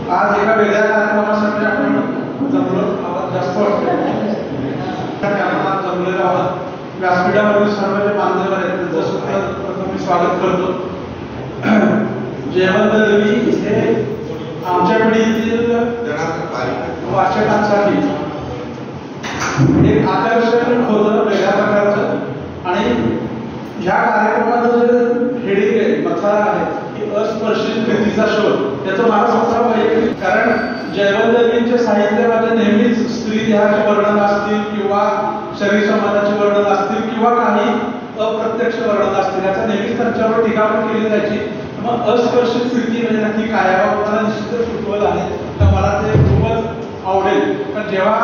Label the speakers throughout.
Speaker 1: आज एका वेगळ्या कार्यक्रमासाठी आपण जमलो आहोत. जास्त वाटतं जमलेलो आहोत. व्यासपीठावरील सर्व जे मान्यवर आहेत त्यांचं सुद्धा प्रथम मी स्वागत करतो. जयवंत रवी हे आमच्या पिढीतील वाचकांसाठी एक आकर्षण होतं वेगळ्या प्रकारचं. आणि ह्या कार्यक्रमाचं जे हेडिंग आहे, मथळा आहे की अस्पर्शित प्रीतीचा शोध, याचं मला स्वतः वैयक्तिक, कारण जयवंत रवींच्या साहित्यामध्ये नेहमीच स्त्री देहाचे वर्णन असतील किंवा शरीर समाजाचे वर्णन असतील किंवा काही अप्रत्यक्ष वर्णन असतील, याचा नेहमीच त्यांच्यावर टीका पण केली जायची. मग अस्पर्शित प्रीती म्हणजे नक्की काय आहे मला निश्चितच कुतूहल आहे. तर मला ते खूपच आवडेल. पण जेव्हा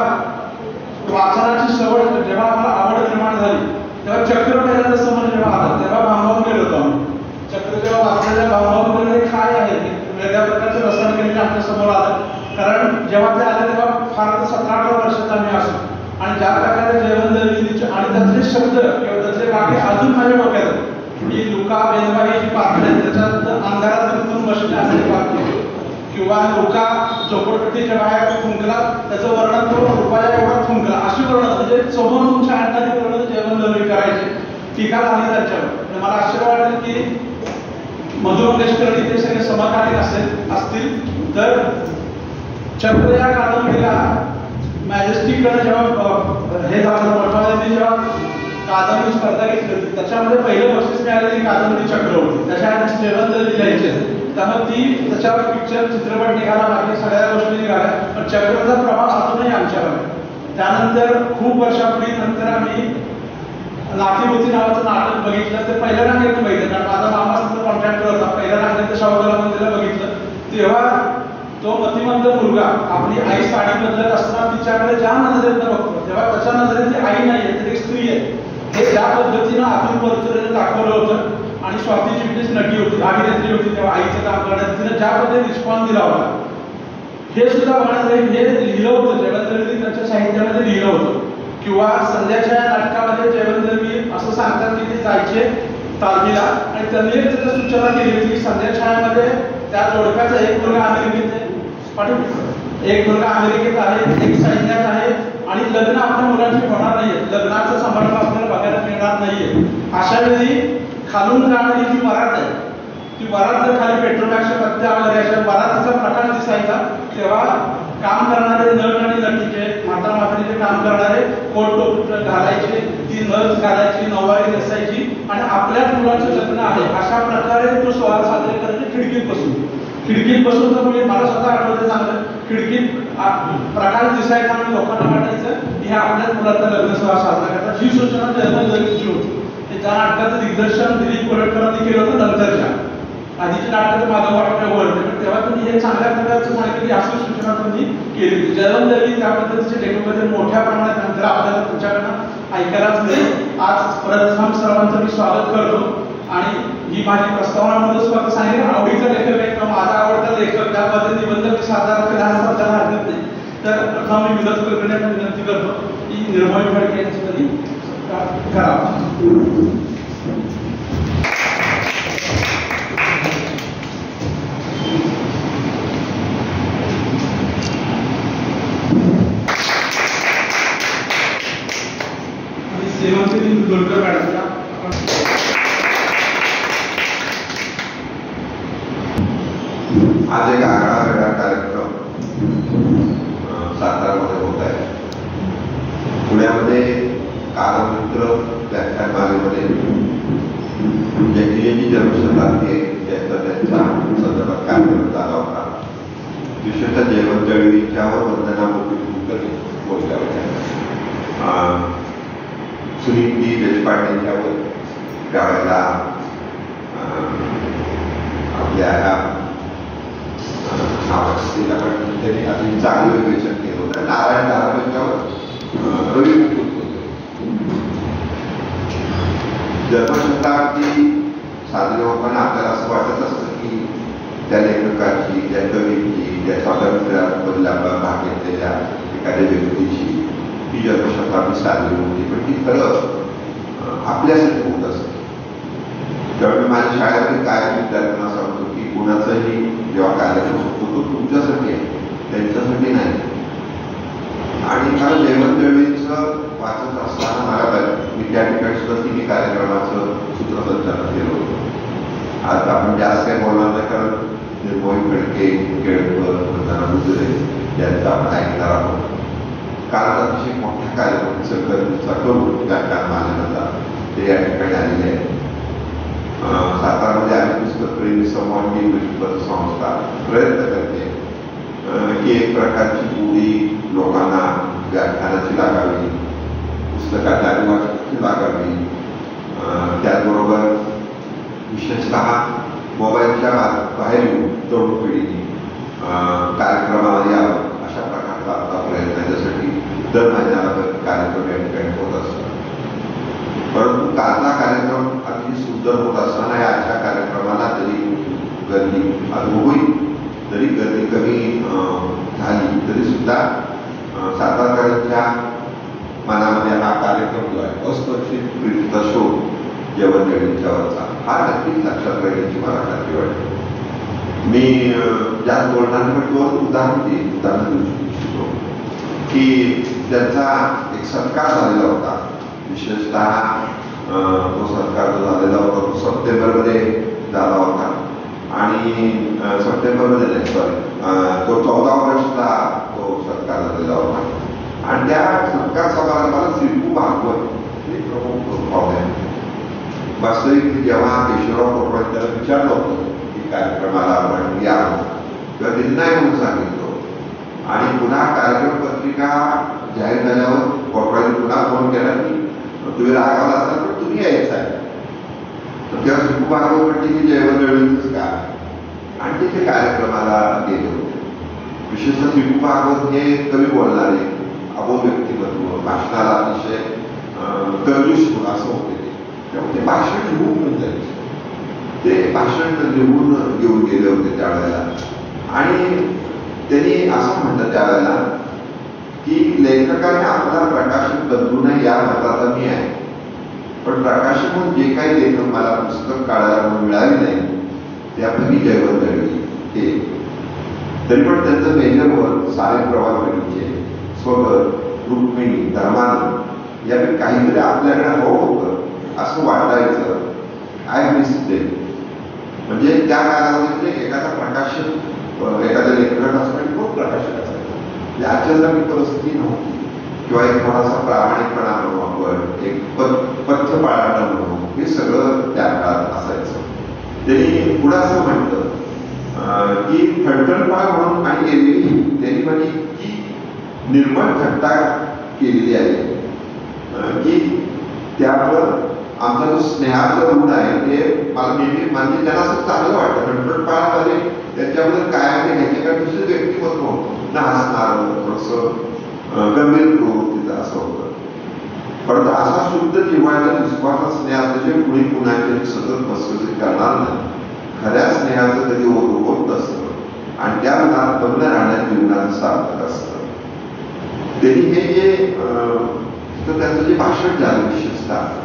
Speaker 1: वाचनाची सवय, जेव्हा आम्हाला आवड निर्माण झाली तेव्हा चक्र पहिल्यांदा समोर जेव्हा आलं तेव्हा भांबावून गेलो होतो आम्ही. चक्र जेव्हा वाचलेल्या भांबावून गेलं हे काय आहे, वेगळ्या प्रकारचं रसायन केलेलं आमच्या समोर आलं. कारण जेव्हा ते आले तेव्हा फार तर 17-18 वर्षाचा आम्ही असो. आणि ज्या प्रकारे जयवंत रवींचे आणि त्यातले शब्द किंवा त्यातले वाक्य अजून माझ्या डोक्यात की लुका बेनवा ही जी पात्र आहे त्याच्यात अंधारात ऋतून बसले असले वाक्य, किंवा लुका झोपडपट्टीच्या बाहेर थुंकला त्याचं वर्णन तो रुपया एवढा थुंकला, अशी वर्णन म्हणजे समोरून छानदारी वर्णन जयवंत रवी करायचे. टीका झाली त्याच्यावर. मला आश्चर्य वाटलं की मधु मंगेशकर इथे सगळे समकालीन असतील. तर चक्र या कादंबरीला मॅजेस्टिककडे जेव्हा हे झालं, पटवाल्यांनी जेव्हा कादंबरी स्पर्धा घेतली होती त्याच्यामध्ये पहिलं बक्षीस मिळालेली कादंबरी चक्र होती. त्याच्या जयवंत रवी लिहायचे, त्यामुळे ती त्याच्यावर पिक्चर चित्रपट निघाला, बाकी सगळ्या गोष्टी निघाल्या. पण चक्रचा प्रवास अजूनही आमच्यावर. त्यानंतर खूप वर्षापूर्वी नंतर आम्ही नातीभोवती नावाचं नाटक बघितलं. ते पहिल्या रांगेत बघितलं, कारण माझा मामा सुद्धा कॉन्ट्रॅक्टर होता. पहिल्या रांगेत शाहूला मंदिरला बघितलं तेव्हा तो मतिमंद मुलगा आपली आई साडी बदलत असताना तिच्याकडे ज्या नजरेनं बघतो तेव्हा त्याच्या नजरेत ती आई नाही आहे, तर एक स्त्री आहे. हे ज्या पद्धतीनं अतुल परचुरेने दाखवलं होतं. आणि स्वाती चिटणीस नटी होती, अभिनेत्री होती, तेव्हा आईचं काम करण्यात तिने ज्या पद्धतीने रिस्पॉन्स दिला होता हे सुद्धा बघण्यात हे लिहिलं होतं. जयवंत रवी त्यांच्या साहित्यामध्ये लिहिलं होतं. किंवा संध्याच्या या नाटकामध्ये जयवंत रवी असं सांगतात की ते जायचे तालमीला आणि त्यांनी एक त्याची सूचना केली होती की संध्या छायामध्ये त्या जोडप्याचा एक मुलगा अमेरिकेत आहे, एक मुलगा अमेरिकेत आहे, एक सैन्यात आहे आणि लग्न आपल्या मुलांची होणार नाहीये, लग्नाचा समारंभ आपल्याला बघायला मिळणार नाहीये. अशा वेळी खालून जाणारी जी वरात आहे, ती वरात जर खाली पेट्रोलॅक्सच्या पत्त्या वगैरे अशा वरातीचा प्रकाश दिसायचा तेव्हा काम करणारे नट आणि नटीचे, माता मात्रीचे काम करणारे कोट टोप घालायचे, ती नथ घालायची, नऊवारी नेसायची आणि आपल्याच मुलाचं लग्न आहे अशा प्रकारे तो सोहळा साजरे करायचे. खिडकीत बसून तर म्हणजे मला स्वतः आठवतं चांगलं, खिडकीत प्रकाश दिसायचा आणि लोकांना वाटायचं की हे आपल्याच मुलाचा लग्न सोहळा साजरा करतात. ही सूचना जयवंत रवींची होती. त्या नाटकाचं दिग्दर्शन दिलीप कोल्हटकरांनी केलं होतं. नंतरच्या आधीचे नाटक माधव वाटकर होते, पण तेव्हा तुम्ही हे चांगल्या प्रकारचं सांगितलं की अशी सूचना तुम्ही केली होती. जयवंत रवी त्या पद्धतीचे लेखकांमध्ये मोठ्या प्रमाणात नंतर आपल्याला तुमच्याकडनं ऐकायलाच मिळेल. आज प्रथम सर्वांचं मी स्वागत करतो. आणि ही माझी प्रस्तावनामध्ये स्वतः सांगितलं आवडीचा लेखक आहे किंवा माझा आवडता लेखक त्या पद्धती निबंध मी सादर केला असताना हरकत नाही. तर प्रथम मी विनोद कुलकर्णी विनंती करतो की निर्मळ फडके यांची कधी करावं. डोलकर मॅडमला
Speaker 2: आज एक आगळा वेगळा कार्यक्रम सातारामध्ये होत आहे. पुण्यामध्ये कालमित्र व्याख्यानमालेमध्ये ज्यांची जन्मशताब्दी त्यांच्या संदर्भात कार्यक्रम झाला होता. विशेषतः जयवंत रवींच्यावर वंदनामुखी बोलल्या होत्या. सुनील डी देशपांडेंच्यावर त्यावेळेला आपल्या नावाला पण त्यांनी अगदी चांगलं विवेचन केलं होतं. नारायण दारावांच्यावर रवी मुकुट होते. जन्मशताब्दी साजरी होताना आपल्याला असं वाटत असतं की त्या लेखकाची, त्या कवीची, त्या स्वातंत्र्याबद्दल भाग घेतलेल्या एखाद्या व्यक्तीची ही जन्मशताब्दी साजरी होती. पण ती खरं आपल्यासाठी होत असते. त्यावेळी माझ्या शाळेतील काय विद्यार्थ्यांना सांगतो की कुणाचाही जेव्हा कार्यक्रम होतो तो तुमच्यासाठी आहे. निर्मोही फडके, केळकर, वंदना गुजरे यांचा आपण ऐकणार आहोत. काल अतिशय मोठ्या कार्यक्रमाचं गर्दीचा करून व्याख्यान मानवता ते या ठिकाणी आलेले आहेत. सातारामध्ये आम्ही पुस्तकप्रेमी समूह ही संस्था प्रयत्न करते की एक प्रकारची गोडी लोकांना व्याख्यानाची लागावी, पुस्तकाच्या वाचनाची लागावी, त्याचबरोबर विशेषतः मोबाईलच्या बाहेर येऊन तरुण पिढीने कार्यक्रमाला यावं अशा प्रकारचा आपला प्रयत्न आहे. त्यासाठी दर महिन्याला कार्यक्रम या ठिकाणी होत असतात. परंतु कालचा कार्यक्रम अगदी सुंदर होत असताना आजच्या कार्यक्रमाला तरी गर्दी अजून होईल, जरी गर्दी कमी झाली तरी सुद्धा सातारकरांच्या मनामध्ये हा कार्यक्रम जो आहे अस्पर्शित प्रीतीचा शोध जेवणदेवींच्यावरचा हा नक्कीच लक्षात राहील मला खात्री वाटते. मी ज्या बोलण्यावर उदाहरण देऊ इच्छितो की त्यांचा एक सत्कार झालेला होता. विशेषतः तो सत्कार जो झालेला होता तो सप्टेंबरमध्ये झाला होता आणि सप्टेंबरमध्ये नाही सॉरी तो 14 ऑगस्टला तो सत्कार झालेला होता. आणि त्या सत्कार समारंभाला श्रीपू भागवत हे प्रमुख पाहुणे. वास्तविक जेव्हा केशवराव कोटवाल त्याला विचारलं होतं की कार्यक्रमाला आपण यावं तेव्हा त्यांनी नाही म्हणून सांगितलं. आणि पुन्हा कार्यक्रम पत्रिका जाहीर झाल्यावर कोटवाल पुन्हा फोन केला की तुम्ही रागावला असाल पण तुम्ही यायचं आहे. तेव्हा श्रीपू भागवत म्हटली की जेवणवेळीच का आणि तिथे कार्यक्रमाला गेले होते. विशेषतः श्रीपू भागवत हे कवी बोलणारे अबोध व्यक्तिमत्व, भाषणाला अतिशय कंजूष असं होते. त्यामुळे ते भाषण लिहून घेऊन जायचे. ते भाषण लिहून घेऊन गेले होते त्यावेळेला. आणि त्यांनी असं म्हणलं त्यावेळेला की लेखकाने आपला प्रकाशन बदलू नये या मताचा मी आहे, पण प्रकाशन म्हणून जे काही लेखक मला पुस्तक काढायला मिळाले नाही त्यापैकी जयवंतळी हे. तरी पण त्यांचं मेजर वर्क सारे प्रवास भेटीचे स्वगत, रुक्मिणी, धर्मानंद यापैकी काहीतरी आपल्याकडे हवं होतं असं वाटायचं. I miss them. म्हणजे त्या काळामध्ये एखादा प्रकाशक एखाद्या लेखकाचा असं खूप प्रकाशक असायचं. आजच्यासारखी परिस्थिती नव्हती किंवा एक थोडासा प्रामाणिकपणा म्हणून आपण एक पथ्य पाळणं म्हणून हे सगळं त्या काळात असायचं. त्यांनी पुढे असं म्हटलं की खडखडपाळ म्हणून आणि एरवी त्यांनी म्हणजे की निर्मळ थट्टा केलेली आहे की त्यामुळं आमचा जो स्नेहाचं ऋण आहे ते मला नेहमी म्हणजे त्यांना असं चांगलं वाटतं. खडखडपाळामध्ये त्यांच्याबद्दल काय आहे ह्याच्या दुसरं व्यक्तिमत्व होतं ना, हसणार थोडंसं गंभीर प्रवृत्तीचं असं होतं. परंतु असा शुद्ध जिव्हाळ्याचा विश्वास स्नेह असल्याचे कुणी कुणाचे सतत मस्करी करणार नाही. खऱ्या स्नेहाचं कधी होत असतं आणि त्या बंद राहण्यात जीवनाचं सार्थक असतं. त्यांनी हे जे त्यांचं जे भाषण झालं विशेषतः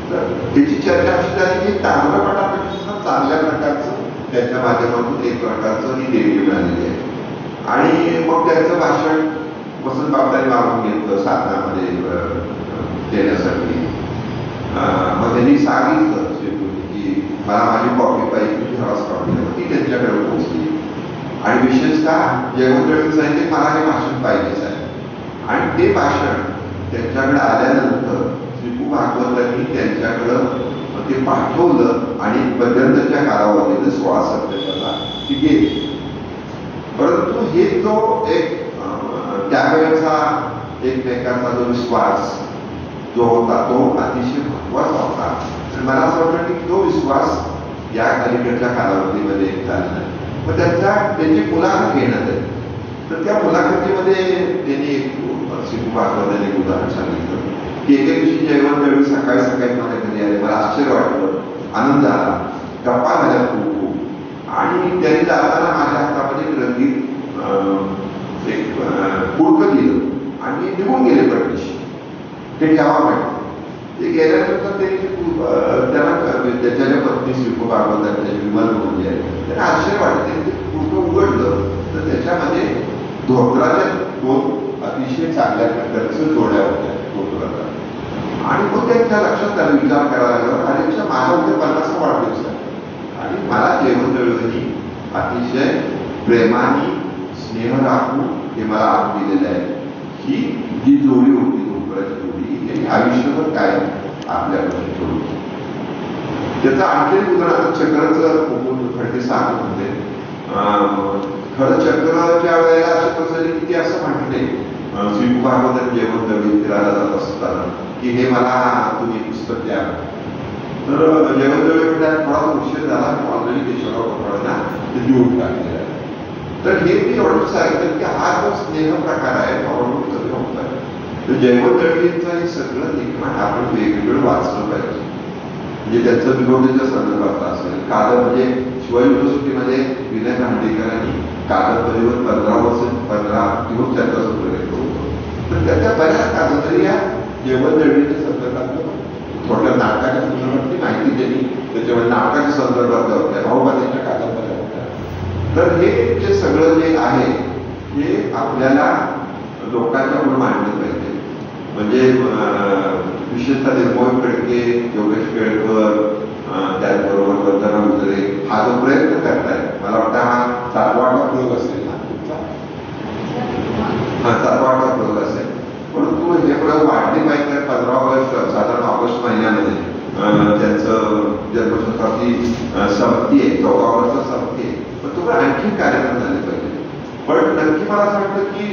Speaker 2: तर त्याची चर्चा अशी झाली की ताम्रपटापेक्षा चांगल्या प्रकारचं त्याच्या माध्यमातून एक प्रकारचं ही देणगी मिळालेली आहे. आणि मग त्याचं भाषण वसंत बाबतांनी मागून घेतलं साधनामध्ये देण्यासाठी. मग त्यांनी सांगितलं की मला माझी कॉपी पाहिजे, हवास कॉपी ती त्यांच्याकडे पोहोचली. आणि विशेषतः जयवंतळी सांगितले मला हे भाषण पाहिजेच आहे. आणि ते भाषण त्यांच्याकडे आल्यानंतर श्रीपू भागवतांनी त्यांच्याकडं ते पाठवलं आणि मध्यंतरच्या कालावधीमध्ये 16 सप्टेंबरला ती गेली. परंतु हे जो एक त्यावेळेचा एकमेकांचा जो विश्वास जो होता तो अतिशय महत्वाचा होता. आणि मला असं वाटतं की तो विश्वास या अलीकडच्या कालावधीमध्ये झाला नाही. मग त्यांची मुलाखत घेण्यात आली. तर त्या मुलाखतीमध्ये त्यांनी श्रीपू भागवतांनी एक उदाहरण सांगितलं की एके दिवशी जयवंतळी सकाळी सकाळी माझ्या घरी आले. मला आश्चर्य वाटलं, आनंद झाला, गप्पा झाल्या खूप. आणि त्यांनी जाताना माझ्या हातामध्ये एक रंगीत एक पुडकं दिलं आणि निघून गेले पटदिशी. ते ठेवा म्हटलं. ते गेल्यानंतर ते त्याला त्याच्या ज्या पत्नी श्रीपू भागवतांच्या विमल म्हणून जे आहे त्यांना आश्चर्य वाटते. ते पुडकं उघडलं तर त्याच्यामध्ये धोत्राच्या 2 अतिशय चांगल्या प्रकारच्या जोड्या होत्या धोत्राचा. आणि मग त्यांच्या लक्षात त्याला विचार करायला लागला, अरे माझा उद्या 50वा वाढदिवस आहे आणि मला जयवंतळी अतिशय प्रेमाने स्नेह राखून हे मला आप दिलेलं आहे. ही जी जोडी होती डोंगराची जोडी ही आयुष्यभर काय आपल्याकडे जोडी. त्याचं आणखी उदाहरण चक्राचं खडके सांगत होते. खरं चक्रच्या वेळेला असे प्रसंगी किती असं म्हटले श्री भागवत जेवण दळी फिरायला जात असताना की हे मला तुम्ही पुस्तक द्या. तर जेवण दळी म्हणजे थोडा उशीर झाला ऑलरेडी केशवराव कपाळांना ते देऊन टाकलेला आहे. तर हे मी एवढं सांगितलं की हा जो स्नेह प्रकार आहे हळूहळू कमी होत आहे. तर जेवण दळीचं हे सगळं लिखाण आपण वेगवेगळं वाचलं पाहिजे. म्हणजे त्यांचं विनोदीच्या संदर्भात असेल म्हणजे शिवाय युनिव्हर्सिटीमध्ये विनय खांडेकरांनी कादंबरीवर 15 दिवस त्याचा प्रयोग होतो. तर त्याच्या बऱ्याच कादंबरी या जेवण दळवीच्या संदर्भात थोड्या नाटकाच्या संदर्भात माहिती दिली. त्याच्यामध्ये नाटकाच्या संदर्भात होत्या भाऊबाजीच्या कादंबऱ्या होत्या. तर हे जे सगळं जे आहे हे आपल्याला लोकांच्या पुढे मांडलं पाहिजे. म्हणजे विशेषतः निर्मोही फडके, योगेश केळकर, त्याचबरोबर वंदना गुजरे हा जो प्रयत्न करताय मला वाटतं हा 7वाचा प्रयोग असेल ना तुमचा. हा 7वाचा प्रयोग असेल. परंतु हे प्रयोग वाढले पाहिजे. 15 ऑगस्ट साधारण ऑगस्ट महिन्यामध्ये त्यांचं जन्मशताब्दी समाप्ती आहे. 14 ऑगस्टचा समाप्ती आहे. पण तुम्ही आणखी कार्यक्रम झाले पाहिजे. पण नक्की मला असं वाटतं की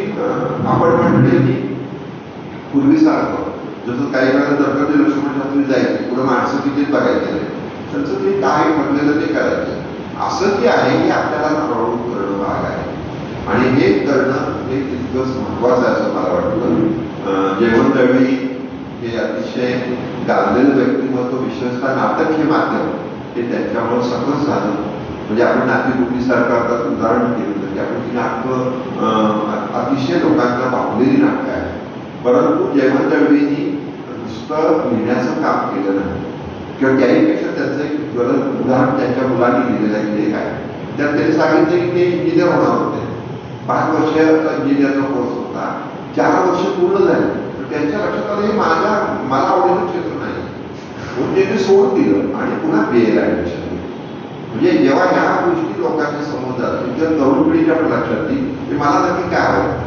Speaker 2: आपण म्हणले की पूर्वीसारखं जसं काही वेळा दरकरची लक्ष्मणशास्त्री जायचे पुढे माणसं कितीच बघायचे नाही. त्यांचं ते काय ठरलेलं ते करायचं. असं जे आहे हे आपल्याला हळूहळू करणं भाग आहे. आणि हे करणं हे तितकंच महत्वाचं आहे असं मला वाटतं. जेवण दळवी हे अतिशय गाजलेलं व्यक्तिमत्व विशेषतः नाटक हे माध्यम हे त्यांच्यामुळे सकस झालं. म्हणजे आपण नातीपुतीसारखं आता उदाहरण केलं की आपण ती नाटकं अतिशय लोकांना भावलेली नाटकं आहे. परंतु जेवण दळवींनी नुसतं लिहिण्याचं काम केलं नाही किंवा त्याहीपेक्षा त्याचं एक उदाहरण त्यांच्या मुलांनी लिहिलेलं आहे. ते काय त्यात त्यांनी सांगितलं की ते इंजिनियर होणार होते. 5 वर्षाचा इंजिनियरचा कोर्स होता. 4 वर्ष पूर्ण झाले. तर त्यांच्या लक्षात आलं हे मला आवडलेलं क्षेत्र नाही म्हणून त्यांनी सोडून दिलं आणि पुन्हा BA ऍडमिशन. म्हणजे जेव्हा ह्या गोष्टी लोकांच्या समोर जातात किंवा तरुण पिढीच्या पण लक्षात येईल की मला नक्की काय आवडतं.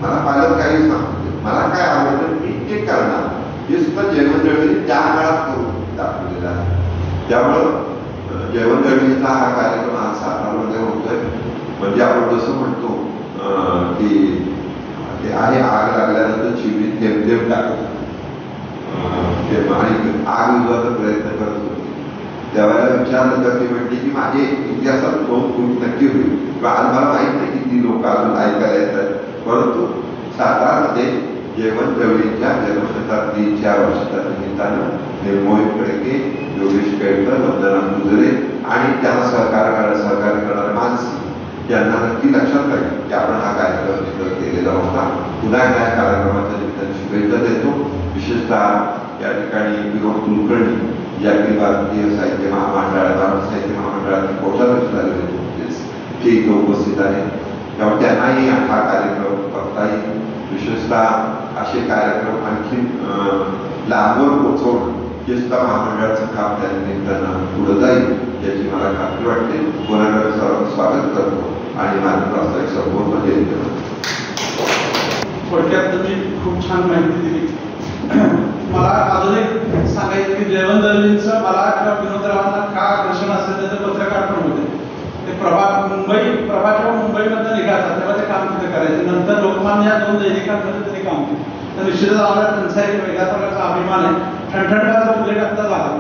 Speaker 2: मला पालक काही सांगतो मला काय आवडतं मी ते करणार. हे सुद्धा जेवण दळवी त्या काळात करून दाखवलेला आहे. त्यामुळं जेवण दळवीचा हा कार्यक्रम आज सातारामध्ये होतोय. म्हणजे आपण जसं म्हणतो की ते आहे आग लागल्यानंतर चिमणी थेंब थेंब टाकत आणि आग विजवायचा प्रयत्न करत होती. त्यावेळेला विचारलं तर ती म्हणते की माझे इतिहासात खूप नक्की होईल. आज मला माहित नाही किती लोक अजून ऐकायला येतात. परंतु सातारामध्ये जेवण दळवींच्या जन्मशताब्दीच्या वर्षाच्या निमित्तानं निर्मोही फडके, योगेश केळकर, वंदना गुजरे आणि त्यांना सहकार्य करणारे माणसं यांना नक्की लक्षात राहील की आपण हा कार्यक्रम तिथं केलेला होता. पुन्हा एकदा या कार्यक्रमाच्या निमित्ताने शुभेच्छा देतो. विशेषतः या ठिकाणी विनोद कुलकर्णी जे अखिल भारतीय साहित्य महामंडळ, भारत साहित्य महामंडळाचे कोषाध्यक्ष झालेले ते इथे उपस्थित आहेत. त्यामुळे त्यांनाही हा कार्यक्रम बघता येईल. विशेषतः असे कार्यक्रम आणखी लांबवर पोहोचवणं हे सुद्धा महामंडळाचं काम त्या निमित्तानं पुढे जाईल याची मला खात्री वाटते. पुन्हा सर्वांचं स्वागत करतो आणि माझं प्रास्ताविक संपूर्ण केले.
Speaker 1: थोडक्यात तुम्ही खूप छान माहिती दिली. मला अजून एक सांगायचं की जेवण दळवींचं मला किंवा विनोदरावांना का आकर्षण असेल त्याचे पत्रकार पण होते. ते प्रभा जेव्हा मुंबईमधनं निघायचा तेव्हा ते काम तिथे करायचे. नंतर लोकमान्य 2 दैनिकांमध्ये त्यांनी काम केलं. तर निश्चितच आम्हाला त्यांचा एक वेगळ्या प्रकारचा अभिमान आहे. ठणठणकाचा उल्लेख आत्ता झाला.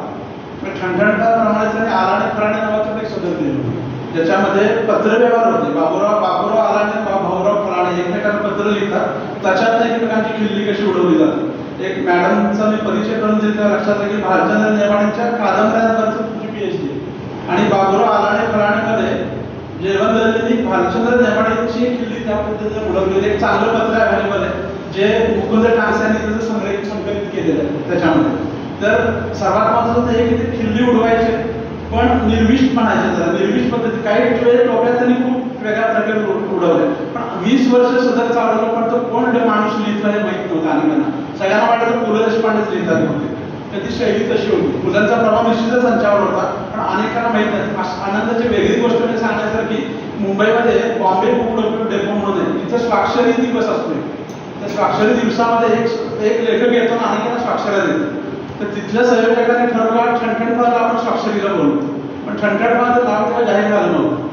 Speaker 1: ठणठणकाप्रमाणे त्यांनी आलाणे फराणे नावाचं एक सदर दिलं ज्याच्यामध्ये पत्रव्यवहार होते. बाबूराव आलाणे भाऊराव फराणे एकमेकांना पत्र लिहितात. त्याच्यात एकमेकांची खिल्ली कशी उडवली जाते. एक मॅडमचा मी परिचय करून दिला लक्षात आहे की भालचंद्र नेमाडेंच्या कादंबऱ्यांवरचं तुमची PhD आणि बाबूराव आलाणे फराणेमध्ये जेवण दळवींनी भालचंद्र नेमाडेंची खिल्ली त्या पद्धतीने उडवलेली एक चांगलं पत्र अवेलेबल आहे जे मुकुंद टांगसे यांनी त्याचं संकलित केलेलं आहे त्याच्यामध्ये. तर सर्वात महत्त्वाचं हे की ते खिल्ली उडवायचे पण निर्विष्ट म्हणायचे. जरा निर्विष्ट पद्धती काही वेळ टोप्यात त्यांनी खूप वेगळ्या प्रकारे उडवले. पण 20 वर्ष सदर चालवलं पण तो कोण माणूस लिहितो हे माहित नव्हतं. अनेकांना सगळ्यांना वाटतं पु ल देशपांडेच लिहितात होते. त्याची शैली तशी होती. पुलांचा प्रभाव निश्चितच त्यांच्यावर होता. पण अनेकांना माहीत नाही. आनंदाची वेगळी गोष्ट म्हणजे सांगण्यासारखी, मुंबईमध्ये बॉम्बे बुक डेपो म्हणून आहे, तिथं स्वाक्षरी दिवस असतो. त्या स्वाक्षरी दिवसामध्ये एक लेखक येतो आणि अनेकांना स्वाक्षऱ्या देतो. तर तिथल्या संयोजकांनी ठरवलं ठणठणबाजला आपण स्वाक्षरीला बोलू, पण ठणठणबाजचं नाव तेव्हा जाहीर झालं नव्हतं.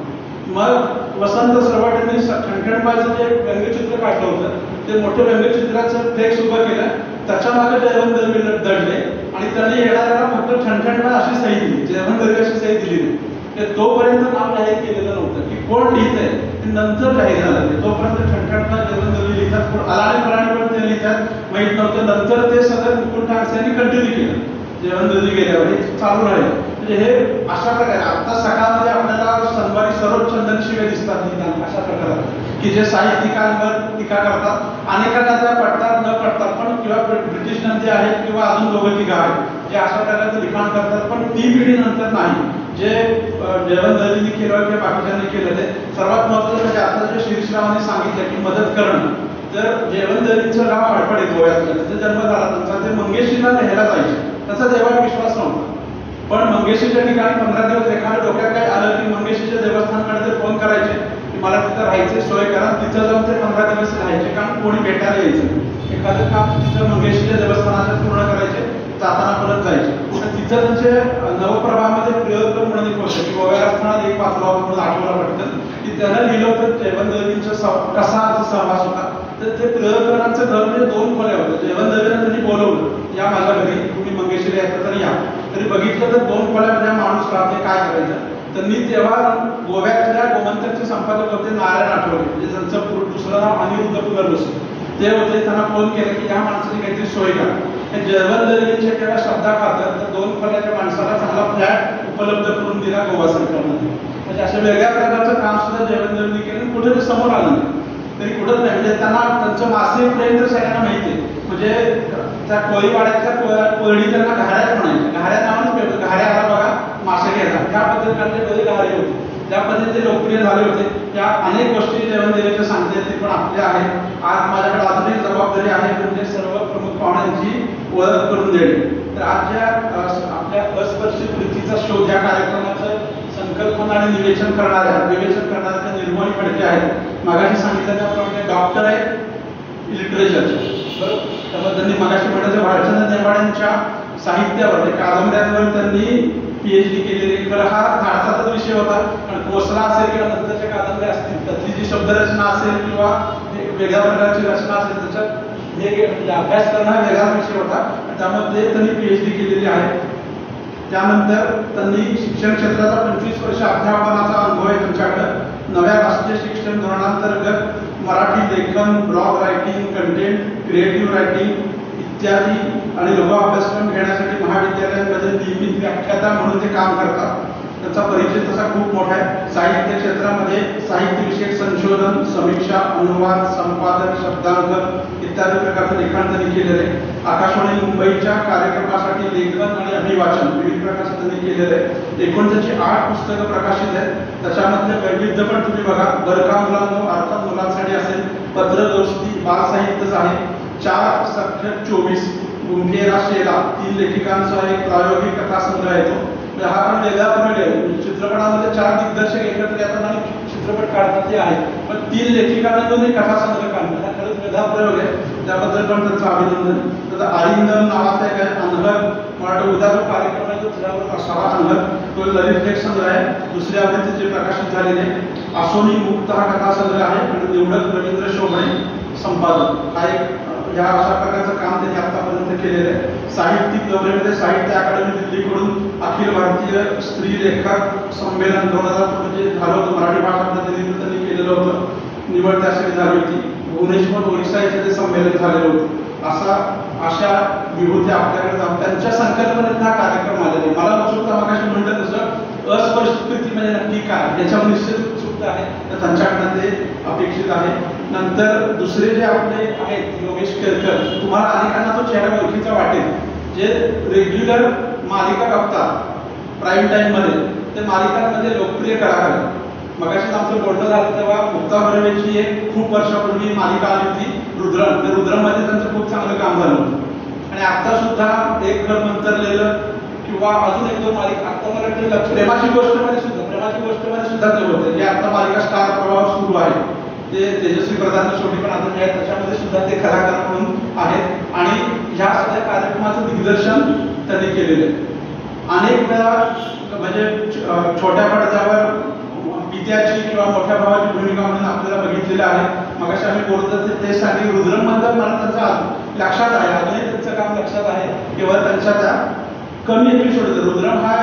Speaker 1: मग वसंत सरवट यांनी ठणठणबाजचं जे व्यंगचित्र काढलं होतं ते मोठं व्यंगचित्राचं फ्लेक्स उभं केलं, त्याच्या मागे जयवंत दळवी दडले आणि त्यांनी येणाऱ्याला फक्त ठणठणबाज अशी सही दिली, जयवंत दळवी अशी सही दिली नाही. तोपर्यंत नाव जाहीर केलेलं नव्हतं की कोण लिहित आहे, ते नंतर जाहीर झालं. तोपर्यंत ठणठणबाज जयवंत दळवी लिहितात, अलाने फराणी पण ते लिहितात माहीत नव्हतं. नंतर ते सगळं मुकुंद ठाकरेंनी कंटिन्यू केलं, जयवंत दळवी गेल्यावर हे चालू राहिलं. म्हणजे हे अशा प्रकारे आता सकाळमध्ये आपल्याला सणवारी सर्वच चंदन शिवे दिसतात लिहिताना अशा प्रकारे, की जे साहित्यिकांवर टीका करतात. अनेकांना त्या पडतात न पडतात, पण किंवा ब्रिटिश नंदी आहेत किंवा अजून दोघं तिघं आहेत जे अशा प्रकारचं लिखाण करतात, पण ती पिढी नंतर नाही. जे जयवंत दळवींनी केलं किंवा बाकीच्यांनी केलं ते सर्वात महत्त्वाचं म्हणजे आता जे शीर्षरावांनी सांगितलं की मदत करणं. तर जयवंत दळवींचं गाव आडपड आहे गोव्यातलं, तिथे जन्म झाला त्यांचा. ते मंगेशीला लिहायला जायचे, त्याचा देवात विश्वास नव्हता. पण मंगेशीच्या ठिकाणी 15 दिवस एखाद्या डोक्यात काय आलं की मंगेशीच्या देवस्थानकडे ते फोन करायचे की मला तिथं राहायचे सोय करा. तिथं जाऊन ते 15 दिवस राहायचे, कारण कोणी भेटायला यायचं. एखादं काम तिथं मंगेशीच्या देवस्थानाचं पूर्ण करायचे, जाताना परत जायचे. तिथं त्यांचे नवप्रभामध्ये प्रयोग म्हणून एक होतं की गोव्याला असताना एक वाचला होता म्हणून आठवला पटकन की त्याला लिहिलं होतं जयवंत दळवींचा कसा सहवास होता. तर ते प्रयोगकरांचं घर म्हणजे 2 खोल्या होत्या. जयवंत दळवींना त्यांनी बोलवलं, या माझ्या घरी, तुम्ही मंगेशीला येता तर या. तरी बघितलं तर 2 खोल्यामध्ये माणूस राहते, काय करायचं. त्यांनी तेव्हा गोव्यातल्या गोमंतकचे संपादक होते नारायण आठवले, म्हणजे त्यांचं दुसरं नाव अनिरुद्ध पुनर्वसू ते होते. त्यांना फोन केला की या माणसाची काहीतरी सोय करा. जयवंत दळवींच्या त्या शब्दाखातर त्या 2 खोल्याच्या माणसाला चांगला फ्लॅट उपलब्ध करून दिला गोवा सरकारने. म्हणजे अशा वेगळ्या प्रकारचं काम सुद्धा जयवंत दळवी केलं, कुठे ते समोर आलं नाही तरी कुठंच नाही. म्हणजे त्यांना त्यांचं मासिक प्रेम तर सगळ्यांना माहिती आहे. म्हणजे त्या कोळीवाड्यातल्या कोळी त्यांना घाऱ्याच म्हणायचे, घाऱ्या नावानेच घाऱ्या आला बघा मासे घ्यायचा, त्या पद्धतीने बरे घारे होते. ज्या पद्धतीने लोकप्रिय झाले होते त्या अनेक गोष्टी जयवंत दळवींच्या सांगता येतील, पण आपल्या आहेत. आज माझ्याकडे अजून एक जबाबदारी आहे, म्हणजे सर्व प्रमुख पाहुण्यांची ओळख करून देणे. तर आज ज्या आपल्या अस्पर्शी वृत्तीचा शोध या कार्यक्रमाचं संकल्पना आणि विवेचन करणाऱ्या निर्मोही फडके आहेत. मागाशी सांगितलं त्याप्रमाणे डॉक्टर आहेत लिटरेचर, बरोबर. त्यामुळे त्यांनी मागाशी म्हटलं भालचंद्र नेमाड्यांच्या साहित्यावर कादंबऱ्यांवर त्यांनी PhD केलेली. खरं हा धाडसाचाच विषय होता, पण कोसला असेल किंवा नंतरच्या कादंबऱ्या असतील त्यातली जी शब्दरचना असेल किंवा वेगळ्या प्रकारची रचना असेल त्याच्यात म्हणजे अभ्यास करणं हा वेगळा विषय होता. त्यामध्ये त्यांनी PhD केलेली आहे. त्यानंतर त्यांनी शिक्षण क्षेत्राचा 25 वर्ष अध्यापनाचा अनुभव आहे त्यांच्याकडे. नव्या राष्ट्रीय शिक्षण धोरणांतर्गत मराठी लेखन, blog writing, content, creative writing इत्यादी आणि लघु अभ्यासक्रम घेण्यासाठी महाविद्यालयांमध्ये नियमित व्याख्याता म्हणून ते काम करतात. त्याचा परिचय तसा खूप मोठा आहे. साहित्य क्षेत्रामध्ये साहित्यविषयक संशोधन, समीक्षा, अनुवाद, संपादन, शब्दांकन इत्यादी प्रकारचं लिखाण त्यांनी केलेलं आहे. आकाशवाणी मुंबईच्या कार्यक्रमासाठी लेखन आणि अभिवाचन विविध प्रकारचं त्यांनी केलेलं आहे. एकूण त्याची 8 पुस्तकं प्रकाशित आहेत. त्याच्यामधले वैविध्य पण तुम्ही बघा. बरका मुलांनो अर्थात मुलांसाठी असेल, पत्रदोस्ती बालसाहित्यच आहे. 4 सख्य 24 गुंफेरा शेला 3 लेखिकांचा एक प्रायोगिक कथासंग्रह येतो. हा पण वेगळा प्रयोग आहे. चित्रपटामध्ये 4 दिग्दर्शक एकत्र येतात आणि चित्रपट काढतात ते आहे, पण 3 लेखिकांना दोन्ही कथासंग्रह काढतात. हा खरंच वेगळा प्रयोग आहे, त्याबद्दल पण त्यांचं अभिनंदन. त्याचा आलिंगन नावाचा एक अनहद मराठी उद्या जो कार्यक्रम आहे तो त्याच्यावर असावा अनहद तो ललित लेख संग्रह आहे. दुसऱ्या आवृत्तीचे प्रकाशित झालेले आसोनी मुक्त हा कथासंग्रह आहे आणि निवडक रवींद्र शोभणे संपादक. हा एक या अशा प्रकारचं काम त्यांनी आतापर्यंत केलेलं आहे. साहित्यिक दौऱ्यामध्ये साहित्य अकादमी दिल्लीकडून अखिल भारतीय स्त्री लेखक संमेलन 2000 जे झालं होतं मराठी भाषा प्रतिनिधित्व त्यांनी केलेलं होतं. निवड त्यासाठी झाली होती. भुवनेश्वर ओरिसा येथे ते संमेलन झालेलं होतं. अशा विभूती आपल्याकडे जाऊन त्यांच्या संकल्पनेत हा कार्यक्रम आलेला. मला उत्सुकता मगाशी म्हटलं तसं अस्पष्टकृती म्हणजे नक्की काय याच्यावर निश्चित उत्सुकता आहे, तर त्यांच्याकडनं ते अपेक्षित आहे. नंतर दुसरे जे आपले आहेत योगेश केरकर, तुम्हाला अनेकांना तो चेहरा ओळखीचा वाटेल, जे रेग्युलर मालिका बघतात प्राईम टाईममध्ये. ते मालिकांमध्ये लोकप्रिय कलाकार. मगाशीच आमचं बोलणं झालं तेव्हा मुक्ता बर्वेची एक खूप वर्षापूर्वी मालिका आली होती रुद्रम. त्या रुद्रममध्ये त्यांचं खूप चांगलं काम झालं होतं. आणि आता सुद्धा एक घर मंतरलेलं किंवा अजून एक दोन मालिका आता मला वाटतं प्रेमाची गोष्टमध्ये सुद्धा ते होते, जे आता मालिका स्टार प्रवाह सुरू आहे ते तेजस्वी प्रधान शेवटी पण अजून आहेत, त्याच्यामध्ये सुद्धा ते कलाकार म्हणून आहेत आणि ह्या सगळ्या कार्यक्रमाचं दिग्दर्शन त्यांनी केलेलं आहे। अनेक वेळा म्हणजे छोट्या पडद्यावर पित्याची किंवा मोठ्या भावाची भूमिका म्हणून आपल्याला बघितलेलं आहे। मगाशी आम्ही बोलतो ते साठी रुद्रमबद्दल मला त्यांचं लक्षात आहे, अजूनही त्यांचं काम लक्षात आहे, केवळ त्यांच्या त्या कमी एपिसोड रुद्रम हा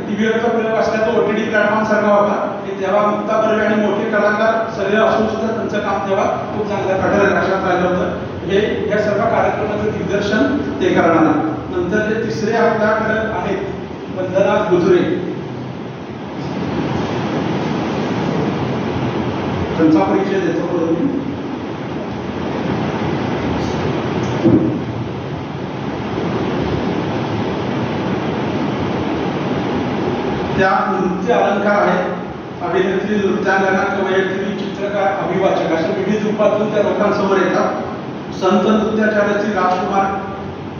Speaker 1: टीव्हीवरचा प्रयोग असला तो OTT प्लॅटफॉर्म सारखा होता की तेव्हा मुक्ता बर्वे आणि मोठे कलाकार सगळे असून सुद्धा त्यांचं काम तेव्हा खूप चांगल्या प्रकारे लक्षात राहिलं होतं। हे या सर्व कार्यक्रमाचं दिग्दर्शन ते करणार आहे। नंतर जे तिसरे आपल्याकडे आहेत वंदना गुजरे, त्यांचा परिचय देतो करून त्या नृत्य अलंकार आहेत, अभिनेत्री, नृत्यांगना, कवयित्री, चित्रकार, अभिवाचक अशा विविध रूपातून त्या लोकांसमोर येतात। संत नृत्याचार्याची राजकुमार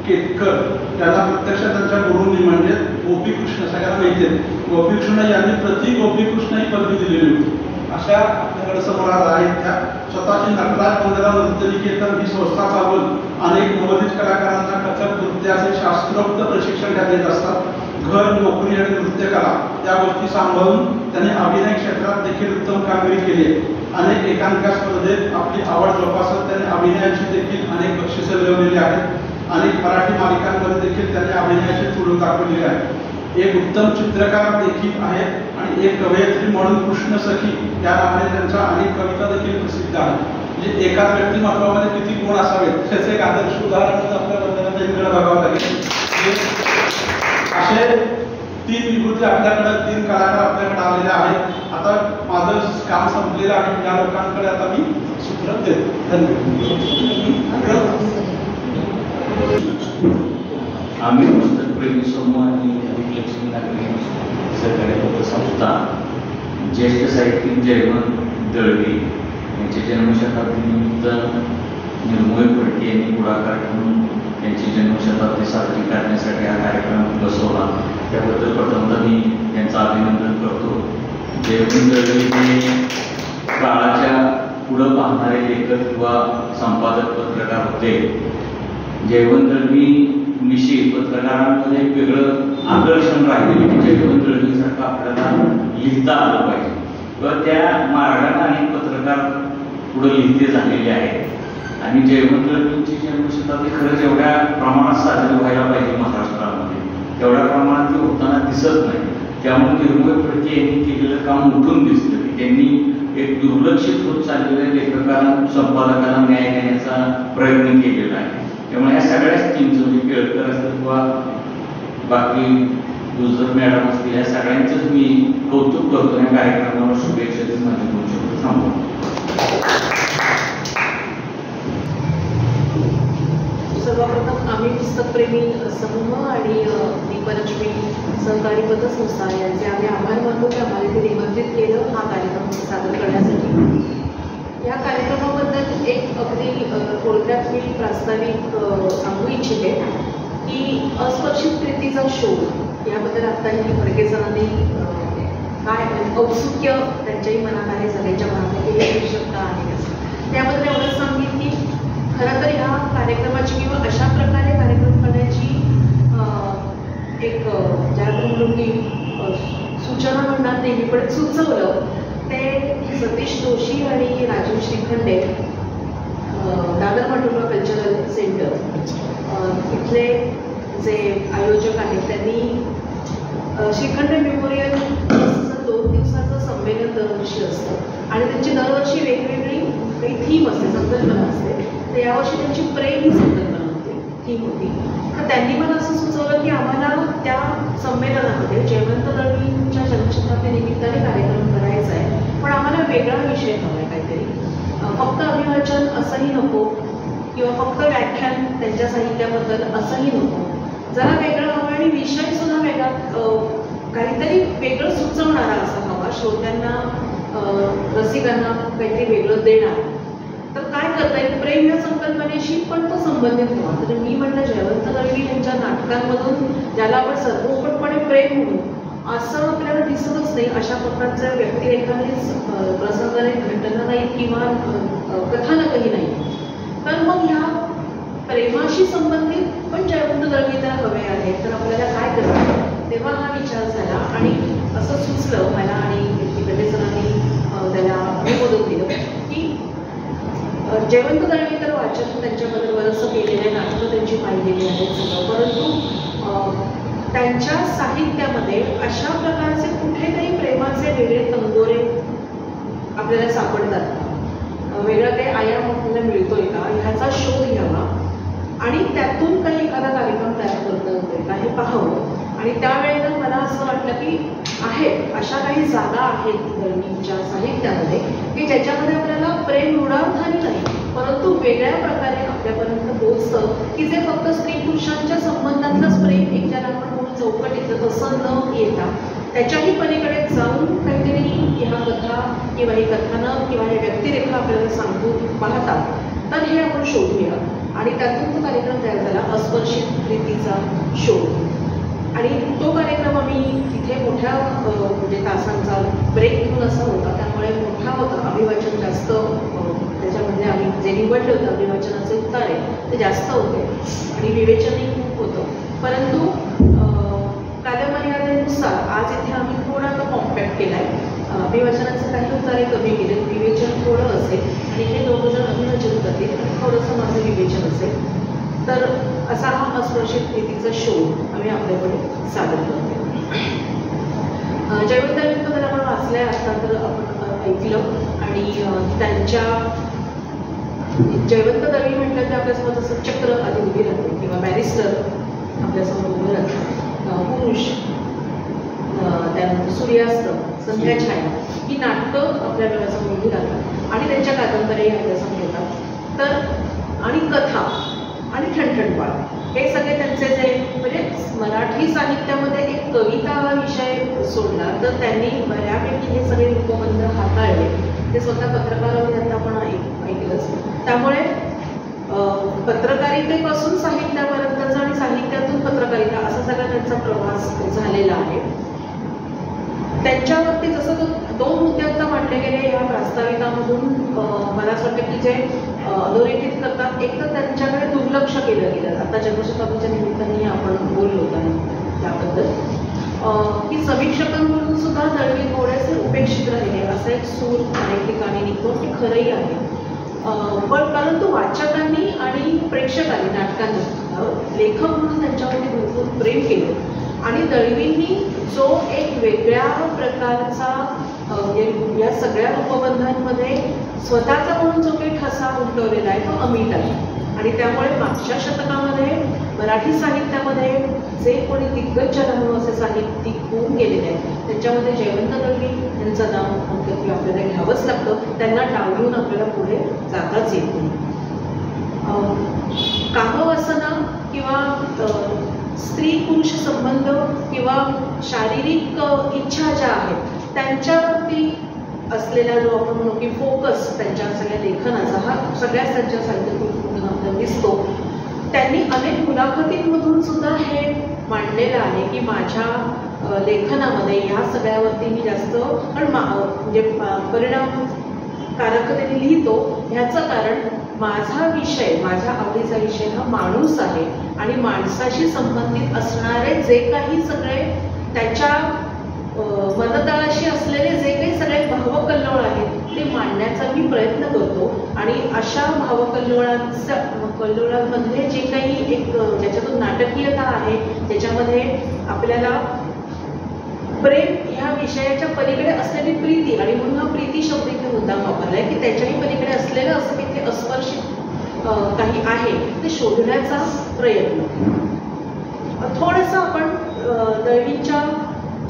Speaker 1: केतकर यांना प्रत्यक्ष त्यांच्या गुरूंनी म्हणजे गोपीकृष्ण सगळ्यांना माहिती आहे, गोपीकृष्ण यांनी प्रति गोपीकृष्ण ही पदवी दिलेली होती। अशा आपल्याकडे समोर आहेत त्या स्वतःची नटराज वंदना नृत्य निकेतन ही संस्था चालवून अनेक नवोदित कलाकारांना कथक नृत्याचे शास्त्रोक्त प्रशिक्षण देत असतात। घर, नोकरी आणि नृत्यकला या गोष्टी सांभाळून त्यांनी अभिनय क्षेत्रात देखील उत्तम कामगिरी केली आहे। अनेक एकांकिका स्पर्धेत आपली आवड जोपासत त्यांनी अभिनयाची देखील अनेक बक्षिसे मिळवलेली आहेत। अनेक मराठी मालिकांमध्ये देखील त्यांनी अभिनयाची तुळून दाखवलेली आहे। एक उत्तम चित्रकार देखील आहेत आणि एक कवयित्री म्हणून कृष्ण सखी या नावाने त्यांच्या अनेक कविता देखील प्रसिद्ध आहेत। म्हणजे एकाच व्यक्तिमत्वामध्ये किती गुण असावेत त्याचे एक आदर्श उदाहरण म्हणून आपल्याला वंदनाताईंकडे बघावं लागेल। असे तीन विभूती आपल्याकडे, तीन कलाकार आपल्याकडे आलेले आहेत। आता माझं काम संपलेलं आहे, या लोकांकडे आता मी सूत्र देतो। धन्यवाद।
Speaker 3: आम्ही पुस्तकप्रेमी समूह आणि लक्ष्मी नागरी सहकारी पतसंस्था ज्येष्ठ साहित्यिक जयवंत दळवी यांच्या जन्मशताब्दीनिमित्त निर्मोही फडके यांनी पुढाकार घेऊन त्यांची जन्मशताब्दी साजरी करण्यासाठी हा कार्यक्रम बसवला, त्याबद्दल प्रथमतः मी त्यांचं अभिनंदन करतो। जयवंत दळवी हे काळाच्या पुढं पाहणारे लेखक किंवा संपादक पत्रकार होते। जयवंत दळवी विषयी पत्रकारांमध्ये एक वेगळं आकर्षण राहिलेलं की जयवंत दळवीसारखं आपल्याला लिहिता आलं पाहिजे किंवा त्या मार्गाने अनेक पत्रकार पुढे लिहिते झालेले आहेत। आणि जयवंत दळवींची जन्मशताब्दी खरंच एवढ्या प्रमाणात साजरी व्हायला पाहिजे महाराष्ट्रामध्ये, तेवढ्या प्रमाणात ती होताना दिसत नाही। त्यामुळे निर्मोही फडके यांनी केलेलं काम उठून दिसतं की त्यांनी एक दुर्लक्षित होत चाललेल्या लेखकांना, संपादकांना न्याय देण्याचा प्रयत्न केलेला आहे। त्यामुळे या सगळ्याच टीमचं म्हणजे केळकर असतील किंवा बाकी गुजर मॅडम असतील या सगळ्यांचंच मी कौतुक करतो। या कार्यक्रमाला शुभेच्छा देऊन माझे 2 शब्द थांबवतो।
Speaker 4: सर्वप्रथम आम्ही पुस्तकप्रेमी समूह आणि दीपलक्ष्मी सहकारी पतसंस्था यांचे आम्ही आभार मानतो की आम्हाला ते निमंत्रित केलं हा कार्यक्रम सादर करण्यासाठी। या कार्यक्रमाबद्दल एक अगदी थोडक्यात मी प्रास्ताविक सांगू इच्छिते की अस्पर्शित प्रीतीचा शोध याबद्दल आत्ताही फडके सरांनी काय औत्सुक्य त्यांच्याही मनात आहे, सगळ्यांच्या मनात आहे की ही शब्द आहे असं। त्याबद्दल एवढंच सांगेन की खरं तर ह्या कार्यक्रमाची किंवा अशा प्रकारे कार्यक्रम करण्याची एक ज्याला म्हणून की सूचना म्हणणार नेहमी पण सुचवलं ते सतीश जोशी आणि राजीव श्रीखंडे, दादर माटुंगा कल्चरल सेंटर इथले जे आयोजक आहेत त्यांनी श्रीखंडे मेमोरियल 2 दिवसाचं संमेलन दरवर्षी असतं आणि त्यांची दरवर्षी वेगवेगळी काही थीम असते, संकल्पना असते। तर यावर्षी त्यांची प्रेम ही संकल्पना होती, थीम होती। तर त्यांनी मला असं सुचवलं की आम्हाला त्या संमेलनामध्ये जयवंत दळवींच्या जन्मशताब्दी निमित्ताने कार्यक्रम करायचा आहे, पण आम्हाला वेगळा विषय हवा आहे काहीतरी। फक्त अभिवाचन असंही नको किंवा फक्त व्याख्यान त्यांच्या साहित्याबद्दल असंही नको, जरा वेगळं हवं आणि विषय सुद्धा वेगळा, काहीतरी वेगळं सुचवणारा असा हवा, श्रोत्यांना रसिकांना काहीतरी वेगळं देणार। तर काय करता येईल, प्रेम या संकल्पनेशी पण तो संबंधित व्हावा. तर मी म्हटलं जयवंत दळवी यांच्या नाटकांमधून ज्याला आपण सर्वोपटपणे प्रेम म्हणू असं आपल्याला दिसतच नाही. अशा प्रकारच्या व्यक्तिरेखाने प्रसंग नाही, घटना नाही किंवा कथानकही नाही. तर मग ह्या प्रेमाशी संबंधित पण जयवंत दळवी जर हवे आहेत तर आपल्याला काय करावं, तेव्हा हा विचार झाला आणि असं सुचलं मला आणि तिकडे सरांनी त्याला अनुमोदन दिलं की जयवंत दळवी तर वाचन त्यांच्याबद्दल बरंचसं केलेलं आहे, नाटकं त्यांची पाहिलेली आहेत सगळं, परंतु त्यांच्या साहित्यामध्ये अशा प्रकारचे कुठेतरी प्रेमाचे वेगळे तंगोरे आपल्याला सापडतात, वेगळा काही आयाम आपल्याला मिळतोय का ह्याचा शोध घ्यावा आणि त्यातून काही एखादा कार्यक्रम तयार करता येतोय का हे पाहावं. आणि त्यावेळेला मला असं वाटलं की अशा काही जागा आहेत दळवींच्या साहित्यामध्ये की ज्याच्यामध्ये आपल्याला प्रेम ऋणार्थाने नाही परंतु वेगळ्या प्रकारे आपल्यापर्यंत पोहोचतं की जे फक्त स्त्री पुरुषांच्या संबंधातलंच प्रेम एक ज्याला आपण म्हणून चौकटीतलं तसं न येता त्याच्याही पलीकडे जाऊन काहीतरी ह्या कथा किंवा ही कथानक किंवा हे व्यक्तिरेखा आपल्याला सांगून पाहतात. तर हे आपण शोधूया आणि त्यातून तो कार्यक्रम तयार झाला अस्पर्शित प्रीतीचा शोध. आणि तो कार्यक्रम आम्ही तिथे मोठ्या म्हणजे तासांचा ब्रेक घेऊन असा होता, त्यामुळे मोठा होता, अभिवाचन जास्त त्याच्यामध्ये आम्ही जे निवडले होतं अभिवाचनाचे उतारे ते जास्त होते आणि विवेचनही खूप होतं. परंतु कालमर्यादेनुसार आज इथे आम्ही थोडा तो कॉम्पॅक्ट केला आहे. अभिवाचनाचे काही उतारे कमी केले, विवेचन थोडं असेल आणि हे दोघं जण अभिवाचन करतील आणि थोडंसं माझं विवेचन असेल. तर असा हा अस्पर्शित प्रीतीचा शोध आम्ही आपल्याकडे सादर करतो. जयवंत दळवींबद्दल आपण वाचलंय आता तर आपण ऐकलं आणि त्यांच्या जयवंत दळवी म्हटलं तर आपल्यासमोर जसं चक्र आधी उभी राहते किंवा बॅरिस्टर आपल्यासमोर उभे राहतात, पुरुष, त्यानंतर सूर्यास्त, संध्याछाया ही नाटकं आपल्या डोळ्यासमोर उभी राहतात आणि त्यांच्या कादंबऱ्याही आपल्यासमोर येतात. तर आणि कथा आणि ठणठणपाळ हे सगळे त्यांचे जे म्हणजे मराठी साहित्यामध्ये एक कविता हा विषय सोडला तर त्यांनी बऱ्यापैकी हे सगळे उपबंध हाताळले. ते स्वतः पत्रकारांनी आता आपण ऐकलंच. त्यामुळे पत्रकारितेपासून साहित्यापर्यंतचा आणि साहित्यातून पत्रकारिता असा सगळा त्यांचा प्रवास झालेला आहे. त्यांच्यावरती जसं दोन मुद्दे आता मांडले गेले या प्रास्ताविकामधून मला असं वाटतं की जे अधोरेखित करतात, एक तर त्यांच्याकडे दुर्लक्ष केलं गेलं. आता जन्मशताब्दीच्या निमित्ताने आपण बोललो त्याबद्दल की समीक्षकांकडून सुद्धा दळवी थोडेसे उपेक्षित राहिले असा एक सूर अनेक ठिकाणी निघतो, ते खरंही आहे. पण परंतु वाचकांनी आणि प्रेक्षकांनी नाटकांनी लेखक म्हणून त्यांच्यावरती भरपूर प्रेम केलं आणि दळवींनी जो एक वेगळ्या प्रकारचा या सगळ्या उपबंधांमध्ये स्वतःचा म्हणून जो काही ठसा उमटवलेला आहे तो अमिट आहे. आणि त्यामुळे मागच्या शतकामध्ये मराठी साहित्यामध्ये जे कोणी दिग्गज म्हणून असे साहित्यिक होऊन गेलेले आहेत त्याच्यामध्ये जयवंत दळवी यांचं नाव आपल्याला घ्यावंच लागतं. त्यांना डावलून आपल्याला पुढे जाताच येत नाही. कामवासना किंवा स्त्री पुरुष संबंध किंवा शारीरिक इच्छा ज्या आहेत त्यांच्यावरती असलेला जो आपण म्हणू की फोकस त्यांच्या सगळ्या लेखनाचा हा सगळ्याच त्यांच्या साहित्यातून आपल्याला दिसतो. त्यांनी अनेक मुलाखतींमधून सुद्धा हे मांडलेलं आहे की माझ्या लेखनामध्ये ह्या सगळ्यावरती मी जास्त म्हणजे परिणामकारकतेने लिहितो. ह्याचं कारण माझा विषय, माझ्या आवडीचा विषय हा माणूस आहे आणि माणसाशी संबंधित असणारे जे काही सगळे त्याच्या मनतळाशी असलेले जे काही सगळे भावकल्लोळ आहेत ते मांडण्याचा मी प्रयत्न करतो. आणि अशा कल्लोळांमध्ये जे काही एक ज्याच्यातून नाटकीयता आहे त्याच्यामध्ये आपल्याला प्रेम ह्या विषयाच्या पलीकडे असलेली प्रीती आणि म्हणून हा प्रीती शब्द इथे मुद्दाम वापरला आहे की त्याच्याही पलीकडे असलेलं असं की ते अस्पर्शित काही आहे ते शोधण्याचा प्रयत्न. थोडंसं आपण दळवींच्या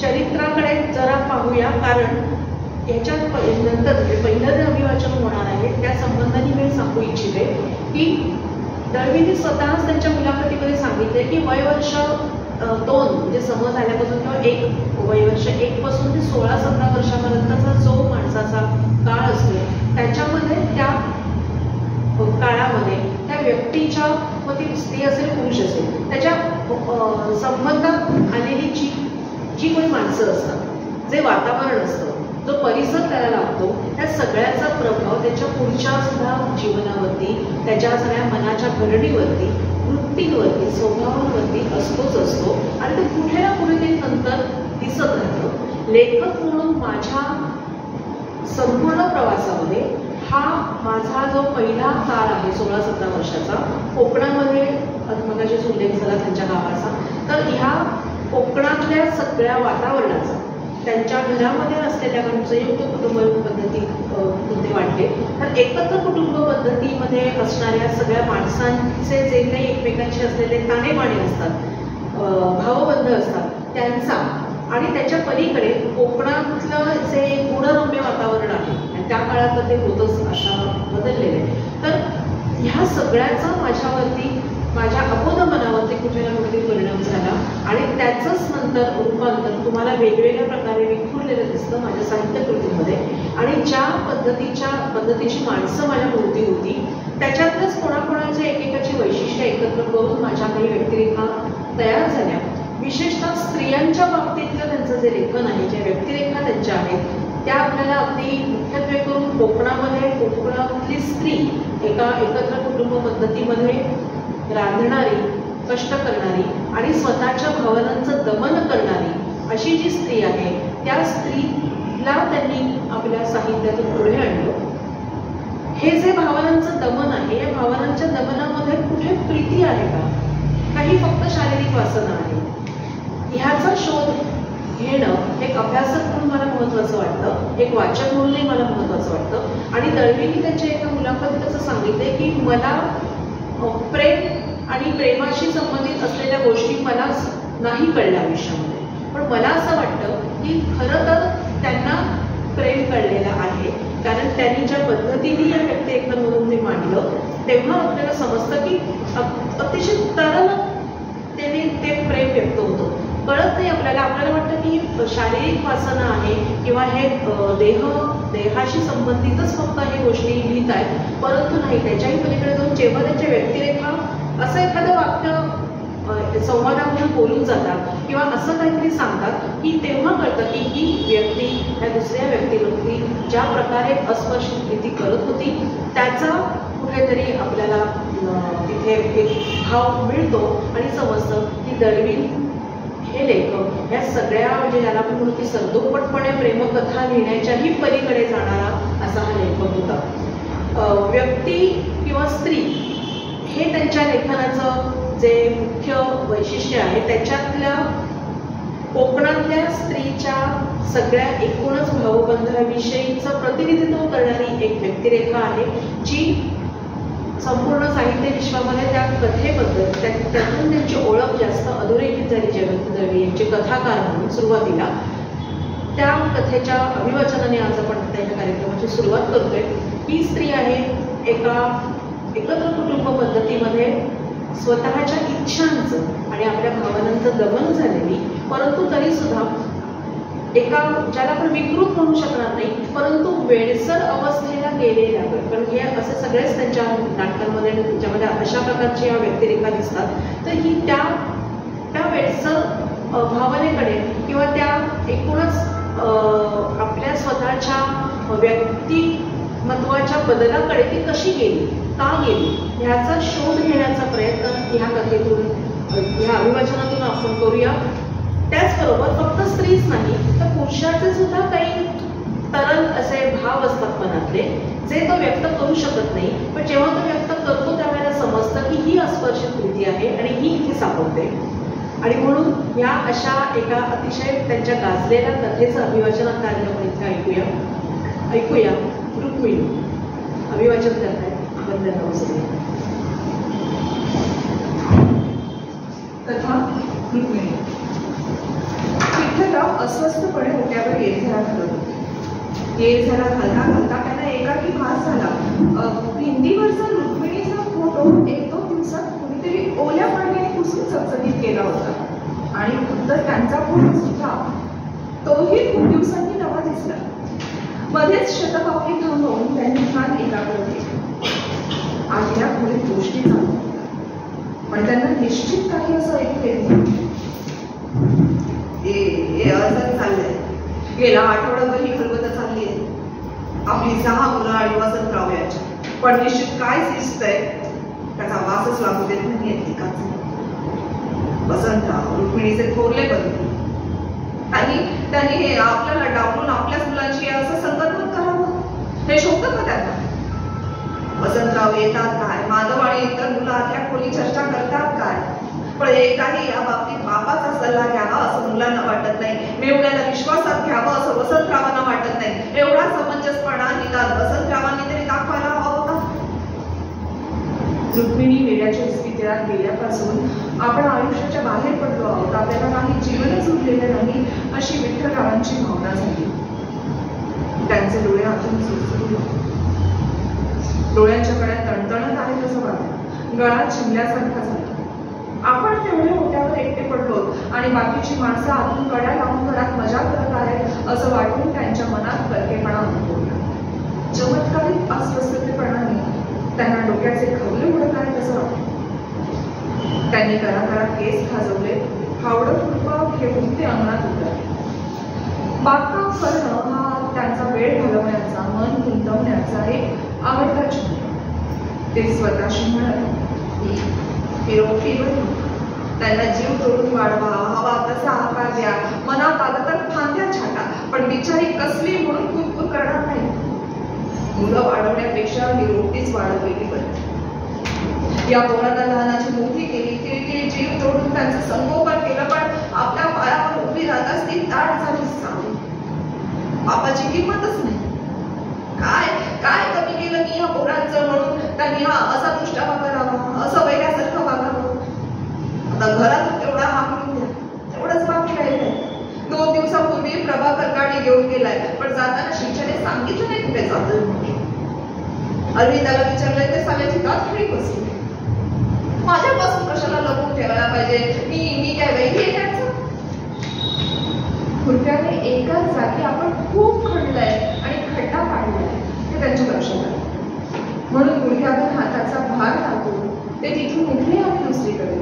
Speaker 4: चरित्राकडे जरा पाहूया कारण ह्याच्यात नंतर पहिलं जे अभिवाचन होणार आहे त्या संबंधाने मी सांगू इच्छिते की दळवींनी स्वतःच त्यांच्या मुलाखतीमध्ये सांगितले की वयवर्ष 2 म्हणजे समज आल्यापासून किंवा वयवर्ष 1 पासून ते 16-17 वर्षापर्यंतचा जो माणसाचा काळ असतो त्याच्यामध्ये त्या स्त्री असेल पुरुष असेल त्याच्या संबंधात आलेली जी कोणी माणसं असतात, जे वातावरण असतं, जो परिसर त्याला लागतो, त्या सगळ्याचा प्रभाव त्याच्या पुढच्या सुद्धा जीवनावरती, त्याच्या सगळ्या मनाच्या घडणीवरती, वृत्तींवरती, स्वभावांवरती असतो आणि ते कुठे ना कुठेतरी नंतर दिसत राहतं. लेखक म्हणून माझ्या संपूर्ण प्रवासामध्ये हा माझा जो पहिला काळ आहे 16-17 वर्षाचा, कोकणामध्ये मगाशी उल्लेख झाला त्यांच्या गावाचा, तर ह्या कोकणातल्या सगळ्या वातावरणाचा, त्यांच्या घरामध्ये असलेल्या संयुक्त कुटुंब पद्धती ते वाटते. तर एकत्र कुटुंब पद्धतीमध्ये असणाऱ्या सगळ्या माणसांचे जे काही एकमेकांशी असलेले ताणेबाणे असतात, भावबंध असतात, त्यांचा आणि त्याच्या पलीकडे कोकणातलं जे गुणरम्य वातावरण आहे आणि त्या काळात ते होतच अशा बदललेले. तर ह्या सगळ्याचा माझ्यावरती, माझ्या अबोध मनावरती कुठे ना कुठे परिणाम झाला आणि त्याचंच नंतर रूपांतर तुम्हाला वेगवेगळ्या प्रकारे विखुरलेलं दिसतं माझ्या साहित्यकृतीमध्ये. आणि ज्या पद्धतीची माणसं माझ्या भोवती होती, त्याच्यातच कोणाकोणाचे एकेकाची वैशिष्ट्य एकत्र करून माझ्या काही व्यक्तिरेखा तयार झाल्या. विशेषतः स्त्रियांच्या बाबतीतलं त्यांचं जे लेखन आहे, ज्या व्यक्तिरेखा त्यांच्या आहेत, त्या आपल्याला अगदी मुख्यत्वे करून कोकणातली स्त्री एका एकत्र कुटुंब पद्धतीमध्ये रांधणारी, कष्ट करणारी आणि स्वतःच्या भावनांचं दमन करणारी अशी जी स्त्री आहे, त्या स्त्रीला त्यांनी आपल्या साहित्यातून पुढे आणलं. हे जे भावनांचं दमन आहे, या भावनांच्या दमनामध्ये कुठे प्रीती आहे का, काही फक्त शारीरिक वासना आहे, ह्याचा शोध घेणं एक अभ्यासक म्हणून मला महत्त्वाचं वाटतं, एक वाचक म्हणूनही मला महत्त्वाचं वाटतं. आणि दळवींनी त्यांच्या एका मुलाखतीत असं सांगितलंय की मला प्रेम आणि प्रेमाशी संबंधित असलेल्या गोष्टी मला नाही कळल्या आयुष्यामध्ये, पण मला असं वाटतं की खरं तर त्यांना प्रेम कळलेलं आहे, कारण त्यांनी ज्या पद्धतीने या व्यक्तिरेखांमधून ते मांडलं तेव्हा आपल्याला समजतं की अतिशय तरल त्यांनी ते प्रेम व्यक्त होतं. कळत नाही आपल्याला वाटतं की शारीरिक वासना आहे किंवा हे देहाशी संबंधितच फक्त हे गोष्टी लिहित आहेत, परंतु नाही, त्याच्याही पलीकडे जाऊन जेव्हा त्यांच्या व्यक्तिरेखा असं एखादं वाक्य संवादामध्ये बोलून जातात किंवा असं काहीतरी सांगतात की तेव्हा कळतं की ही व्यक्ती ह्या दुसऱ्या व्यक्तीवरती ज्या प्रकारे अस्पर्शित प्रीती करत होती त्याचा कुठेतरी आपल्याला तिथे एक भाव मिळतो आणि समजतं की दळवी हे लेखक ह्या सगळ्या म्हणजे ज्याला आपण म्हणू की सरदोपटपणे प्रेमकथा लिहिण्याच्याही पलीकडे जाणारा असा हा लेखक होता. व्यक्ती किंवा स्त्री हे त्यांच्या लेखनाचं जे मुख्य वैशिष्ट्य आहे, त्याच्यातल्या कोकणातल्या स्त्रीच्या सगळ्या एकूणच भावबंधाविषयीचं प्रतिनिधित्व करणारी एक व्यक्तिरेखा आहे, जी संपूर्ण साहित्य विश्वामध्ये त्या कथेबद्दल त्यातून त्यांची ओळख जास्त अधोरेखित झाली. जयवंत दळवी यांचे कथाकार म्हणून सुरुवातीला त्या कथेच्या अभिवाचनाने आज आपण त्या कार्यक्रमाची सुरुवात करतोय. ही स्त्री आहे एका एकत्र कुटुंब पद्धतीमध्ये स्वतःच्या इच्छांचं आणि आपल्या भावनांचं दमन झालेली, परंतु तरीसुद्धा एका ज्याला आपण विकृत म्हणू शकणार नाही परंतु वेडसर अवस्थेला गेलेल्या, कारण हे असे सगळेच त्यांच्या नाटकांमध्ये त्याच्यामध्ये अशा प्रकारची या व्यक्तिरेखा दिसतात. तर ही त्या वेडसर भावनेकडे किंवा त्या एकूणच आपल्या स्वतःच्या व्यक्तिमत्वाच्या बदलाकडे ती कशी गेली, का गेली, ह्याचा शोध घेण्याचा प्रयत्न ह्या कथेतून, ह्या अभिवाचनातून आपण करूया. त्याचबरोबर फक्त स्त्रीच नाही तर पुरुषाचे सुद्धा काही तरल असे भाव असतात मनातले, जे तो व्यक्त करू शकत नाही, पण जेव्हा तो व्यक्त करतो त्यावेळेला समजतं की ही अस्पर्शित प्रीती आहे आणि ही इथे सापडते. आणि म्हणून या अशा एका अतिशय त्यांच्या गाजलेल्या कथेचं अभिवाचन कार्यक्रम इथे ऐकूया. रुक्मिणी अभिवाचन करतायत वंदना वसुले.
Speaker 5: कथा रुक्मिणी. विठ्ठलराव अस्वस्थपणे ओट्यावर येरझारा घालत होते. येरझारा घालता त्यांना एकाकी भास झाला. भिंतीवरचा रुक्मिणीचा फोटो 1-2 दिवसात कुणीतरी ओल्या पाण्याने पुसून चकचकीत केला होता आणि उत्तर त्यांचा फोटो सुद्धा तोही खूप दिवसांनी नवा दिसला. मध्येच शतपावली थांबवून त्यांनी ध्यान एकाग्र केले. आज या खोलीत गोष्टी चालू. निश्चित काही असं ऐकले हे असंच चाललंय. गेला आठवडाभर ही खलबत चालली आहे आपली 6 मुलं आणि वसंतराव यांच्या. पण निश्चित काय दिसतंय त्याचा वासच लागू देत नाही एकाच. वसंतराव रुक्मिणीचे थोरले बनले आणि त्यांनी हे आपल्याला डावलून आपल्याच मुलांची असं संकल्पना करावं हे शोभतं का त्यांना? वसंतराव येतात काय, माधव आणि इतर मुलं आतल्या खोली चर्चा करतात काय, पण एकाही या बाबतीत बापाचा सल्ला घ्यावा असं मुलांना वाटत नाही. मेवण्याला विश्वासात घ्यावं असं वसंतरावांना वाटत नाही. एवढा समंजसपणा निदान वसंतरावांनी तरी दाखवायला हवा होता. रुक्मिणी वेड्याच्या इस्पितळात गेल्यापासून आपण आयुष्याच्या बाहेर पडलो आहोत. आपल्याला काही जीवनच उरलेलं नाही अशी विठ्ठलरावांची भावना झाली. त्यांचे डोळे आतून सुरू डोळ्यांच्या कड्यात तणतणत आहे तसं वाटलं. गळा चिमल्यासारखा झाला. आपण तेवढ्या मोठ्यावर एकटे पडलो आणि बाकीची माणसं आतून कड्या लावून घरात मजा करत आहेत असं वाटून त्यांच्या मनात परकेपणा उठवला. चमत्कारिक अस्वस्थतेपणाने त्यांना डोक्याचे खवले उडत आहेत असं वाटलं. त्यांनी घराघरात केस खाजवले. फावडं फुटपाव घेऊन ते अंगणात उतरले. बागकाम करणं हा त्यांचा वेळ घालवण्याचा, मन गुंतवण्याचा एक आवडता छंद. ते स्वतःशी म्हणत ही रोखी बनू, त्यांना जीव तोडून वाढवा, हवा तसा आकार द्या, मनात आलं तर फांद्या छाटा, पण बिचारी कसली म्हणून कुरकुर करणार नाही. मुलं वाढवण्यापेक्षा ही रोटीच वाढवलेली बरी. या पोरांना लहानाची मोठी केली, किरकिरी जीव तोडून त्यांचं संगोपन केलं, पण आपल्या पायावर उभी राहताच ती ताट झाली सांगू. बापाची किंमतच नाही. काय काय कमी केलं मी या पोरांचं म्हणून त्यांनी हा असा दुष्टावा करावा, असं वेगळ्यासारखं वागावं. आता घरात तेवढा हाकलून द्या, तेवढंच बाकी राहिलंय. 2 दिवसापूर्वी प्रभाकर गाडी घेऊन गेलाय, पण जाताना शिक्षणे सांगितलं नाही कुठे जातोय म्हणून. अरविंदाला विचारलंय ते साल्याची दात खडी बसली. माझ्यापासून कशाला लपून ठेवायला पाहिजे? मी काय वेगळी आहे त्याचं? खुर्प्याने एकाच जागी आपण खूप खणलंय आणि खड्डा पाडलाय हे त्यांच्या लक्षात आलं. म्हणून गुडघ्यावर हाताचा भार टाकून ते तिथून निघले आणि दुसरीकडे.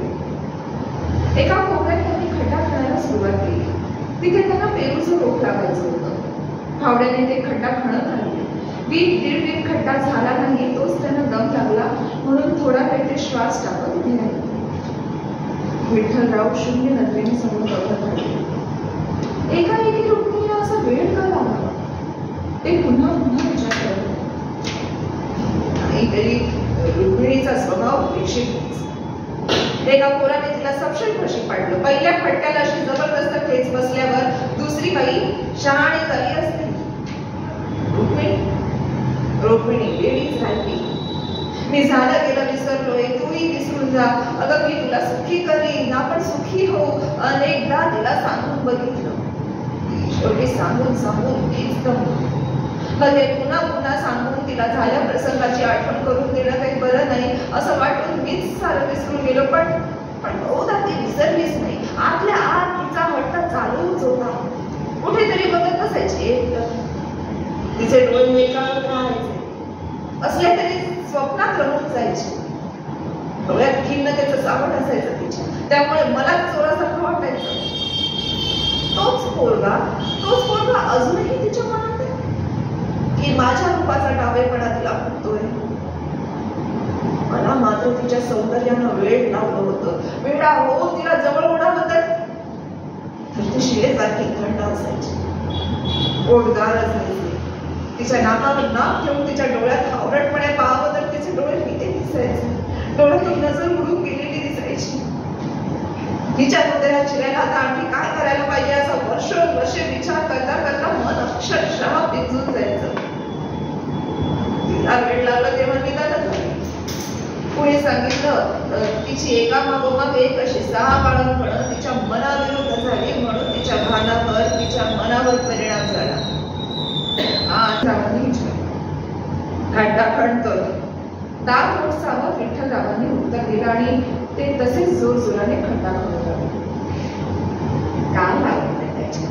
Speaker 5: एका कोपऱ्यात त्यांनी खड्डा खणायला सुरुवात केली. तिथे त्यांना पेरूचं रोप लावायचं होतं. फावड्याने ते खड्डा खणत राहिले. 1.5 खड्डा झाला नाही, तोच त्यांना दम लागला. म्हणून थोडा वेळ ते श्वास टाकत उभे राहिले. विठ्ठलराव शून्य नजरेने समोर बघत राहिले. एकाएकी रुक्मिणीला असा वेळ का लागला ते पुन्हा पुन्हा विचार करत होते. काहीतरी रुक्मिणीचा स्वभाव विक्षिप्त. एका पोराने तिला सपशेल कशी पाडलं. पहिल्या फटक्याला अशी जबरदस्त ठेच बसल्यावर दुसरी बाई शहाणी झाली असते. रुक्मिणी वेळीच राहिली. मी झालं गेलं विसरलोय, तूही विसरून जा. अगं मी तुला सुखी करीन, आपण सुखी हो, अनेकदा तिला सांगून बघितलं. शेवटी सांगून तीच मध्ये पुन्हा पुन्हा सांगून तिला झाल्या प्रसंगाची आठवण करून देणं काही बरं नाही असं वाटून मीच सारं विसरून गेलो. पण बहुधा ती विसरलीच नाही. आतल्या आत तिचा हट्ट चालूच होता. कुठेतरी बघत बसायची. तिचे डोळे एकावर राहायचे, असले तरी स्वप्नात रमून जायचे. डोळ्यात खिन्नतेचं सावट असायचं तिच्या, त्यामुळे मला चोरासारखं वाटायचं. तोच पोरगा अजूनही तिच्या मनात आहे की माझ्या रूपाचा डावेपणा तिला फुटतोय. मला मात्र तिच्या सौंदर्यानं वेळ लावलं होतं. वेळा होऊन तिला जवळ ओढावं तर ती शिळेसारखी थंड असायची, ओढगार असायची. तिच्या नाकावर नाक ठेवून तिच्या डोळ्यात हावरटपणे पाहावं तर तिचे डोळे पिते दिसायचे. डोळ्यातून नजर उडून गेलेली दिसायची. तिच्या हृदयात शिरायला आता आणखी काय करायला पाहिजे असा वर्षे विचार करता करता मन अक्षरशः पिंजून जायचं. तिला वेळ लागला तेव्हा निदानच झाली. पुढे सांगितलं तिची एकामागोमाग एक अशी 6 बाळंपणं तिच्या मनाविरुद्ध झाली, म्हणून तिच्या भानावर तिच्या मनावर परिणाम झाला. खड्डा खणतोय, दार मोठसावं विठ्ठलरावांनी उत्तर दिलं आणि ते तसेच जोरजोराने खड्डा खणत राहिले. काय लागलं त्याच्या?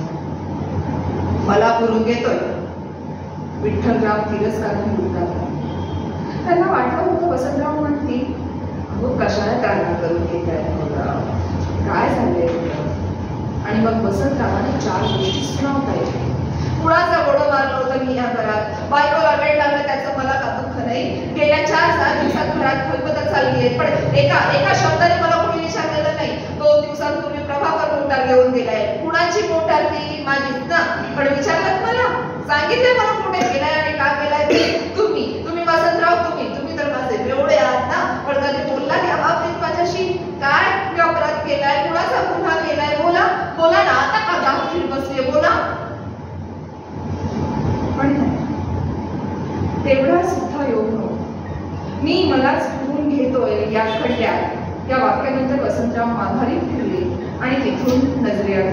Speaker 5: मला पुरून घेतोय. विठ्ठलराव तिरस्काराने उठतात. त्यांना वाटलं होतं वसंतराव म्हणतील हो कशाला कारणा करून घेत आहे मला काय झालंय आणि मग वसंतरावाने 4 गोष्टी सुनावता कुणाचा गोडं मारलं होतं मी या घरात बायकोला वेळ लागला त्याचं मला का दुःख नाही गेल्या 4-6 दिवसात घरात खलबत चालली आहे पण एका शब्दाने मला कोणी विचारलेलं नाही 2 दिवसांपूर्वी प्रभाकर मोटार घेऊन गेलाय कुणाची मोटार ती माझीच ना पण विचारलं मला सांगितलं मला कुठे गेलाय आणि का गेलाय तुम्ही वसंतराव तुम्ही तर माझे एवढे आहात ना पण कधी बोलला की बाबतीत माझ्याशी काय मी अपराध केलाय कुणाचा गुन्हा केलाय बोला ना आता का गाफील बसले बोला पण तेवढा सुद्धा योग नव्हता मी मलाच फिरून घेतोय या खड्ड्यात या वाक्यानंतर वसंतराव माघारी फिरले आणि तिथून नजरेआड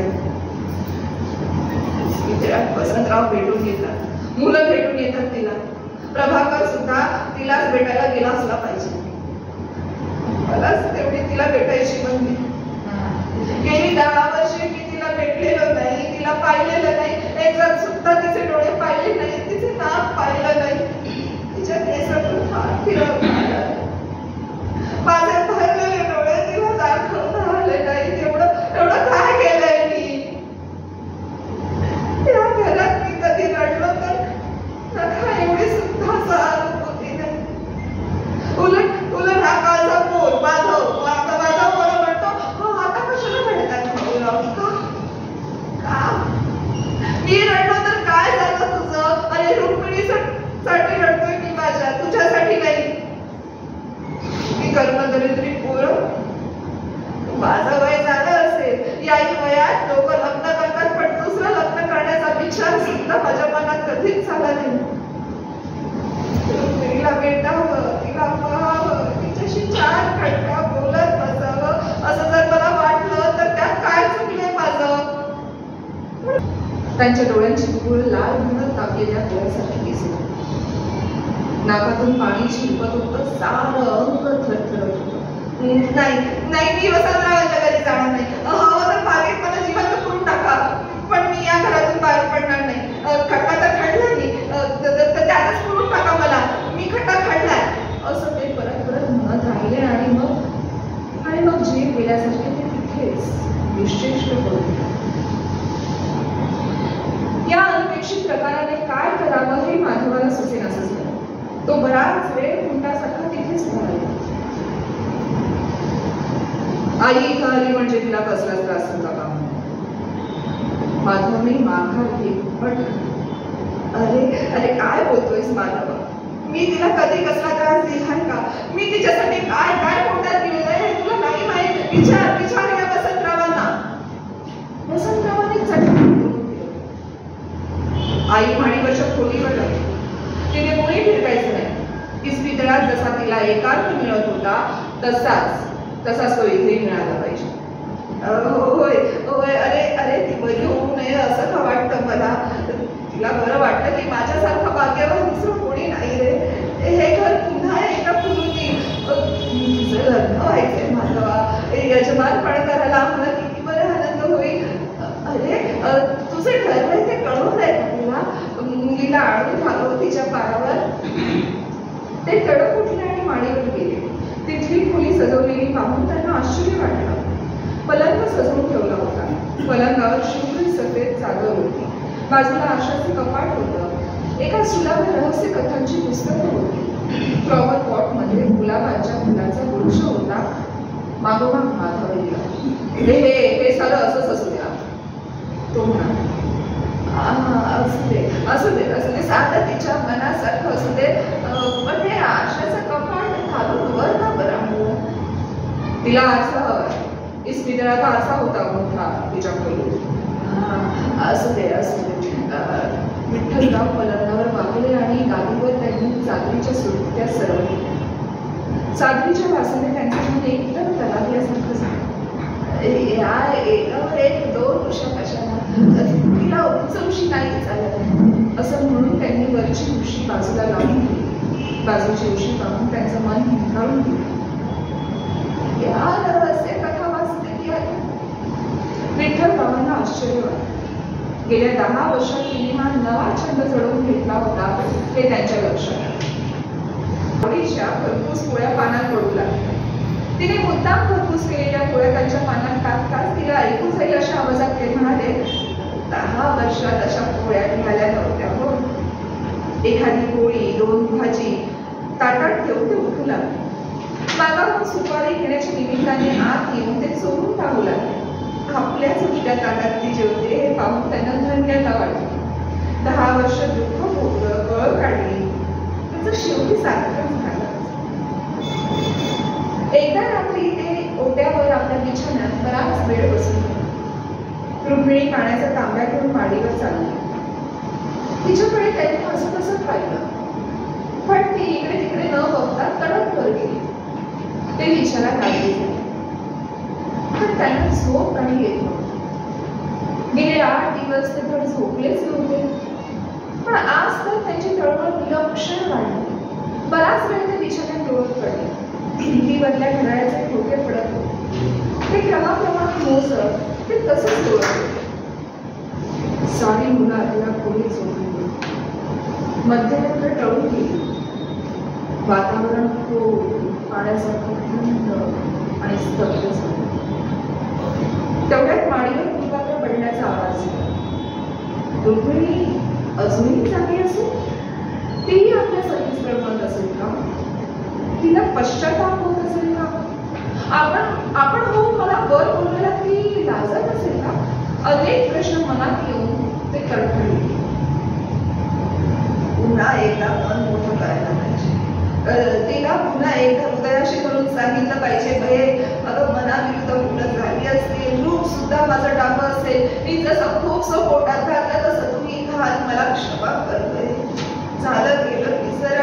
Speaker 5: वसंतराव भेटून येतात मुलं भेटून येतात तिला प्रभाकर सुद्धा तिलाच भेटायला गेला असला पाहिजे मलाच तेवढी तिला भेटायची बंदी गेली 10 वर्षे मी तिला भेटलेलो नाही तिला पाहिलेलं नाही एकदा सुद्धा तिचे डोळे पाहिले नाही तिचे नाक पाहिलं नाही तिच्या केसातून हात फिरवला माझे भरलेले डोळे तिला दाखवता आले नाही एवढं काय केलंय मी त्या घरात मी कधी रडलो तर नका एवढी सुद्धा सहानुभूती नाही उलट हा कालचा पोर माधव मला म्हणतो आता कशाला रडतात का मी रडलो तर काय झालं तुझं अरे रुक्मिणीसाठी रडतोय मी माझ्या तुझ्यासाठी नाही मी कर्मदरिद्री पोरं माझं वय झालं असेल या वयात लोक लग्न करतात पण दुसरं लग्न करण्याचा विचार सुद्धा माझ्या मनात कधीच झाला नाही रुक्मिणीला भेटावं तिला पाहावं तिच्याशी 4 खटका बोलत बसावं असं जर मला वाटलं तर त्यात काय चुकलंय माझं त्यांच्या डोळ्यांची बुबुळ लाल भरत तापलेल्या डोळ्यासारखी दिसत नाकातून पाणी शिंपत होतं सारं अंग थरथरत होतं नाही मी वसंतरावांच्या घरी जाणार नाही हवं तर बागेत मला जिवंत करून टाका पण मी या घरातून बाहेर पडणार नाही खड्डा तर खडला नाही त्यातच करून टाका मला मी खड्डा खडलाय असं ते परत म्हणत राहिले आणि मग जीव गेल्यासारखे ते तिथेच निश्चेष्ट होते या अनपेक्षित प्रकाराने काय करावं हे माधवाला सुचेनासं झालं तो बराच वेळ खुंटासारखा तिथेच राहिला आई इथं आली म्हणजे तिला कसलाच त्रास होता का माधवने माघार घेत अरे काय बोलतोयस माधव मी तिला कधी कसला त्रास दिलाय का मी तिच्यासाठी काय कोणत्या दिलेलं आहे तुला नाही माहित विचार या वसंतरावाने चटकन आई माणीवरच्या खोलीवर लागली तिने कोणी फिरकायचं नाही इस्पितळात जसा तिला एकांत मिळत होता तसाच तो इथे मिळाला पाहिजे होय अरे ती बरी होऊ नये असं का वाटतं मला तिला बरं वाटतं की माझ्यासारखं भाग्यवान दुसरं कोणी नाही रे हे घर पुन्हा एकदा फिरून तुझं लग्न व्हायचंय माधवा यजमान करायला आम्हाला किती बरं आनंद होईल अरे तुझे ठरलंय ते कळवलं आहे का तुला मुलीला आणून घालव तिच्या पायावर ते तडक उठले आणि माडीवर गेले तिथली खोली सजवलेली पाहून त्यांना आश्चर्य वाटलं पलंग सजवून ठेवला होता पलंगावर शुभ्र सफेद चादर होती बाजूला आशाचे कपाट होतं एका सुलावर रहस्य कथांची पुस्तकं होती फ्लॉवर पॉट मध्ये गुलाबाच्या फुलाचा वृक्ष होता मागोमाग माधव गेला हे सारं असंच असू द्या तो म्हणाला असू दे साधं तिच्या मनासारखं असू दे पण हे आशाचं कपाट घालून वर का बरं तिला आरसा हवा इस्पितळाचा आरसा होता मोठा तिच्या खोलीत असू दे विठ्ठलराव पलंगावर वाकले आणि गादीवर त्यांनी चादरीच्या सुरत्या सरवल्या चादरीच्या वासाने त्यांच्या मन एकदम तलावल्यासारखं झालं या एकावर एक 2 उशा कशाला तिला उंच उशी नाही चालत असं म्हणून त्यांनी वरची उशी बाजूला लावून दिली बाजूची उशी पाहून त्यांचं मन हिंकाळून गेलं या रहस्य कथा वाचते की विठ्ठलरावांना आश्चर्य वाटलं गेल्या 10 वर्षात तिने हा नवा छंद जडवून घेतला होता हे त्यांच्या लक्षात आवडीच्या खरपूस पोळ्या पानात पडू लागल्या तिने मुद्दाम खरपूस केलेल्या गोळ्या त्यांच्या पानात टाकताच तिला ऐकू जाईल अशा आवाजात ते म्हणाले, 10 वर्षात अशा पोळ्या मिळाल्या नव्हत्या हो. एखादी पोळी 2 भाजी ताटात ठेवून ते उठू लागले. मागाहून सुपारी घेण्याच्या निमित्ताने आत येऊन ते चोरून पाहू लागले. आपल्याच उलट्या ताटात ती जेवते हे पाहून त्यांना धन्यता वाटली. 10 वर्ष दुःख भोगलं, गळ काढली, त्याचं शेवटी सार्थक झालं. एकदा रात्री ते ओट्यावर आपल्या बिछाण्यात बराच वेळ बसून रुक्मिणी पाण्याचा तांब्या घेऊन माडीवर चालली. तिच्याकडे त्यांनी असं तसं पाहिलं, पण ती इकडे तिकडे न बघता तडक वर गेली. ते विचारा लागले, पण त्यांना झोप काही येत नव्हती. गेले 8 दिवस ते धड झोपलेच नव्हते. पण आज तर त्यांची तळमळ विलक्षण वाढली. बराच वेळ ते बिछाण्यात लोळत पडले. भिंतीवरल्या घड्याळाचे ठोके पडत होते. ते क्रमाक्रमाने मोजत ते तसंच लोळत होते. सारी मुलं तिला खोलीत झोपली. मध्यरात्र टळून गेली. वातावरण पाण्यासारखं थंड आणि स्तब्ध झालं. तेवढ्यात माडीवर फुलपात्र पडण्याचा आवाज झाला. रुक्मिणी अजूनही जागी असेल? तीही आपल्यासारखीच तळमळत असेल का? तिला पश्चाताप होत असेल का? आपण होऊन मला वर बोलवायला ती लाजत असेल का? अनेक प्रश्न मनात येऊन ते तडफडले. पुन्हा एकदा मन मोठं करायला पाहिजे. तिला पुन्हा एकदा हृदयाशी करून सांगितलं पाहिजे, अगं मनाविरुद्ध मुलं झाली असतील, रूप सुद्धा माझं डाबं असेल, मी जसं खूप पोटात घातलं तसं तुम्ही घाल, मला क्षमा करतोय. झालं गेलं विसर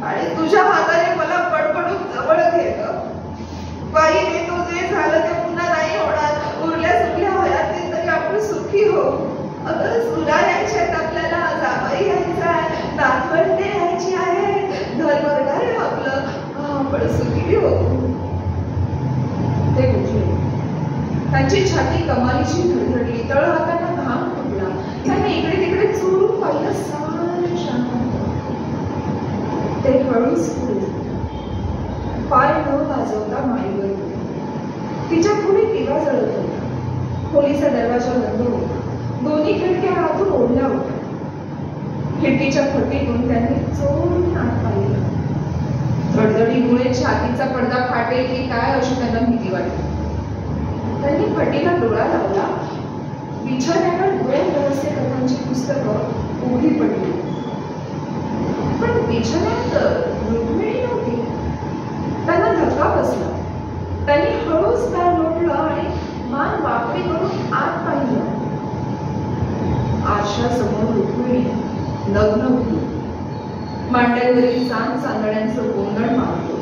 Speaker 5: आणि तुझ्या हाताने मला पडपडून जवळ घेतं. बाई तो जे झालं ते पुन्हा नाही होणार. उरल्या सुरल्या हयातीत तरी आपण सुखी हो. अगं सुना यायच्यात आपल्याला, जावई यायचा आहे, नातवंडे यायची आहे, घर बघणार आहे आपलं, आपण सुखी हो. ते उठले. त्यांची छाती कमालीची धडधडली, तळ हातांना घाम फुटला. त्याने इकडे तिकडे चोरून पाहिलं. सारं शांत. ते हळूच पुढे पाय न वाजवता माईवर गेले. तिच्या पुढे दिवा जळत होता. खोलीचा दरवाजा बंद होता. दोन्ही खिडक्या आतून ओढल्या होत्या. खिडकीच्या फटीतून त्यांनी चोरून आत पाहिलं. धडधडीमुळे छातीचा पडदा फाटेल की काय अशी त्यांना भीती वाटली. त्यांनी फटीला डोळा लावला. बिछाण्यावर 2 रहस्य कथांची पुस्तकं उघडी पडली. पण बिछाण्यात रुक्मिणी नव्हती. त्यांना धक्का बसला. त्यांनी हळूच दार लोटलं आणि मान वाकडी करून आत पाहिलं. आरशासमोर रुक्मिणी लग्न होती. मांड्यांवरील चांदण्यांचं गोंधळ मारतो.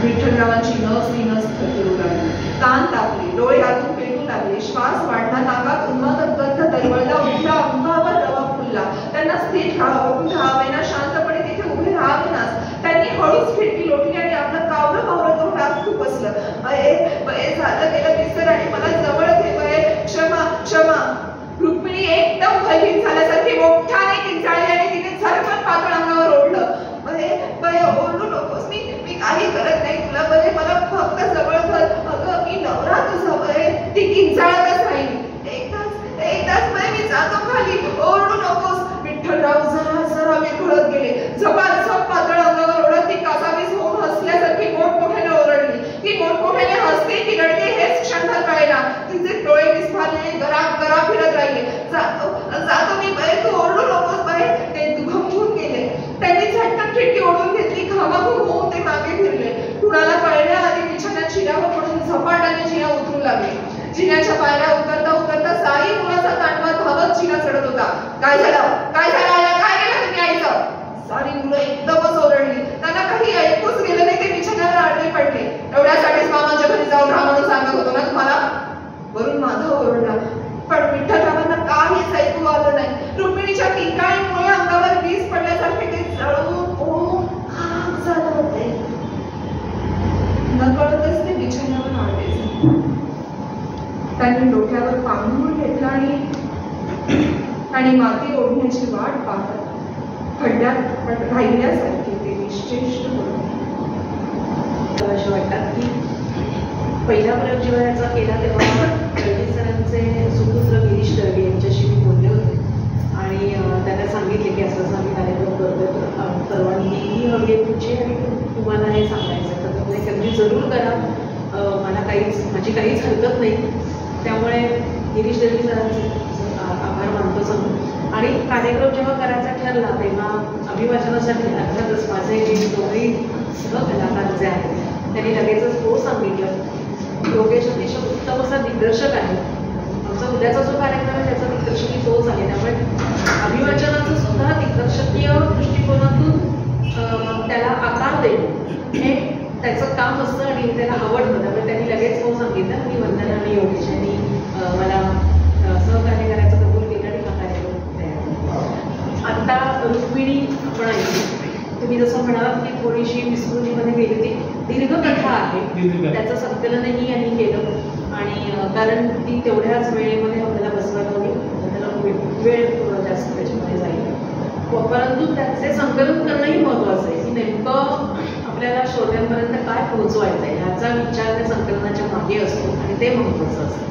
Speaker 5: विठ्ठलरावांची नस थरथरू लागली. कान तापले, डोळे हातून पेटू लागले, श्वास वाढला, नाकात उन्मादक गंध दरवळला, उठला, अंगावर रवा फुलला. त्यांना स्थिर राहावेना, शांतपणे तिथे उभे राहावेनाच. त्यांनी हळूच खिडकी लोटली आणि आपलं कावरं तोंडात खुपसलं. झालं गेलं विसर आणि मला जवळ घे. क्षमा. रुक्मिणी एकदम भयभीत झाल्यासारखी मोठ्याने किंचाळली आणि तिने झरकन पातळ अंगावर ओढलं. ओरडू नकोस, मी काही करत नाही तुला. मला फक्त जवळ धर. अगं मी नवरा तुझा. ती किंचाळतच राहिली. एकदाच मी जातो खाली. ओरडू नकोस. विठ्ठलराव जरा विरघळत गेले. झपाझप पातळ अंगावर ओढत ती कासावीस होऊन हसल्यासारखी मोठमोठ्याने ओरडली. ती मोठमोठ्याने हसते की रडते हेच क्षणभर कळेना. तिचे डोळे विस्फारलेले गरा फिरत राहिले. जातो मी. तू ओरडू नकोस. ते दुभंगून गेले. त्यांनी झटकन खिडकी ओढून घेतली. घामाघूम होऊन ते मागे फिरले. कुणाला कळण्याआधी बिछाण्यात जिन्यावर पडून झपाट्याने जिना उतरू लागले. जिन्याच्या पायऱ्या उतरता साई मुलाचा तांडवा धावत जिना चढत होता. काय झालं? काय केलं तुम्ही आईचं? सारी मुलं एकदमच ओरडली. त्यांना काही ऐकूच गेलं नाही. ते बिछाण्यावर आडवे पडले. एवढ्यासाठीच मामांच्या घरी जाऊन राहा म्हणून सांगत होतो ना तुम्हाला. वरून माधव ओरडला. पण विठ्ठलरावांना काहीच ऐकू आलं नाही. रुक्मिणीच्या किंकाळीमुळे अंगावर वीज पडल्यासारखे ते जळून खाक झालं होते. नकळतच ते बिछाण्यावर आडवे झाले. त्यांनी डोक्यावर पांघरूण घेतला आणि माती ओढण्याची वाट पाहत खड्ड्यात राहिल्यासारखे ते निश्चेष्ट होते.
Speaker 4: पहिला प्रयोग जेव्हा याचा केला तेव्हा दळवी सरांचे सुपुत्र गिरीश दळवी यांच्याशी मी बोलले होते आणि त्यांना सांगितले की असं असं आम्ही कार्यक्रम करतो, परवानगी ही हवी आहे तुमची आणि तुम्हाला हे सांगायचं तर तुम्ही कधी जरूर करा, माझी काहीच हरकत नाही. त्यामुळे गिरीश दळवी सरांचे आभार मानतो सांगून. आणि कार्यक्रम जेव्हा करायचा ठरला तेव्हा अभिवाचनासाठी अर्थातच माझे जे दोघे सहकलाकार जे आहेत त्यांनी लगेचच हो सांगितलं. योगेश अतिशय उत्तम असा दिग्दर्शक आहे. आमचा उद्याचा जो कार्यक्रम आहे त्याचा दिग्दर्शकही तोच आहे. त्यामुळे अभिवाचनाचं सुद्धा दिग्दर्शकीय दृष्टिकोनातून त्याला आकार देणं हे त्याचं काम असतं आणि त्याला आवडतं. त्यामुळे त्यांनी लगेच हो सांगितलं आणि वंदना आणि योगेश यांनी मला सहकार्य करायचं कबूल केलं आणि हा कार्यक्रम तयार. आता रुक्मिणी आपण ऐकली. तुम्ही जसं म्हणालात की थोडीशी विस्मृतीमध्ये गेली होती. दीर्घ कथा आहे, त्याचं संकलनही यांनी केलं आणि कारण ती तेवढ्याच वेळेमध्ये आपल्याला बसवायला हवी, त्याला वेळ थोडा जास्त त्याच्यामध्ये जाईल. परंतु त्याचे संकलन करणंही महत्त्वाचं आहे की नेमकं आपल्याला श्रोत्यांपर्यंत काय पोहोचवायचं आहे ह्याचा विचार त्या संकलनाच्या मागे असतो आणि ते महत्त्वाचं असतं.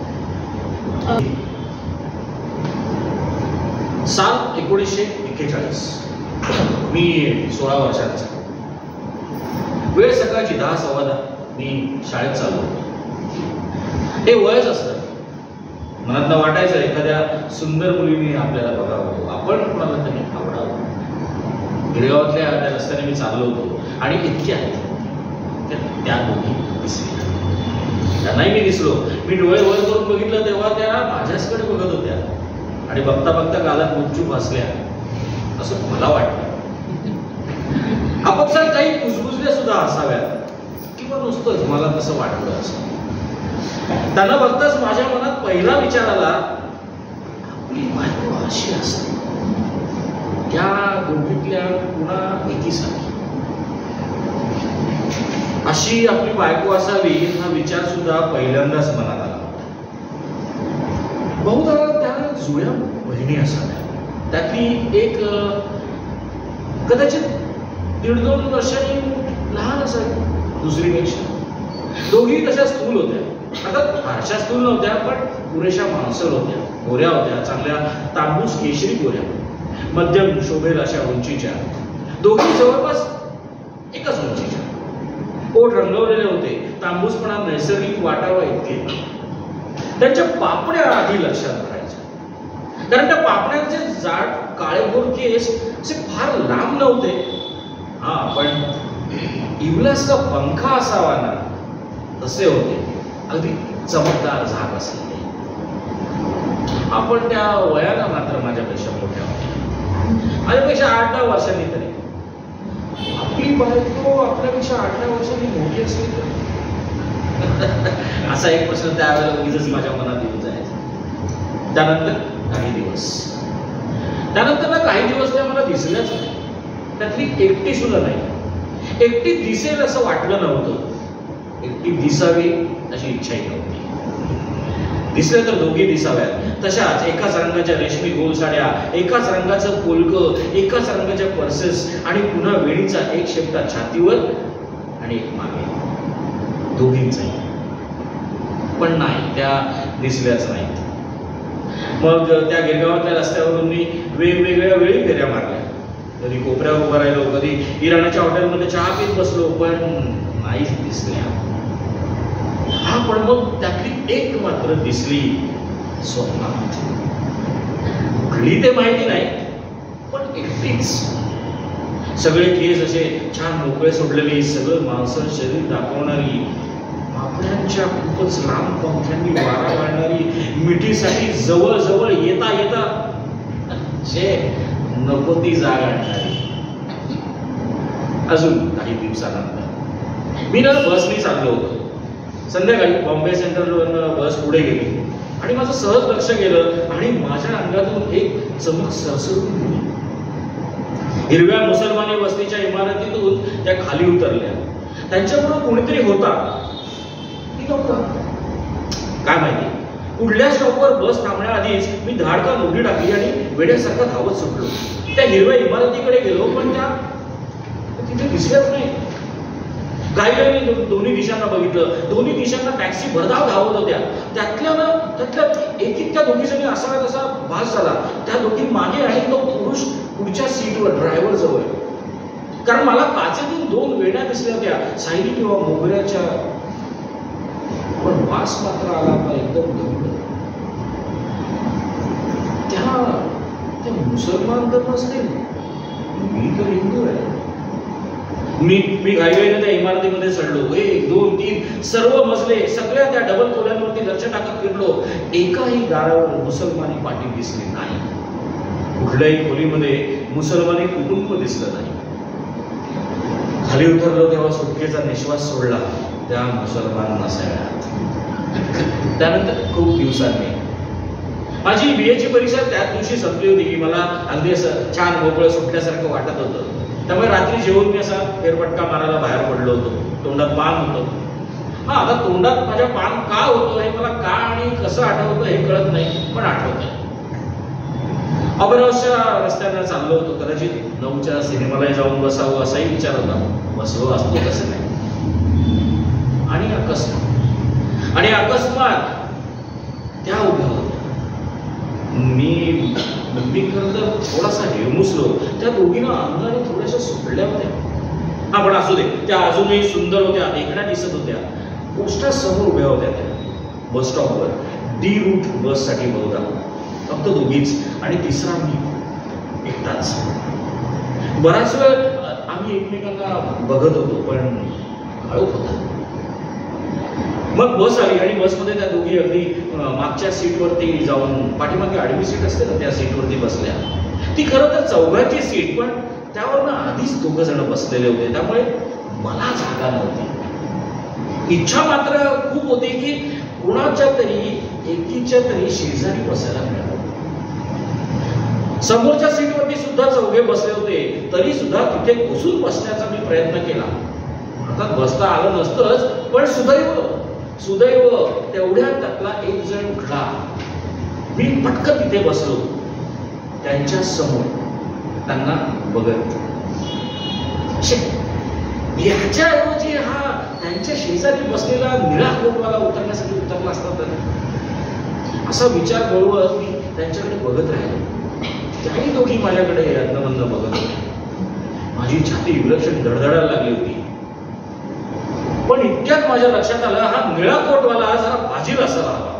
Speaker 6: साल 1941 मी 16 वर्षांचा. वेळ सकाळची 10:15 मी शाळेत चाललो होतो. हे वयच असतं. मनात वाटायचं एखाद्या सुंदर मुलीने आपल्याला बघावं, आपण कोणाला तरी आवडावं. गिरगावातल्या त्या रस्त्याने मी चाललो होतो आणि इतक्या त्या दोघी दिसल्या. त्यांनाही मी दिसलो. मी डोळे वर करून बघितलं तेव्हा त्या माझ्याचकडे बघत होत्या आणि बघता बघता गालात गुपचूप हसल्या असं मला वाटलं. आपापसात काही कुजबुजल्या सुद्धा असाव्यात किंवा नुसतंच मला तसं वाटलं असं. त्यांना बघताच माझ्या मनात पहिला विचार आला, आपली बायको अशी असते त्या दोघीतल्या कुणा एकीसाठी. अशी आपली बायको असावी हा विचार सुद्धा पहिल्यांदाच मनात आला. बहुधा त्या जुळ्या बहिणी असाव्या. त्यातली एक कदाचित 1.5-2 वर्षांनी लहान असावी दुसरीपेक्षा. दोघी तशा स्थूल होत्या. आता फारशा स्थूल नव्हत्या पण पुरेशा मांसल होत्या. गोऱ्या होत्या, चांगल्या तांबूस केशरी गोऱ्या, मध्यम शोभेल अशा उंचीच्या. दोघी जवळपास एकाच उंचीच्या. ओठ रंगवलेले होते, तांबूसपणा नैसर्गिक वाटावा इतके. त्यांच्या पापण्या आधी लक्षात राहायच्या, कारण त्या पापण्यांचे जाड काळेभोर केस असे फार लांब नव्हते. हा पण इवलासचा पंखा असावा ना तसे होते, अगदी चमकदार झाक असलेले. आपण त्या वयाला मात्र माझ्यापेक्षा मोठ्या होत्या, माझ्यापेक्षा 8-10 वर्षांनी तरी. आपली बायको आपल्यापेक्षा 8-10 वर्षांनी मोठी असली तर असा एक प्रश्न त्यावेळेला उगीच माझ्या मनात येऊन जायचा. त्यानंतर काही दिवस त्या मला दिसल्याच नाही. त्यातली एकटी सुद्धा नाही. एकटी दिसेल असं वाटलं नव्हतं, एकटी दिसावी अशी इच्छाही नव्हती. दिसल्या तर दोघी दिसाव्यात तशाच, एकाच रंगाच्या रेशमी गोल साड्या, एकाच रंगाचं पोलक, एकाच रंगाच्या पर्सेस आणि पुन्हा वेणीचा एक शेपटा छातीवर आणि एक मागे, दोघींचाही. पण नाही, त्या दिसल्याच नाहीत. मग त्या गिरगावातल्या रस्त्यावरून मी वेगवेगळ्या वेळी फेऱ्या मारल्या. कधी कोपऱ्यावर उभं राहिलो, कधी इराणाच्या हॉटेलमध्ये चहा पीत बसलो, पण नाहीच दिसल्या. हा पण मग त्यातली एक मात्र दिसली स्वप्नात. कुठली ते माहिती नाही, पण एकटीच. सगळे केस असे छान मोकळे सोडलेली, सगळं मांसल शरीर दाखवणारी, पापण्यांच्या खूपच लांब पंख्यांनी वारा वाढणारी, मिठीसाठी जवळ जवळ येता येता नको ती जाग आणणारी. अजून काही दिवसानंतर मी ना बसनी चाललो होतो. संध्याकाळी बॉम्बे सेंट्रलवरनं बस पुढे गेली आणि माझं सहज लक्ष गेलं आणि माझ्या अंगातून एक चमक सरसरून गेली. हिरव्या मुसलमानी वस्तीच्या इमारतीतून त्या खाली उतरल्या. त्यांच्याबरोबर कोणीतरी होता, काय माहिती. पुढल्या स्टॉपवर बस थांबण्याआधीच मी धाडका उडी टाकली आणि वेड्यासारखा धावत सुटलो. त्या हिरव्या इमारतीकडे गेलो, पण त्या तिथे दिसल्याच नाही. गाईडने दोन्ही दिशांना बघितलं, दोन्ही दिशांना टॅक्सी भरधाव धावत होत्या. त्यातल्या एक त्या दोघी जणी असा तसा भास झाला. त्या दोघी मागे आणि तो पुरुष पुढच्या सीटवर ड्रायव्हर जवळ. कारण मला काचेतून 2 वेण्या दिसल्या होत्या, सायली किंवा मोगऱ्याच्या, पण वास मात्र आला आपला एकदम दगड. त्या मुसलमान तर नसतील, मी तर हिंदू आहे. मी घाईघाईने त्या इमारतीमध्ये चढलो. 1, 2, 3 सर्व मजले, सगळ्या त्या डबल खोल्यांवरती लक्ष टाकत फिरलो. एकाही दारावर मुसलमानी पाटील दिसली नाही. कुठल्याही खोलीमध्ये मुसलमानी कुटुंब दिसलं नाही. खाली उतरलो तेव्हा सुटकेचा निश्वास सोडला त्या मुसलमान नसाव्यात. त्यानंतर खूप दिवसांनी माझी BA ची परीक्षा त्याच दिवशी संपली होती की मला अगदी असं छान मोकळं सुटल्यासारखं वाटत होतं. त्यामुळे रात्री जेवून मी असा फेरफटका मारायला बाहेर पडलो होतो. तोंडात पान होतं. आता तोंडात माझ्या पान का होतं हे मला का आणि कसं आठवतं हे कळत नाही, पण आठवतंय. अबरावच्या रस्त्यानं चाललो होतो. कदाचित 9च्या सिनेमाला जाऊन बसावं असाही विचार होता. बसलो असतो तसं नाही. आणि अकस्मात त्या उभ्या होत्या. मी खरं तर थोडासा हेमुसलो. त्या दोघींना अंगाने थोड्याशा सुटल्या होत्या. पण असू दे, त्या अजूनही सुंदर होत्या, देखण्या दिसत होत्या. पोस्टासमोर उभ्या होत्या त्या बस स्टॉपवर. D रूट बससाठी बहुधा. फक्त दोघीच आणि तिसरा मी एकटाच. बराच वेळ आम्ही एकमेकांना बघत होतो, पण काळोख होता. मग बस आली आणि बसमध्ये त्या दोघी अगदी मागच्या सीटवरती जाऊन, पाठीमागे आडवी सीट असते ना त्या सीटवरती बसल्या. ती खरं तर चौघांची सीट, पण त्यावर आधीच 2 जण बसलेले होते, त्यामुळे मला जागा नव्हती. इच्छा मात्र खूप होती की कुणाच्या तरी एकीच्या तरी शेजारी बसायला मिळालं. समोरच्या सीटवरती सुद्धा चौघे बसले होते, तरी सुद्धा तिथे घुसून बसण्याचा मी प्रयत्न केला. अर्थात बसता आलं नसतंच, पण सुदैव तेवढ्यात त्यातला एक जण उठला. मी पटकन तिथे बसलो त्यांच्या समोर, त्यांना बघत. याच्याऐवजी हा त्यांच्या शेजारी बसलेला निळा कोटवाला उतरण्यासाठी उतरला असता तर, असा विचार बरोबर मी त्यांच्याकडे बघत राहिलो. त्याही दोघी माझ्याकडे अधनमधन बघत होते. माझी छाती विलक्षण धडधडायला लागली होती. पण इतक्यात माझ्या लक्षात आलं, हा निळा कोटवाला जरा फाजील असायला हवा.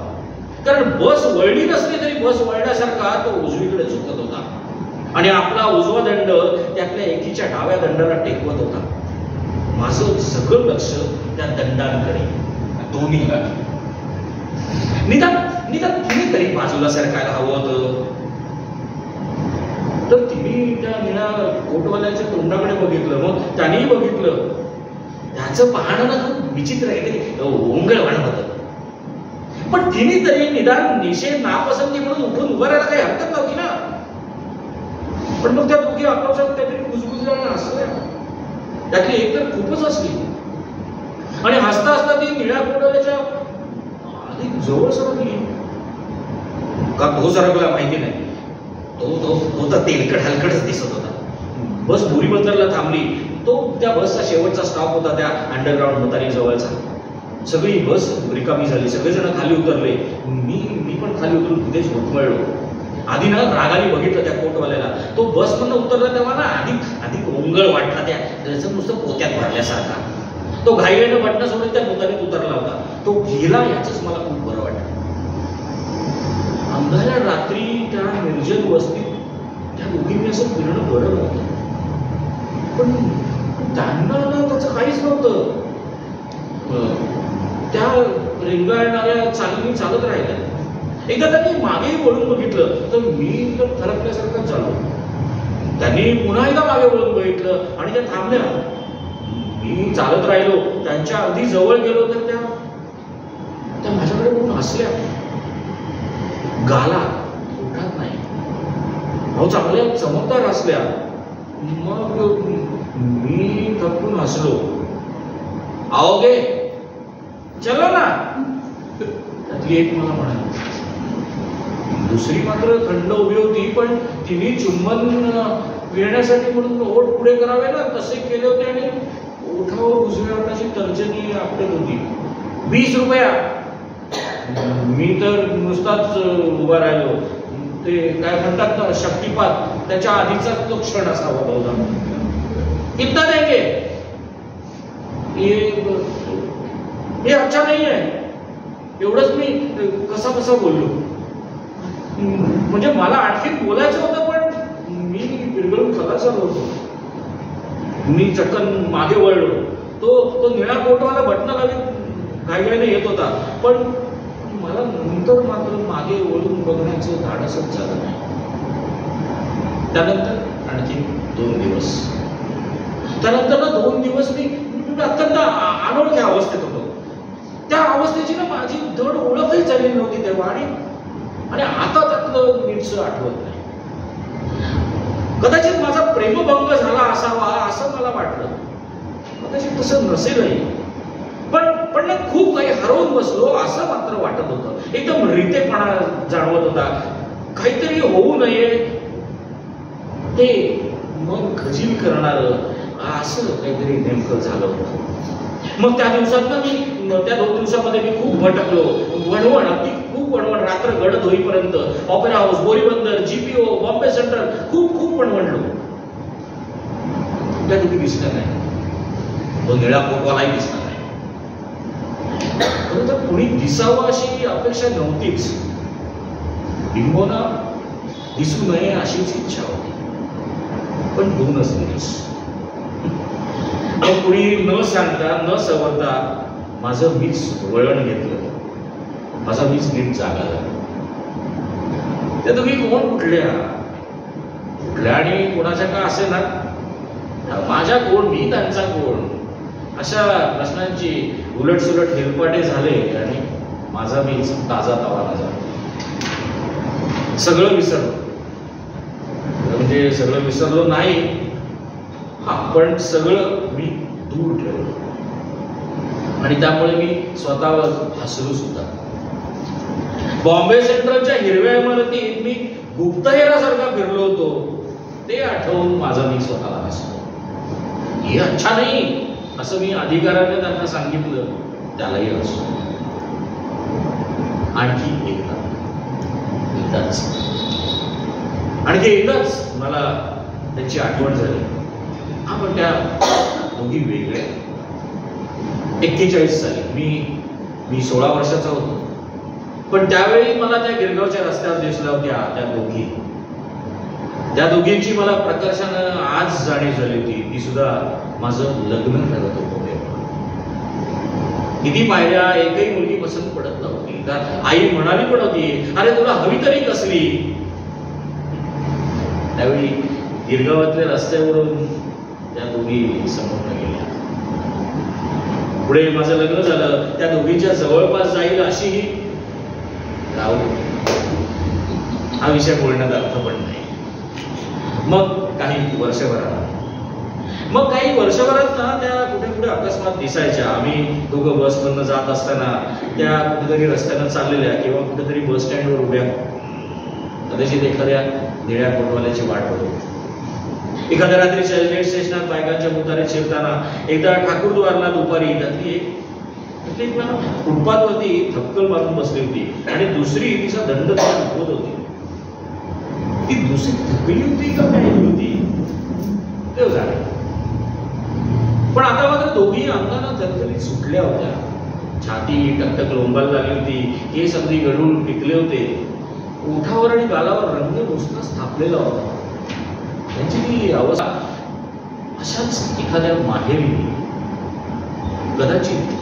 Speaker 6: कारण बस वळली नसली तरी बस वळण्यासारखा तो उजवीकडे झुकत होता आणि आपला उजवा दंड त्यातल्या एकीच्या डाव्या दंडाला टेकवत होता. माझं सगळं लक्ष त्या दंडांकडे, दोन्हीला. निदान तिने तरी बाजूला सरकायला हवं होतं. तर तिने त्या निळ्या कोटवाल्याच्या तोंडाकडे बघितलं, मग त्यानेही बघितलं. त्याचं पाहणं ना खूप विचित्र आहे, तरी ओंगळवाण होतं. पण तिने तरी निदान निषेध नापसंती म्हणून उठून उभं राहायला काही हरकत नव्हती ना. पण मग त्या दोघी आपापसात काहीतरी कुजबुजल्या आणि हसल्या. त्यातली एक तर खूपच हसली आणि हसता हसता ती निळ्या कोटवाल्याच्या अधिक जवळ सरकली. का तो सरकला माहिती नाही. तो तर तेलकट हलकटच दिसत होता. बस बोरी बंदरला थांबली. तो त्या बसचा शेवटचा स्टॉप होता त्या अंडरग्राऊंड मोतारी जवळचा. सगळी बस रिकामी झाली. सगळेजण खाली उतरले. मी पण खाली उतरून तिथेच घुटमळलो. आधी ना रागाने बघितलं त्या कोटवाल्याला. तो बस मधून उतरला तेव्हा ना अधिक ओंगळ वाटला त्याचं नुसतं पोत्यात भरल्यासारखा. तो घाईने बटणं सोडून त्या मोतारीत उतरला होता. तो गेला याच मला खूप बरं वाटलं. अंधाऱ्या रात्री त्या निर्जन वस्तीत त्या दोघींनी असं फिरणं बरं नव्हतं. पण त्यांना त्याचं काहीच नव्हतं. त्या रेंगाळणाऱ्या चालीने चालत राहिल्या. एकदा त्यांनी मागे वळून बघितलं तर मी तर थरकल्यासारखं झालो. त्यांनी पुन्हा एकदा मागे वळून बघितलं आणि त्या थांबल्या. मी चालत राहिलो. त्यांच्या अगदी जवळ गेलो तर त्या माझ्याकडे बघून हसल्या. गाला उठत नाही. अहो चांगल्या चमकदार हसल्या. मग मी थकून हसलो. आओगे चलो ना, त्यातली एक मला म्हणाली. दुसरी मात्र थंड उभी होती, पण तिने चुंबन पिळण्यासाठी म्हणून ओठ पुढे करावे ना तसे केले होते आणि ओठावर डोक्यावर उजव्या हाताची तर्जनी आपटत होती. 20 रुपया. मी तर नुसताच उभा राहिलो. ते काय म्हणतात ना शक्तिपात, त्याच्या आधीचा तो क्षण असावा बहुधा. कितना देंगे? ये अच्छा नाही आहे. एवढंच मी कसा कसा बोललो. म्हणजे मला आणखी बोलायचं होतं पण मी बिरगळून खलास झालो होतो. मी चक्कन मागे वळलो. तो निळा कोटवाला बटन लावून घाईघाईने येत होता, पण मला नंतर मात्र मागे वळून बघण्याचं धाडसच झालं नाही. त्यानंतर आणखी 2 दिवस. त्यानंतर 2 दिवस मी अत्यंत अनोळख्या अवस्थेत होतो. त्या अवस्थेची ना माझी धड ओळखही झालेली नव्हती तेव्हा, आणि आता त्यातलं नीटसं आठवत नाही. कदाचित माझा प्रेमभंग झाला असावा असं मला वाटलं. कदाचित तसं नसेलही, पण ना खूप काही हरवून बसलो असं मात्र वाटत होतं. एकदम रितेपणा जाणवत होता. काहीतरी होऊ नये ते मन खजील करणारं असं काहीतरी नेमकं झालं होतं. मग त्या दिवसात ना त्या 2 दिवसामध्ये मी खूप भटकलो. वणवण, अगदी खूप वणवण, रात्र गडद होईपर्यंत. Opera house, Boribandar, GPO, Bombay Central, खूप वणवणलो. त्या दोघी दिसल्या नाही. तो निळा कोटवालाही दिसला नाही. खरं तर कोणी दिसावं अशी अपेक्षा नव्हतीच. बिंबोना दिसू नये अशीच इच्छा होती. पण 2च दिवस. मग कुणी न सांगता न सवरता माझं मीच वळण घेतलं. माझा मीच नीट जागा झाला. त्या तुम्ही कोण कुठल्या आणि कोणाच्या का असे ना, माझ्या कोण, मी त्यांचा कोण, अशा प्रश्नांची उलटसुलट हेलपाटे झाले आणि माझा मीच ताजा तवाना झाला. सगळं विसरलो. म्हणजे सगळं विसरलो नाही, पण सगळं मी दूर ठेवलं. आणि त्यामुळे मी स्वतःवर हसलो सुद्धा. बॉम्बे सेंट्रलच्या हिरव्या इमारतीत मी गुप्तहेरासारखा फिरलो होतो ते आठवून माझा मी स्वतःला हसलो. हे अच्छा नाही असं मी अधिकाऱ्याने त्यांना सांगितलं, त्यालाही हसलो. आणखी एकदाच मला त्याची आठवण झाली. आपण त्या दोघी वेगळ्या. 41 साली मी 16 वर्षाचा होतो. पण त्यावेळी मला त्या गिरगावच्या रस्त्यावर दिसल्या होत्या त्या दोघींची मला प्रकर्षानं आज जाणीव झाली होती. ती सुद्धा माझं लग्न ठरत होतं. किती पाहिल्या, एकही मुलगी पसंत पडत नव्हती. आई म्हणाली पण होती, अरे तुला हवी तरी कसली. त्यावेळी गिरगावातल्या रस्त्यावरून त्या दोघी समोर गेल्या. पुढे माझं लग्न झालं. त्या दोघींच्या जवळपास जाईल अशीही राहू, हा विषय बोलण्यात अर्थ पण नाही. मग काही वर्षभरात ना त्या कुठे अकस्मात दिसायच्या. आम्ही दोघं बसमधनं जात असताना त्या कुठेतरी रस्त्यानं चाललेल्या किंवा कुठेतरी बस स्टँडवर उभ्या, कदाचित एखाद्या निळ्या कोटवाल्याची वाट बघत. एखाद्या रात्री रेल्वे स्टेशनात बायकांच्या मुतारे शिरताना, एकदा ठाकूरद्वारला दुपारी त्यातली एक फुटपाथवरती थक्कल मारून बसली होती आणि दुसरी तिचा दंड होत होती. ती दुसरी थकली होती का काय होती ते झाले. पण आता मात्र दोघी अंगानं थरथरीत सुटल्या होत्या. छाती टकटक लोंबायला लागली होती. केस अगदी गडून टिकले होते. ओठावर आणि गालावर रंग नुसताच थापलेला होता. त्यांची ती अवस्था अशाच एखाद्या माहेरी, कदाचित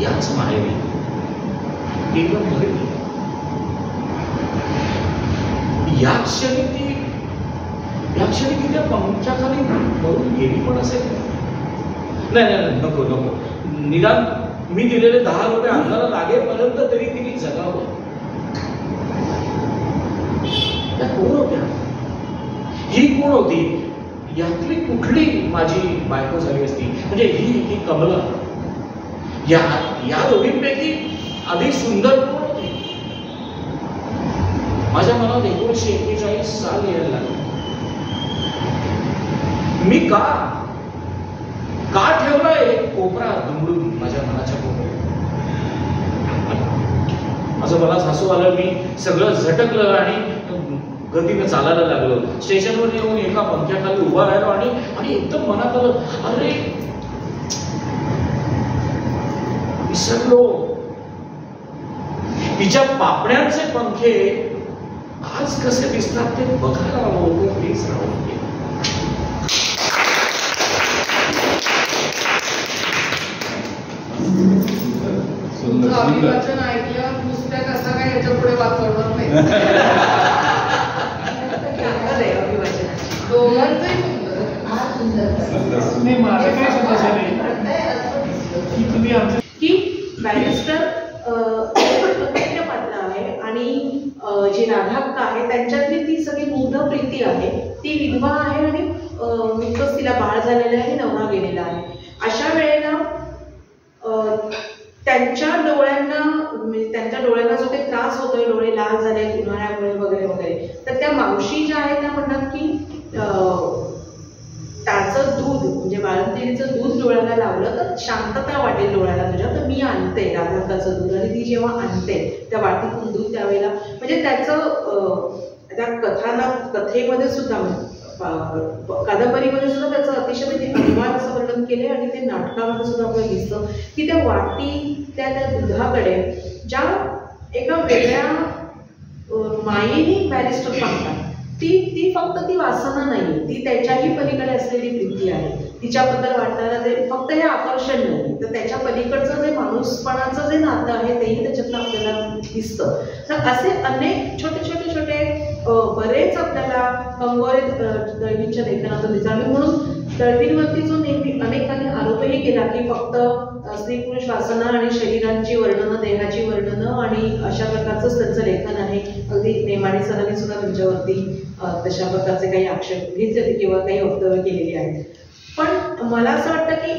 Speaker 6: याच माहेरी एकदम भरली. या क्षणी ती त्या पंख्याखाली मरून गेली पण असेल. नाही, नको. निदान मी दिलेले 10 रुपये अंगाला लागेपर्यंत तरी तिने जगावं. त्या कोण होत्या? ही कोण होती? यातली कुठली माझी बायको झाली असती? म्हणजे ही कमला. या दोघींपैकी अधिक सुंदर कोण होती? माझ्या मनात 1941 साल यायला लागला. मी का ठेवला एक कोपरा दुमडून माझ्या मनाच्या कोपऱ्यात असं मला हसू आलं. मी सगळं झटकलं आणि गतीने चालायला लागलो. स्टेशनवर येऊन एका पंख्याखाली उभा राहिलो आणि एकदम मनात आलं, अरे विसरलो, तिच्या पापण्यांचे पंखे आज कसे दिसतात ते बघायला हवं. प्लीज राहून
Speaker 5: अभिवाचन ऐकलं पुस्तक असं काय याच्या पुढे वाचवणार नाही. दोघांचंही सुंदर
Speaker 4: की बॅरिस्टर पात्र आहे आणि जी राधाक्का आहे त्यांच्यातली ती सगळी मूढ प्रीती आहे. ती विधवा आहे आणि नुकतंच तिला बाळ झालेलं आहे, नवरा गेलेला आहे. अशा वेळेला त्यांच्या डोळ्यांना जो काही त्रास होतोय, डोळे लाल झाले उन्हाळ्यामुळे वगैरे वगैरे, तर त्या मावशी ज्या आहेत त्या म्हणतात की त्याचं दूध म्हणजे बाळंतिणीचं दूध डोळ्याला लावलं तर शांतता वाटेल डोळ्याला तुझ्या, तर मी आणते राधाक्काचं दूध. आणि ती जेव्हा आणते त्या वाटीतून दूध त्यावेळेला म्हणजे त्याचं त्या कथेमध्ये सुद्धा कादंबरीमध्ये सुद्धा त्याचं अतिशय म्हणजे अनुवाद असं वर्णन केले आणि ते नाटकामध्ये सुद्धा आपल्याला दिसतं की त्या वाटी त्या दुधाकडे ज्या एका वेगळ्या मायेने बॅरिस्टर पाहतात, ती फक्त ती वासना नाही, ती त्याच्याही पलीकडे असलेली प्रीती आहे. तिच्याबद्दल वाटणारं ते फक्त हे आकर्षण नाही, तर त्याच्या पलीकडचं जे माणूसपणाचं जे नातं आहे तेही त्याच्यातनं आपल्याला दिसतं. तर असे अनेक छोटे छोटे छोटे बरेच आपल्याला कंगोरे दळवींच्या लेखनातून दिसतात. आणि म्हणून दळवींवरती जो नेहमी अनेकांनी आरोपही केला की फक्त स्त्री पुरुष वासना आणि शरीरांची वर्णनं, देहाची वर्णनं आणि अशा प्रकारचंच त्यांचं लेखन आहे. अगदी नेमाडे सरांनी सुद्धा त्यांच्यावरती तशा प्रकारचे काही आक्षेप घेतले किंवा काही वक्तव्य केलेली आहेत. पण मला असं वाटतं की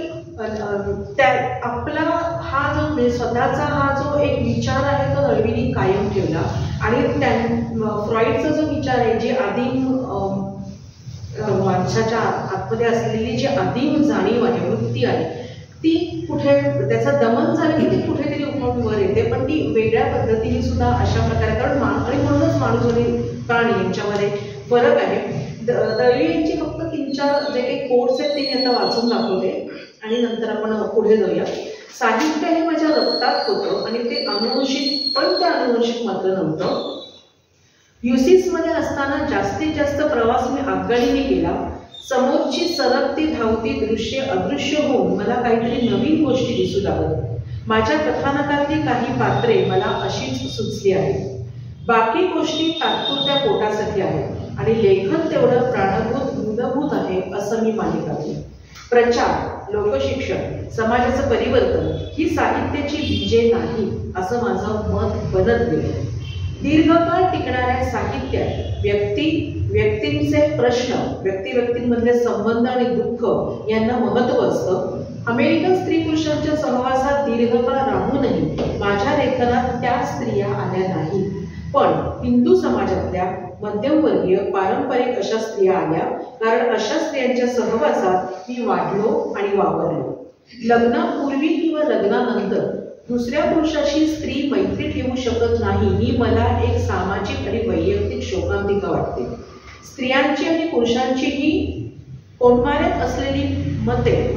Speaker 4: त्या आपला हा जो म्हणजे स्वतःचा हा जो एक विचार आहे तो दळवींनी कायम ठेवला. आणि फ्रॉइडचा जो विचार आहे, जी आदिम माणसाच्या आतमध्ये असलेली जी आदिम जाणीव आहे, वृत्ती आहे, ती कुठे त्याचं दमन झालं की ती कुठेतरी वर येते, पण ती वेगळ्या पद्धतीने सुद्धा अशा प्रकारे, कारण आणि म्हणूनच माणूस आणि प्राणी यांच्यामध्ये फरक आहे. दळवी यांची फक्त 3-4 जे काही कोट्स आहेत ते मी आता वाचून दाखवते आणि नंतर आपण पुढे जाऊया. साहित्य हे माझ्या रक्तात होतं आणि ते अनुवंशिक, पण ते अनुवंशिक मात्र नव्हतं. युसिस मध्ये असताना जास्तीत जास्त प्रवास मी आगगाडीने केला. समोरची सरकती धावती दृश्य अदृश्य होऊन मला काहीतरी नवीन गोष्टी दिसू लागत. माझ्या कथानकातली काही पात्रे मला अशीच सुचली आहेत. बाकी गोष्टी तात्पुरत्या पोटासाठी आहेत आणि लेखन तेवढं प्राणभूत मूलभूत आहे असं मी मानित आहे. प्रचार, लोकशिक्षण, समाजाचं परिवर्तन ही साहित्याची बीजे नाही असं माझं मत बनत गेलं. दीर्घकाळ टिकणाऱ्या साहित्यात व्यक्तींचे प्रश्न, व्यक्तींमधले संबंध आणि दुःख यांना महत्त्व असतं. अमेरिकन स्त्री पुरुषांच्या सहवासात दीर्घकाळ राहूनही माझ्या लेखनात त्या स्त्रिया आल्या नाही, पण हिंदू समाजातल्या मध्यमवर्गीय पारंपरिक अशा स्त्रिया आल्या, कारण अशा स्त्रियांच्या सहवासात मी वाढलो आणि वावरलो. लग्नापूर्वी किंवा लग्नानंतर दुसऱ्या पुरुषाशी स्त्री मैत्री ठेवू शकत नाही ही मला एक सामाजिक आणि वैयक्तिक शोकांतिका वाटते. स्त्रियांची आणि पुरुषांचीही कोंडमाऱ्यात असलेली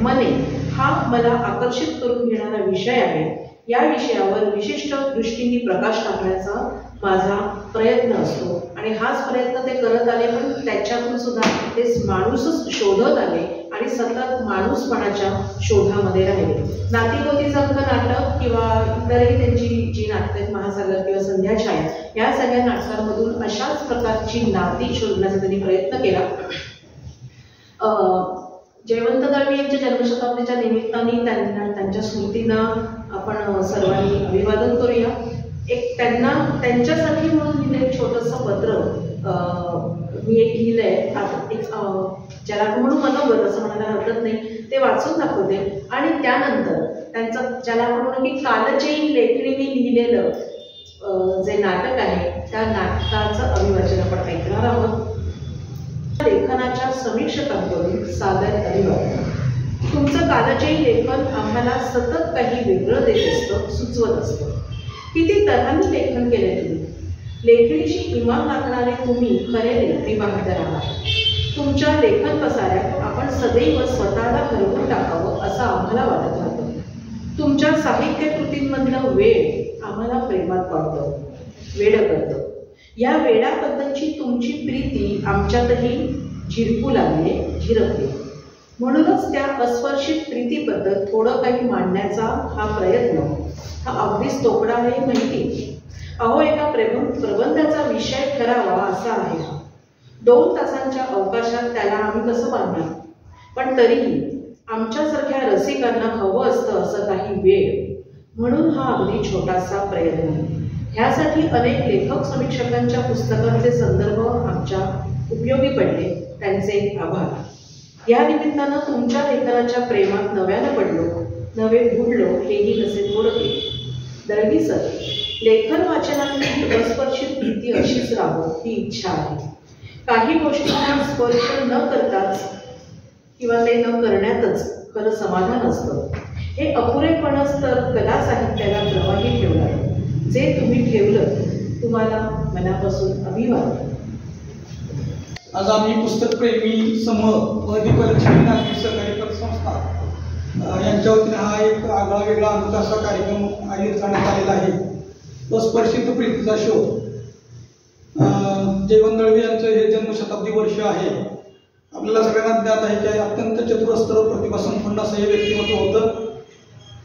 Speaker 4: मने हा मला आकर्षित करून घेणारा विषय आहे. या विषयावर विशिष्ट दृष्टीने प्रकाश टाकण्याचा माझा प्रयत्न असतो आणि हाच प्रयत्न ते करत आले, पण त्याच्यातून सुद्धा ते माणूसच शोधत आले आणि सतत माणूसपणाच्या शोधामध्ये राहिले. नातीगोतीचं नाटक किंवा इतरही त्यांची जी नाटकं महासागर किंवा संध्याछाया या सगळ्या नाटकांमधून अशाच प्रकारची नाती शोधण्याचा त्यांनी प्रयत्न केला. जयवंत दळवी यांच्या जन्मशताब्दीच्या निमित्ताने त्यांच्या स्मृतींना आपण सर्वांनी अभिवादन करूया. एक त्यांच्यासाठी म्हणून लिहिलं एक छोटंसं पत्र मी एक लिहिलंय, ज्याला म्हणून मनोगत असं म्हणायला हरकत नाही, ते वाचून दाखवते. आणि त्यानंतर त्यांचं ज्याला आपण म्हणू की कालजयी लेखणीने लिहिलेलं जे नाटक आहे त्या नाटकाचं अभिवाचन आपण ऐकणार आहोत. लेखनाच्या समीक्षकांकडून सादर अभिवादन. तुमचं कालजयी लेखन आम्हाला सतत काही वेगळं देत असतं, सुचवत असतं. किती तऱ्हांनी लेखन केलंय तुम्ही. लेखणीशी इमान राखणारे तुम्ही खरे लेखणी बहादर आहात. तुमच्या लेखन पसाऱ्यात आपण सदैव स्वतःला हरवून टाकावं असं आम्हाला वाटत राहतं. तुमच्या साहित्य कृतींमधलं वेळ आम्हाला प्रेमात पाडतं, वेडं करतं. या वेडाबद्दलची तुमची प्रीती आमच्यातही झिरपू लागली, झिरपली. म्हणूनच त्या अस्पर्शित प्रीतीबद्दल थोडं काही मांडण्याचा हा प्रयत्न हा अगदीच तोकडा आहे माहिती. अहो, एका प्रबंधाचा विषय ठरावा असा आहे हा. 2 तासांच्या अवकाशात त्याला आम्ही कसं बांधणार. पण तरीही आमच्यासारख्या रसिकांना हवं असतं असं काही वेळ. म्हणून हा अगदी छोटासा प्रयत्न. ह्यासाठी अनेक लेखक समीक्षकांच्या पुस्तकांचे संदर्भ आमच्या उपयोगी पडले, त्यांचे आभार. या निमित्तानं तुमच्या लेखनाच्या प्रेमात नव्यानं पडलो, नवे बुडलो हेही नसे थोडके. दळवी सर, लेखन वाचनातली ही अस्पर्शित प्रीती अशीच राहो ही इच्छा आहे. काही गोष्टींना स्पर्श न करताच किंवा ते न करण्यातच खरं समाधान असतं. हे अपुरेपणच तर कला साहित्याला प्रवाही ठेवणार. जे तुम्ही ठेवलं तुम्हाला मनापासून अभिवादन.
Speaker 1: आज आम्ही पुस्तकप्रेमी समूह व दीपलक्ष्मी नागरी सहकारी पतसंस्था यांच्या वतीने हा एक आगळा वेगळा अनोखा कार्यक्रम आयोजित करण्यात आलेला आहे. अस्पर्शित प्रीतीचा शोध. जयवंत दळवी यांचं हे जन्मशताब्दी वर्ष आहे. आपल्याला सगळ्यांना ज्ञात आहे की अत्यंत चतुरस्तर प्रतिभा संपन्न असं हे व्यक्तिमत्व होतं.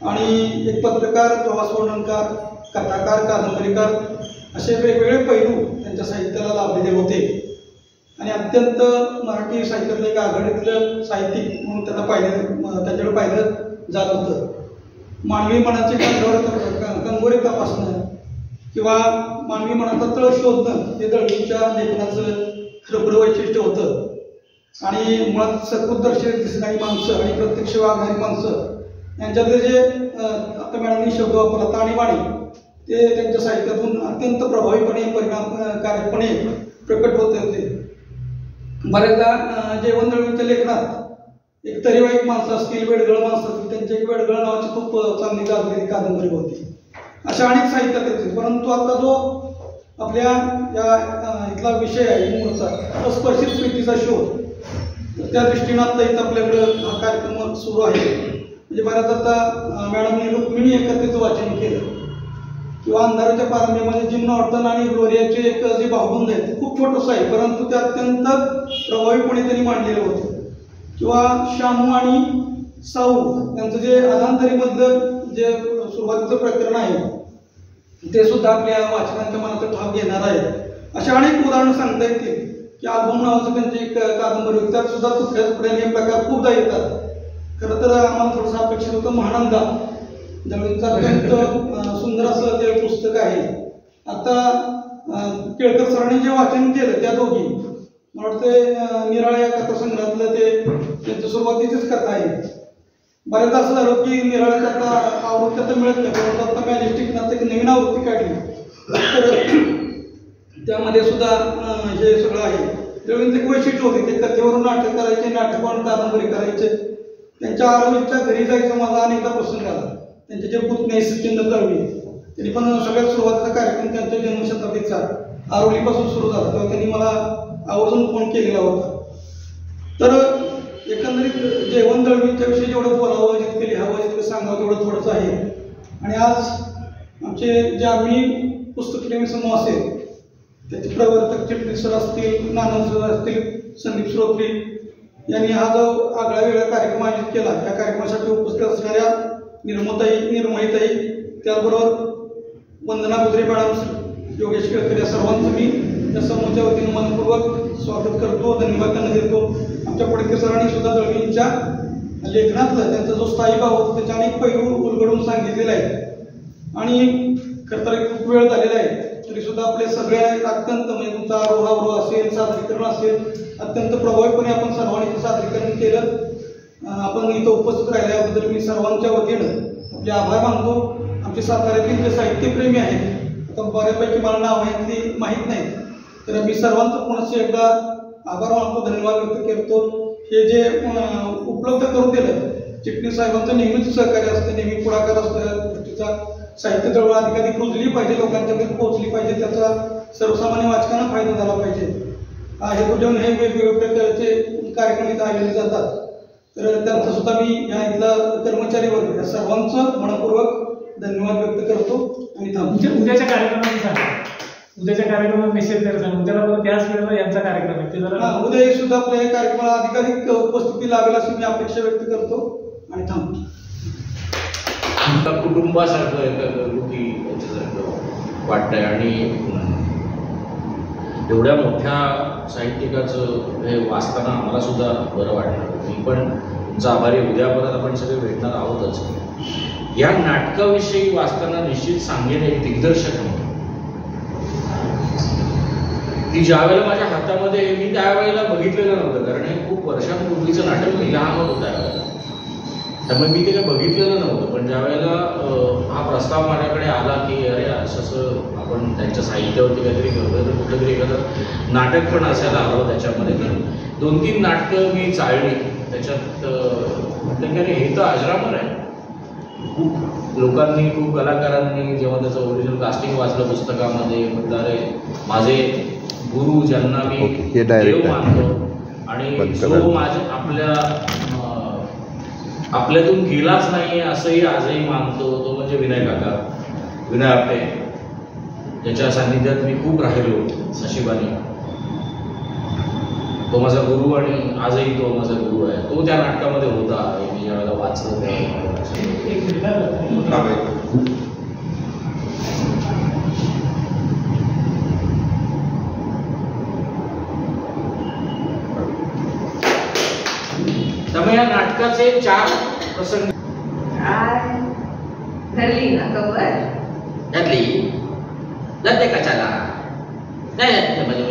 Speaker 1: आणि एक पत्रकार, प्रवास वर्णनकार, कथाकार, कादंबरीकार असे वेगवेगळे पैलू त्यांच्या साहित्याला लाभलेले होते. आणि अत्यंत मराठी साहित्यातलं एक आघाडीतलं साहित्यिक म्हणून त्याच्याकडे पाहिलं जात होतं. मानवी मनाचे कंगोरे तपासणं किंवा मानवी मनाचा तळ शोधणं हे दळवींच्या लेखनाचं खरं वैशिष्ट्य होतं. आणि मुळात सकृतदर्शी दिसणारी माणसं आणि प्रत्यक्ष वागणारी माणसं यांच्यातले जे आता मॅडमनी शब्द वापरला ताणीबाणी, ते त्यांच्या साहित्यातून अत्यंत प्रभावीपणे परिणामकारकपणे प्रकट होत होते. बऱ्याचदा जयवंत दळवींच्या लेखनात एक तरीवाईक माणसं असतील, वेडगळ माणसं असतील, त्यांची एक वेडगळ नावाची खूप चांगली गाजलेली कादंबरी होती. अशा अनेक साहित्यात येते. परंतु आता जो आपल्या या इथला विषय आहे मूळचा अस्पर्शित प्रीतीचा शोध, तर त्या दृष्टीनं आता इथं आपल्याकडं हा कार्यक्रम सुरू आहे. म्हणजे बऱ्याच आता मॅडमने रुक्मिणी एकत्रित वाचन केलं किंवा अंधाराच्या पारंब्यामध्ये जिम नॉर्टन आणि ग्लोरियाचे एक जे भावबंध आहे ते खूप छोटंसं आहे, परंतु ते अत्यंत प्रभावीपणे त्यांनी मांडलेलं होतं. किंवा शामू आणि साऊ यांचं जे अधांतरीमधलं जे सुरुवातीचं प्रकरण आहे ते सुद्धा आपल्या वाचकांच्या मनाचा ठाव घेणार आहे. अशा अनेक उदाहरणं सांगता येतील की अल्बम नावाचं त्यांची एक कादंबरी होती, त्यात सुद्धा तुकड्याने हे प्रकार खूपदा येतात. खरं तर आम्हाला थोडंसं अपेक्षित होतं महानंदा, दळवींचं अत्यंत सुंदर असं ते पुस्तक आहे. आता केळकर सरांनी जे वाचन केलं त्या दोघी मला वाटतं निराळा या कथासंग्रहातलं ते त्यांच्या सुरुवातीचीच कथा आहे. बऱ्याचदा असं झालं की निराळ्याच्या आता आवृत्त्या तर मिळत नाही, परंतु आता मॅजेस्टिकनं एक नवीन आवृत्ती काढली तर त्यामध्ये सुद्धा हे सगळं आहे. दळवींचं एक वैशिष्ट्य होते, ते कथेवरून नाटक करायचे, नाटकावरून कादंबरी करायचे. त्यांच्या आरोलीच्या घरी जायचा माझा अनेकदा प्रसंग आला. त्यांचे जे पुतणे सचिंद्र दळवी त्यांनी पण सगळ्यात सुरुवातीचा कार्यक्रम त्यांच्या जन्मशताब्दीचा आरोलीपासून सुरू झाला, तेव्हा त्यांनी मला आवर्जून फोन केलेला होता. तर एकंदरीत जयवंत दळवींच्या विषयी जेवढं बोलावं, जितकं लिहावं, जितकं सांगावं तेवढं थोडंच आहे. आणि आज आमचे जे आम्ही पुस्तकप्रेमी समूह असेल त्याचे प्रवर्तक चिटणीस सर असतील, नानद सर असतील, संदीप श्रोत्री यांनी हा जो आगळा वेगळा कार्यक्रम आयोजित केला, त्या कार्यक्रमासाठी उपस्थित असणाऱ्या निर्मोहीताई, त्याचबरोबर वंदना गुजरे मॅडम, योगेश केळकर या सर्वांचं मी या समूहाच्या वतीने मनपूर्वक स्वागत करतो, धन्यवाद त्यांना देतो. आमच्या पडके सरांनी सुद्धा दळवींच्या लेखनातलं त्यांचा जो स्थायी भाव होता त्याचे अनेक पैलू उलगडून सांगितलेले आहेत. आणि खरं तर खूप वेळ झालेला आहे तरी सुद्धा आपले सगळे अत्यंत म्हणजे तुमचा रोहावरो असेल, सादरीकरण असेल, अत्यंत प्रभावीपणे आपण सर्वांनी सादरीकरण केलं. आपण इथं उपस्थित राहिल्याबद्दल मी सर्वांच्या वतीनं आपले आभार मानतो. आमचे साताऱ्यातील जे साहित्यप्रेमी आहेत, आता बऱ्यापैकी मला नाव माहिती माहीत नाही, तर मी सर्वांचं पुन्हा एकदा आभार मानतो, धन्यवाद व्यक्त करतो. हे जे उपलब्ध करून दिलं चिटणीस साहेबांचं नेहमीच सहकार्य असतं, नेहमी पुढाकार असतो या गोष्टीचा. साहित्य चळवळ अधिकाधिक रुजली पाहिजे, लोकांच्याकडे पोहोचली पाहिजे, त्याचा सर्वसामान्य वाचकांना फायदा झाला पाहिजे हे ठेवून हे वेगवेगळ्या प्रकारचे कार्यक्रम इथं आयोजित जातात. तर त्यांचा सुद्धा मी या इथला कर्मचारी वर्ग या सर्वांचं मनपूर्वक धन्यवाद व्यक्त करतो आणि थांबतो.
Speaker 7: उद्याच्या कार्यक्रमाची सांगा, उद्याच्या कार्यक्रमात निश्चित करायचं. उद्याला त्याच वेळेला यांचा कार्यक्रम आहे ते जरा
Speaker 1: उद्या सुद्धा आपल्या या कार्यक्रमाला अधिकाधिक उपस्थिती लागेल अशी मी अपेक्षा व्यक्त करतो आणि थांबतो.
Speaker 6: कुटुंबासारखं एका घरगुती याच्यासारखं वाटतंय आणि एवढ्या मोठ्या साहित्यिकाचं हे वाचताना आम्हाला सुद्धा बरं वाटलं. मी पण तुमचा आभारी. उद्या परत आपण सगळे भेटणार आहोतच. या नाटकाविषयी वाचताना निश्चित सांगेन एक दिग्दर्शक म्हणून ती ज्या वेळेला माझ्या हातामध्ये मी त्यावेळेला बघितलेलं नव्हतं, कारण हे खूप वर्षांपूर्वीचं नाटक, मी लहान होतो त्यावेळेला, त्यामुळे मी ते काही बघितलेलं नव्हतं. पण ज्या वेळेला हा प्रस्ताव माझ्याकडे आला की अरे असं आपण त्यांच्या साहित्यावरती काहीतरी करतोय, तर कुठेतरी एखादं नाटक पण असायला हवं त्याच्यामध्ये. तर 2-3 नाटकं मी चालली त्याच्यात. त्याच्याने हे तर अजरामर आहे. खूप लोकांनी, खूप कलाकारांनी जेव्हा त्याचं ओरिजिनल कास्टिंग वाचलं पुस्तकामध्ये, म्हणतात अरे माझे गुरु ज्यांना मी देव मानतो आणि जो माझ्या आपल्यातून गेलाच नाही असंही आजही मानतो, तो म्हणजे विनय काका, विनय आपटे, ज्याच्या सान्निध्यात मी खूप राहिलो नशिबाने. तो माझा गुरु आणि आजही तो माझा गुरु आहे. तो त्या नाटकामध्ये होता. मी ज्या वेळेला वाचलं त्यावेळेला त्यामुळे या नाटकाचे 4 प्रसंग
Speaker 5: धरली ना कवर
Speaker 6: घातली जाते कशाला नाही म्हणजे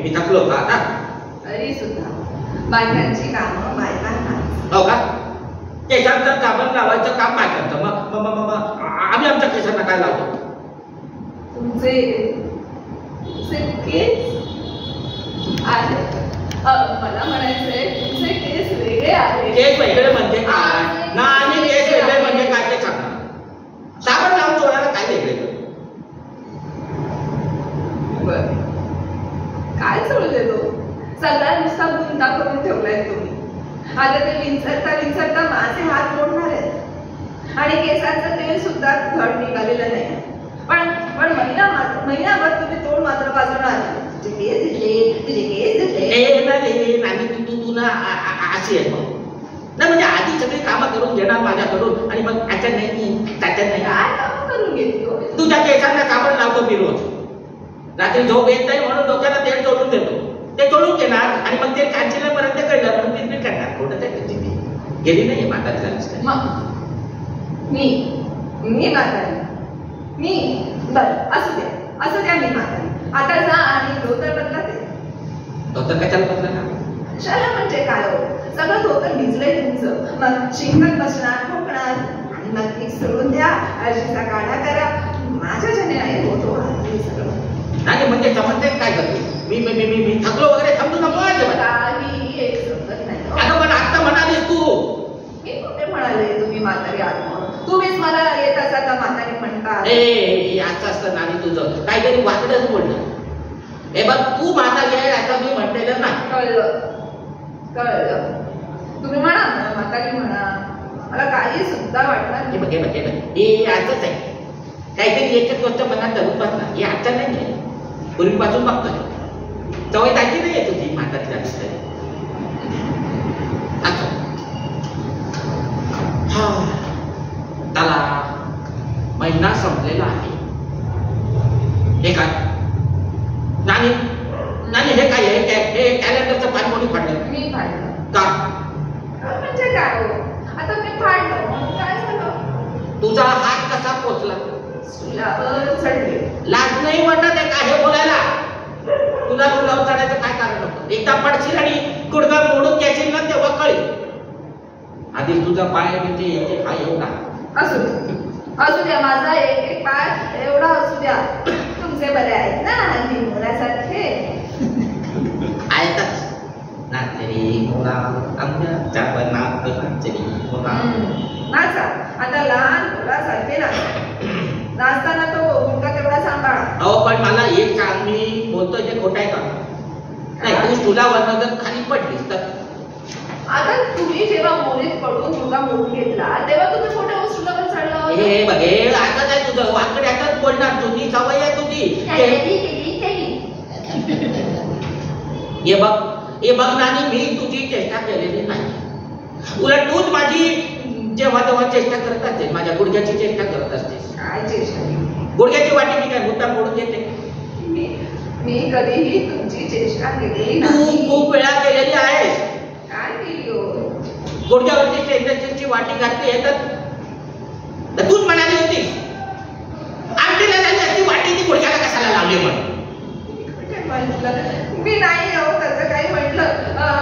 Speaker 6: मी थकलो का आता.
Speaker 5: तरी सुद्धा बायकांची कामं बायकांना.
Speaker 6: हो का? केसांचं काबण लावायचं काम बायकांचं. मग आम्ही आमच्या केसांना काय लावतो?
Speaker 5: तुमचे केस मला म्हणायचंय तुमचे केस वेगळे आहेत.
Speaker 6: केस वेगळे म्हणजे काय? नाही, केस वेगळे म्हणजे काय ते सांगणार. साबण लावून चोरायला काय वेगळे?
Speaker 5: बर काय चोळू देतो? सगळा नुसता गुंता करून ठेवलाय तुम्ही. आता ते विंचरता माझे हात मोडणार आहेत आणि केसांचं तेल सुद्धा धड निघालेलं नाही. पण महिनाभर तुम्ही तोंड मात्र बाजूला तुझे केस दिसले
Speaker 6: तू ना अशी आहे ना, म्हणजे आधी सगळी कामं करून घेणार माझ्याकडून आणि मग त्याच्यात नाही
Speaker 5: काय काम करून घेतो?
Speaker 6: तुझ्या केसांना कापड लावतो मी रोज. रात्री झोप येत नाही म्हणून डोक्याला तेल चोळून देतो. ते चोळून घेणार आणि मग ते कांचीलापर्यंत कळलं म्हणून ते मी करणार. थोडं गेली नाही म्हातारी
Speaker 5: मी म्हातारी बरं असू द्या मी म्हातारी. आता जा आणि धोतर बदला. ते
Speaker 6: धोतर कशाला बदला ना?
Speaker 5: कशाला म्हणजे काय हो? सगळं धोतर भिजलंय तुमचं. मग शिंकत बसणार, ठोकणार आणि मग ती सोडून द्या. अशीचा काढा करा. माझ्या जने नाही होतो सगळं.
Speaker 6: नाही म्हणजे समजते काय करते? मी थकलो वगैरे थांबू नको.
Speaker 5: काही एक समजत नाही.
Speaker 6: अगं पण आता म्हणालीस तू.
Speaker 5: मी कुठे म्हणाले तुम्ही म्हातारी आहात म्हणून? तुम्हीच मला येत असा म्हातारी म्हणता.
Speaker 6: असं असतं नाही तुझं काहीतरी वाकडच बोललं. हे बघ तू म्हातारी आहे असं मी म्हटलेलं नाही.
Speaker 5: कळलं. तुम्ही म्हणा म्हातारी म्हणा, मला काही सुद्धा वाटणार नाही.
Speaker 6: हे असंच आहे. काहीतरी एकच गोष्ट मनात धरून बसणार. हे आता नाही, पूर्वीपासून बघतोय. सवय टाकी नाही येत होती म्हातारी असते. त्याला महिना संपलेला आहे. हे काय नानी हे काय हे कॅलेंडरचं पान कोणी फाडलं?
Speaker 5: मी फाडलं
Speaker 6: का?
Speaker 5: म्हणजे काय हो? आता मी फाडलं काय झालं?
Speaker 6: तुझा हात कसा पोचला?
Speaker 5: सुलावर चढले.
Speaker 6: लाज नाही वाटत आहे का हे बोलायला? तुला सुलावर चढायचं काय कारण होतं? एकदा पडशील आणि गुडघा मोडून घ्यायची ना तेव्हा कळेल. आधी तुझा पाय म्हणजे हा एवढा
Speaker 5: असू द्या. माझा एक पाय एवढा असू द्या. तुमचे बरे आहेत ना? निमोऱ्यासारखे
Speaker 6: आहेतच. नाचरी मोरा आमच्या चापणात नाचरी मोरा.
Speaker 5: नाचा आता लहान मुलासारखे नाचताना तो गुटका तेवढा सांभाळा.
Speaker 6: अहो पण मला एक सांग, मी बोलतोय ते खोटं आहे का? नाही, तू स्टुलावरनं जर खाली पडलीस तर
Speaker 5: आता तुम्ही जेव्हा मोरीत पडून मुलगा मोडून घेतला तेव्हा तुम्ही मोठ्या स्टुलावर चढला होता.
Speaker 6: हे बघे आता काय तुझं वाकड्यातच बोलणार, तुझी सवय आहे तुझी. हे बघ नानी, मी तुझी चेष्टा केलेली नाही. उलट तूच माझी जेव्हा तेव्हा चेष्टा करत असते, माझ्या गुडघ्याची चेष्टा करत असते.
Speaker 5: काय चेष्टा?
Speaker 6: गुडघ्याची वाटी मी काय मुद्दा मोडून घेते?
Speaker 5: मी कधीही तुमची चेष्टा केलेली
Speaker 6: तू
Speaker 5: नाही.
Speaker 6: खूप वेळा केलेली आहेस.
Speaker 5: काय केली हो?
Speaker 6: गुडघ्यावरती स्टेनलेसची वाटी घातली तर तूच म्हणाली होती आमटीला झाली असती वाटी, ती गुडघ्याला कशाला लावली म्हणून.
Speaker 5: मी नाही अहो तसं काही म्हटलं,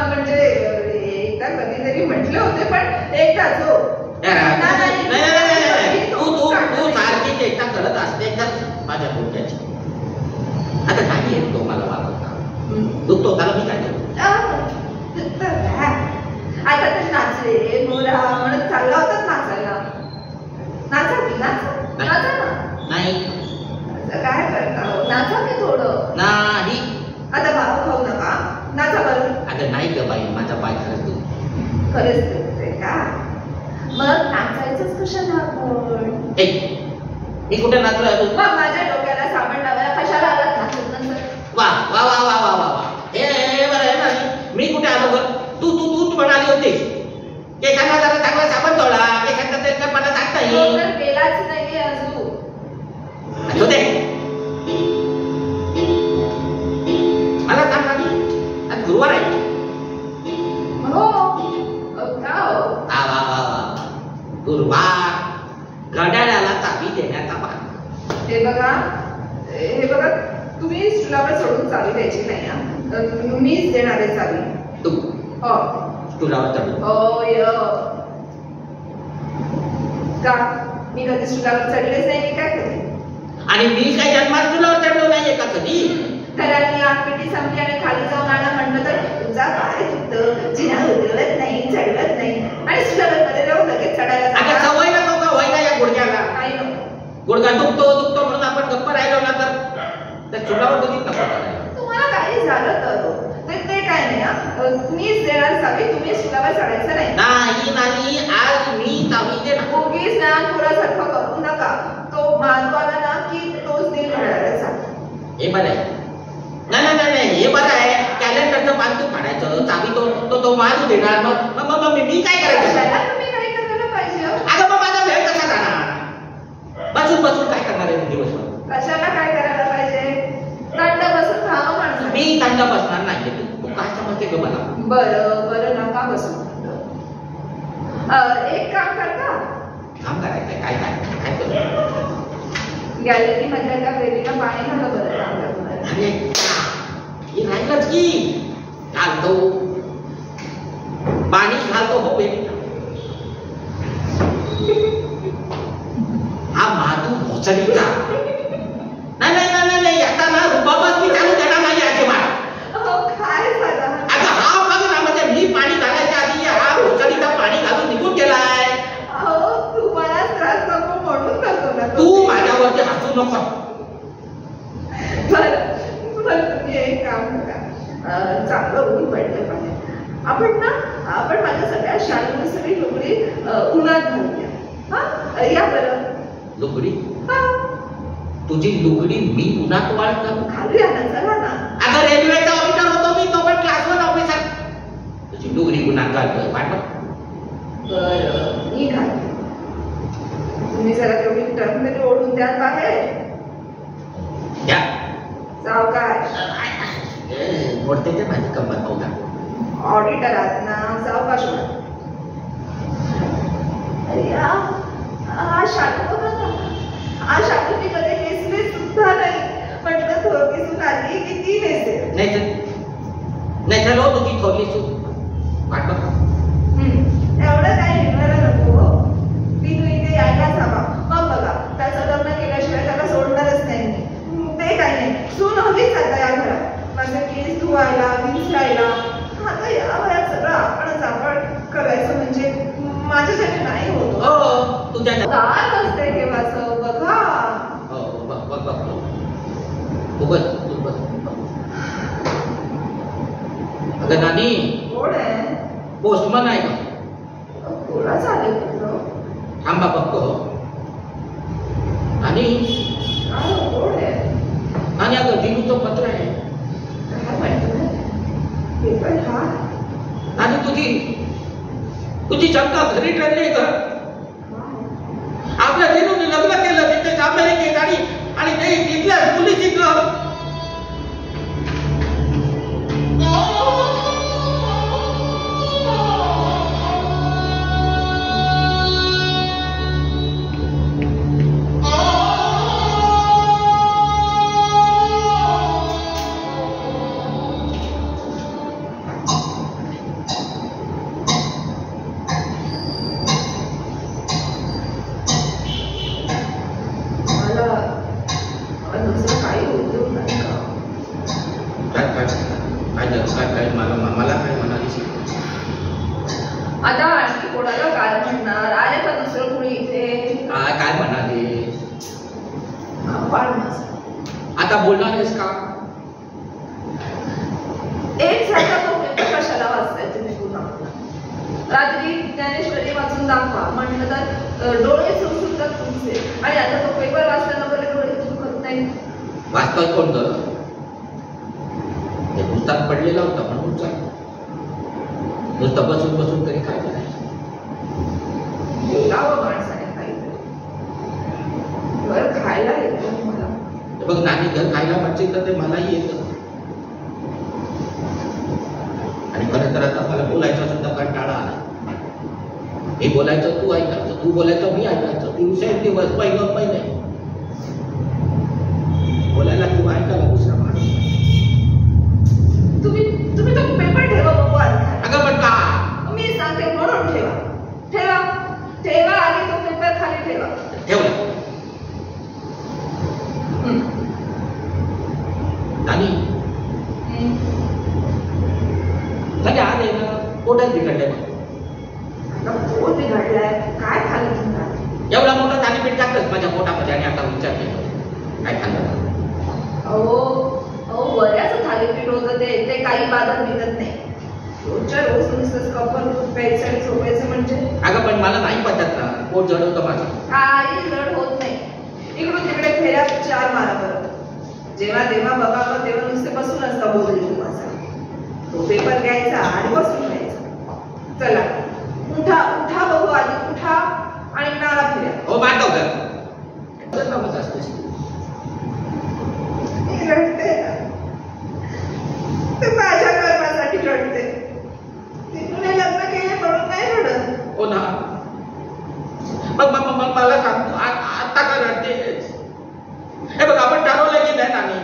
Speaker 5: म्हणजे एकदा कधीतरी म्हटले होते, पण एकदाच हो.
Speaker 6: तू सारखी चेष्टा करत असते तर माझ्या गुडघ्याची. आता नाही येत तो मला वापरता, दुखतो त्याला मी काय करू?
Speaker 5: आता तर नाचले मोरा म्हणत चालला होता नाचायला. नाचा की नाचा ना.
Speaker 6: नाही
Speaker 5: काय करता हो? नाचा की थोडं.
Speaker 6: नाही
Speaker 5: आता भाव खाऊ नका, नाचा बरं.
Speaker 6: अगं नाही ग बाई, माझा पाय खरंच तू
Speaker 5: खरंच दुखतंय का? मग नाचायचंच कशाला आपण?
Speaker 6: मी कुठे नाचलोय अजून?
Speaker 5: मग माझ्या डोक्याला साबण लावायला कशाला आलात नाचत नंतर?
Speaker 6: वा वा वा वा वा वा वा. हे बरं आहे ना, मी कुठे आलो ग? तूच म्हणाली होती एखादा जरा चांगला साबण तोडा, एखादा तरी मला टाकता येईल.
Speaker 5: पेलाच नाहीये अजून.
Speaker 6: असू दे, मला सांग आज गुरुवार आहे.
Speaker 5: हो का हो?
Speaker 6: वा वा वा वा. गुरुवार घड्याळाला चाबी देण्याचा मान.
Speaker 5: हे बघा तुम्ही स्टुलावर सोडून चावी द्यायची नाही हा. मीच देणार आहे चावी.
Speaker 6: तू
Speaker 5: हो
Speaker 6: स्टुलावर चढ.
Speaker 5: होय का? मी कधी स्टुलावर चढलेच नाही. मी काय करेन?
Speaker 6: आणि मी काय जन्मात स्टुलावर चढलो नाहीये का कधी?
Speaker 5: घरातली आगपेटी संपली आणि खाली जाऊन आला म्हणलं तर तुझा पाय दुखतं, जिना उतरवत नाही, चढवत नाही, आणि स्टुलावर मध्ये जाऊन लगेच चढायला
Speaker 6: अगं सवय नको का व्हायला या गुडघ्याला?
Speaker 5: काही नको.
Speaker 6: गुडघा दुखतो म्हणून आपण गप्प राहिलो ना तर त्या स्टुलावर कधीच नको करायला.
Speaker 5: तुम्हाला काही झालं तर ते काय नाही. मीच देणार चावी, तुम्ही स्टुलावर चढायचं नाही.
Speaker 6: नाही आज मी चावी देणार.
Speaker 5: उगीच ना थोडासारखं करू नका. तो मानवाला ना की तोच दिल म्हणायचा.
Speaker 6: हे बरं आहे. नाही हे बरं आहे. कॅलेंडरचं पान तू काढायचं, चावी तो माणूस देणार. मग मी काय करायचं?
Speaker 5: तुम्ही काय करायला पाहिजे?
Speaker 6: अगं मग माझा वेळ कसा जाणार? बसून काय करणार आहे दिवसभर?
Speaker 5: कशाला काय करायला पाहिजे? दंड बसून खावं माणसं.
Speaker 6: मी दंड बसणार नाही. तू काय समजते ग मला?
Speaker 5: बरं नका बसू. एक काम करता.
Speaker 6: काम करायचं काय करू?
Speaker 5: गॅलरी मधल्या त्या बेबीला पाणी घालं बरं चांगलं.
Speaker 6: अरे हे राहिलंच की घालतो पाणी घालतो हो बेबी. हा माधू भोसडीचा नाही आता ना रुबाबच मी चालू देणार नाही अजिबात.
Speaker 5: काय झालं?
Speaker 6: आता हा बघ ना, म्हणजे मी पाणी घालायच्या आधी हा भोसडीचा पाणी घालून निघून गेलाय.
Speaker 5: तुम्हाला त्रास नको म्हणून करतो ना.
Speaker 6: तू माझ्यावरती हसू नको.
Speaker 5: बरं तुम्ही एक काम करा. चांगलं ऊन पडलं पाहिजे. आपण माझ्या सगळ्या शाळेमध्ये सगळी लुगडी उन्हात घालूया. हा या बरं.
Speaker 6: लुगडी? तुझी लुगडी मी उन्हात वाळत
Speaker 5: घालूया ना, चला ना.
Speaker 6: आता रेल्वेचा ऑफिसर होतो मी, तो पण क्लासवर ऑफिसर. तुझी लुगडी उन्हात घालतोय पाठव.
Speaker 5: बरं मी घालते. तुम्ही जरा तेवढी ट्रकमध्ये ओढून द्या बाहेर.
Speaker 6: द्या.
Speaker 5: सावकाश.
Speaker 6: मोडते ते माझी कंबर बघा.
Speaker 5: ऑडिटर आहात ना, सावकाश. हा शालू बघा ना. हा शालू मी कधी नेसले सुद्धा नाही. म्हटलं थोडी सून आली की ती नेसेल.
Speaker 6: नाही तर हो तुझी थोरली सून पाठव.
Speaker 5: एवढं काही निघायला नको. बिनू इथे यायलाच हवा. मग बघा त्याचं लग्न केल्याशिवाय त्याला सोडणारच नाही मी. ते काही नाही. सून हवीच आता या घरात. माझं केस धुवायला, विचारायला. आता या
Speaker 6: तुझ्या
Speaker 5: गार असते केव्हाचं बघा.
Speaker 6: हो बघ बघ बघ तू बघ तू बघ. अगं नानी
Speaker 5: कोण आहे?
Speaker 6: पोस्टमन आहे का?
Speaker 5: कोणाच आले पत्र?
Speaker 6: थांबा बघतो. आणि
Speaker 5: काय कोण आहे?
Speaker 6: आणि अगं दिनूचं पत्र आहे.
Speaker 5: काय माहिती पेपर हा.
Speaker 6: आणि तुझी शंका घरी ठरली का? आपल्या दिनूने लग्न केलं तिथे अमेरिकेत आणि ते तिथल्या मुली शिकलं. मला काय म्हणाली?
Speaker 5: आता आणखी कोणाला काय म्हणणार? आले का दुसरं कोणी इथे?
Speaker 6: काय म्हणाले? आता बोलणार आहेस का?
Speaker 5: एक सारखा तो पेपर कशाला वाचताय तुम्ही पुन्हा? रात्री ज्ञानेश्वरी वाचून दाखवा म्हटलं तर डोळे सुटतात तुमचे. आणि आता तो पेपर वाचताना बरे डोळे सुटत नाही.
Speaker 6: वाचतात कोण तर पुस्तक पडलेला होता म्हणून नुसतं बसून बसून तरी काय करायचं?
Speaker 5: बोलावं माणसाने काहीतरी. घर खायला येतं तुम्हाला.
Speaker 6: बघ नानी घर खायला म्हणशील तर ते मलाही येतं. आणि खरं तर आता मला बोलायचा सुद्धा कंटाळा आला. मी बोलायचं तू ऐकायचं, तू बोलायचं मी ऐकायचं. दिवसेंदिवस पहिलं नाही बोलायला किंवा ऐकायला दुसरा माणूस.
Speaker 5: तुम्ही तो पेपर ठेवा बघू.
Speaker 6: अगं पण का?
Speaker 5: मी सांगते म्हणून ठेवा ठेवा ठेवा. आणि तो पेपर खाली ठेवा.
Speaker 6: ठेवला. आणि आज आहे ना पोटात बिघडलंय.
Speaker 5: पोट बिघडलाय काय खाल्लं तुम्हाला?
Speaker 6: एवढा मोठा थालीपीठ टाकतच माझ्या पोटामध्ये. आणि आता विचार केला काय खाल्लं?
Speaker 5: अहो बऱ्याच थालीपीठ होतं ते काही बाधा निघत नाही. रोजच्या रोज नुसतंच कपर दूध प्यायचं आणि झोपायचं म्हणजे.
Speaker 6: अगं पण मला नाही पटत ना. पोट जड होतं माझं.
Speaker 5: काही जड होत नाही. इकडून तिकडे फेऱ्या 4 मारा बरं. जेव्हा तेव्हा बघा तेव्हा नुसते बसून असता बोलले तुम्हाला. तो पेपर घ्यायचा आणि बसून घ्यायचा. चला उठा उठा बघू आधी उठा आणि नाला फिरा.
Speaker 6: हो मारतो का?
Speaker 5: रडते ते माझ्या कर्मासाठी रडते. तिने लग्न केले म्हणून नाही रडत.
Speaker 6: हो ना. मग मला सांगतो आता का रडतेस? हे बघ आपण ठरवलं की नाही नानी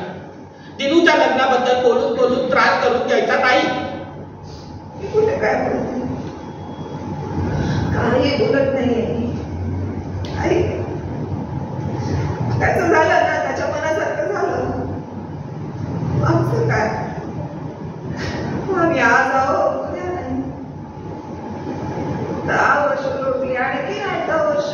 Speaker 6: दिनूच्या लग्नाबद्दल बोलून त्रास करून घ्यायचा नाही.
Speaker 5: मी कुठे काय बोलते? काही बोलत नाहीये. त्याचं झालं ना त्याच्या मनासारखं झालं. आमचं काय? आम्ही आज आहोत उद्या नाही. 10 वर्ष लोटली आणखी 8 वर्ष.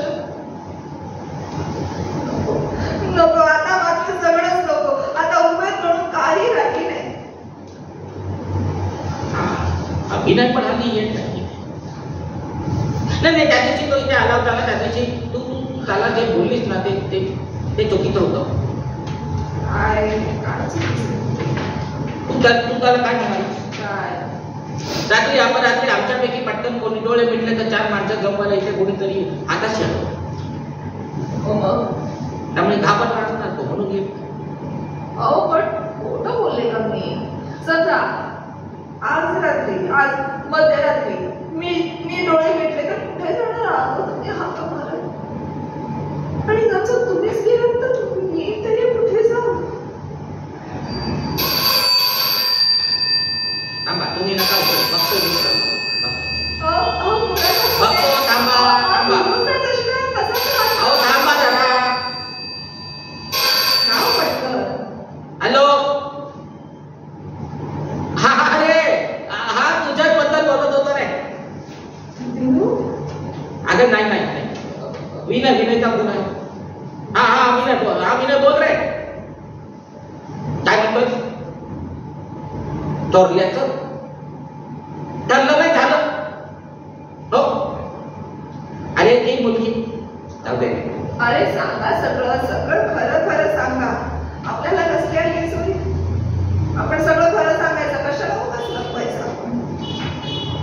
Speaker 5: नको आता मात्र जगणच नको. आता उमेद म्हणून काही राहिली नाही.
Speaker 6: अभिनय पण हल्ली येत नाही. त्या दिवशी तो इथे आला होता ना त्या दिवशी तू त्याला जे बोललीस ना ते चुकीचं होतं. तू त्याला काय म्हणालीस? रात्री आमच्यापैकी पटकन कोणी डोळे मिटले तर 4 माणसं जमवायला इथे कोणीतरी हाताशी आलं. त्यामुळे घाबरला असणार तो म्हणून येत.
Speaker 5: अहो पण खोटं बोलले का मी? समजा आज मध्यरात्री मी डोळे मिटले तर कुठे जाणार आहोत तुम्ही हात मारत. आणि जसं तुम्हीच गेलात तर मी तरी कुठे जाऊ?
Speaker 6: थांबा तुम्ही नका बघतो थांबा जरा. हॅलो अरे हा तुझ्याच बद्दल बोलत होतो रे. अगं नाही विनयचा फोन आहे. हा विनय बोल रे. काय म्हणतोय? थोरल्याचं ठरलं नाही झालं हो. अरे ती मुलगी जाऊ दे.
Speaker 5: अरे सांगा सगळं खरं सांगा. आपल्याला कसली आली सोयी? आपण सगळं खरं सांगायचं, कशाला उगाच लपवायचं?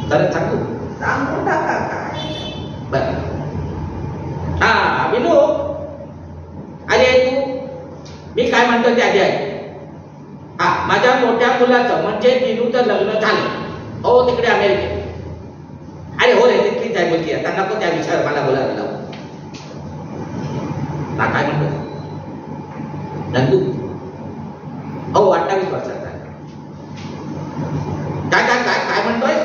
Speaker 6: खरं
Speaker 5: सांगून टाका काय.
Speaker 6: बरं. हा विनू, अरे तू मी काय म्हणतो ते आधी आहे. हा माझ्या मोठ्या मुलाचं म्हणजे दिनूचं लग्न झालं हो तिकडे अमेरिकेत. अरे हो रे तितकीच आहे मुलगी. आता नको त्या विषयावर मला बोलायला लावू. काय म्हणतो नंदू? हो 28 वर्षाचा. काय म्हणतोय?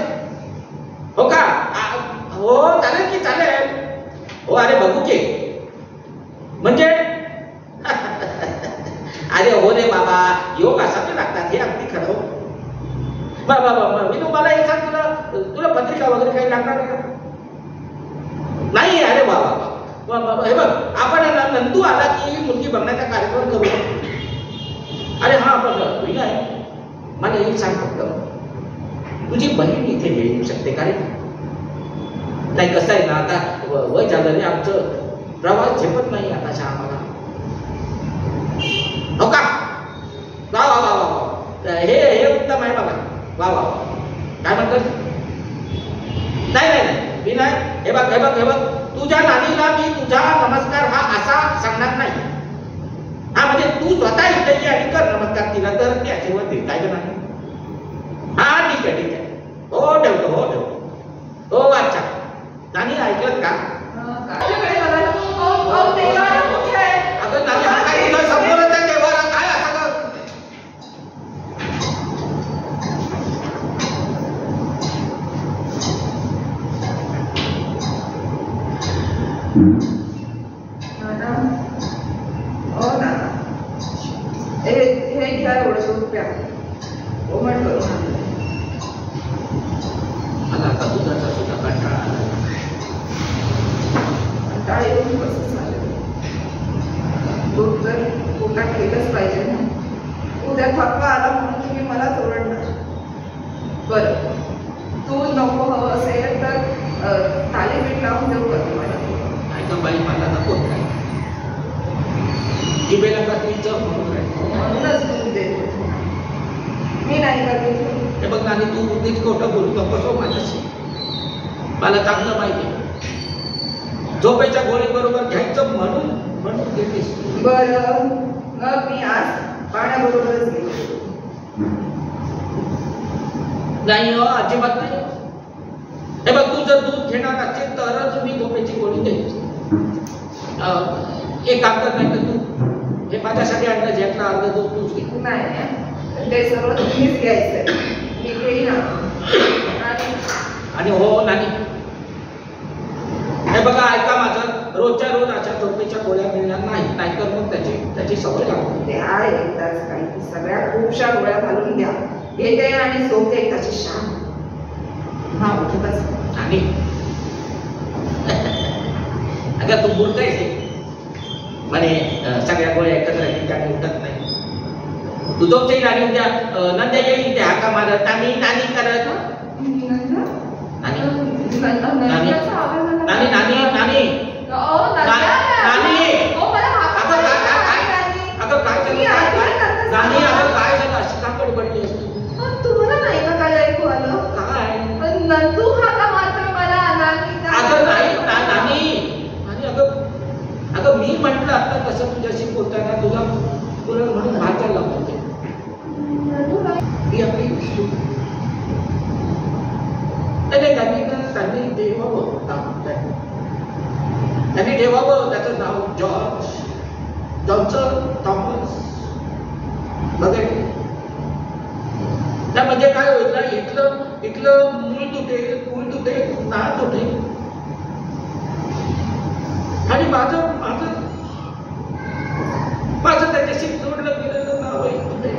Speaker 6: हो का? हो चालेल की चालेल. हो अरे बघू की. म्हणजे अरे हो रे बाबा, योग असा ते लागतात हे अगदी खरं हो. बाबा मी तुम्हाला एक सांग, तुला पत्रिका वगैरे काही लागणार आहे का? नाही. अरे बाबा हे बघ, आपण नंदू आला की मुलगी बघण्याचा कार्यक्रम करू. अरे हा पण विनय, मला एक सांग फक्त, तुझी बहीण इथे येऊ शकते का रे? नाही कसं आहे ना, आता वय झालं रे आमचं, प्रवास झेपत नाही आताच्या आम्हाला. हो का? वा वा वा वा, हे उत्तम आहे बाबा. वा वा काय म्हणतात? नाही विनय, हे बघ तुझ्या नानीला मी तुझा नमस्कार हा असा सांगणार नाही. हा म्हणजे तू स्वतः इथे ये आणि कर नमस्कार तिला, तर ती आशीर्वाद देईल. काय नाही? हा ठीक आहे. हो ठेवतो. हो अच्छा. नानी ऐकलं का? अगं नानी हा काय तुला समोरच आहे देवाला, काय असं
Speaker 5: हे घ्या एवढं रुपया ओमट करून.
Speaker 6: मला आता दुधाचा सुद्धा कंटाळा आला.
Speaker 5: कंटाळा येऊन कसं झालं? दूध तर पोटात केलंच पाहिजे ना. उद्या थप्पा आला म्हणून तुम्ही मला ओरडणार. बरं, तू नको हवं असेल तर थालीपीठ लावून देऊ का तुम्हाला?
Speaker 6: नाही का बाई, मला नको काय. जिभेला कधीचं
Speaker 5: म्हणूनच दूध देतो. मी नाही का देतो?
Speaker 6: हे बघ नानी, तू उगीच खोटं बोलू नकोस हो माझ्याशी. मला चांगलं माहिती आहे. झोपेच्या गोळी बरोबर घ्यायचं म्हणून देतेस.
Speaker 5: बरं, मग मी आज पाण्याबरोबरच घेतो.
Speaker 6: नाही हो, अजिबात नाही. हे बघ, तू जर दूध घेणार असेल तरच मी झोपेची गोळी द्यायची. एक काम कर, नाही तर तू हे माझ्यासाठी आणलं ज्यातलं अर्ध दूध तूच घे.
Speaker 5: नाही, ते सगळं तुम्हीच घ्यायचंय. मी घेईन.
Speaker 6: आणि हो नानी, हे बघा ऐका माझं, रोजच्या रोज अशा झोपेच्या गोळ्या मिळणार नाही, नाहीतर मग त्याची सवय लागते.
Speaker 5: द्या एकदाच काही, सगळ्या खूपशा गोळ्या घालून द्या. घेते आणि झोपते त्याची शान. हा उठतच
Speaker 6: आणि अगं तू बोलतोय म्हणे सगळ्या गोळ्या एकत्र ठिकाणी उठत नाही. तू झोपते आणि उद्या नंद्या येईल त्या हाका मारत नानी करत.
Speaker 5: तुम्हाला नाही का काय ऐकू आलं?
Speaker 6: काय
Speaker 5: नंदू हाका मात्र मला
Speaker 6: अगं नाही अगं मी म्हटलं आता कसं तुझ्याशी बोलताना तुला म्हणून भाषा लावते. त्यांनी ठेवावं त्याचं नाव जॉन्सन थॉमस वगैरे. म्हणजे काय होईल ना, इथलं मूळ तुटे नाळ तुटे. आणि माझं त्याच्याशी जोडलं गेलेलं नाव आहे तुटे.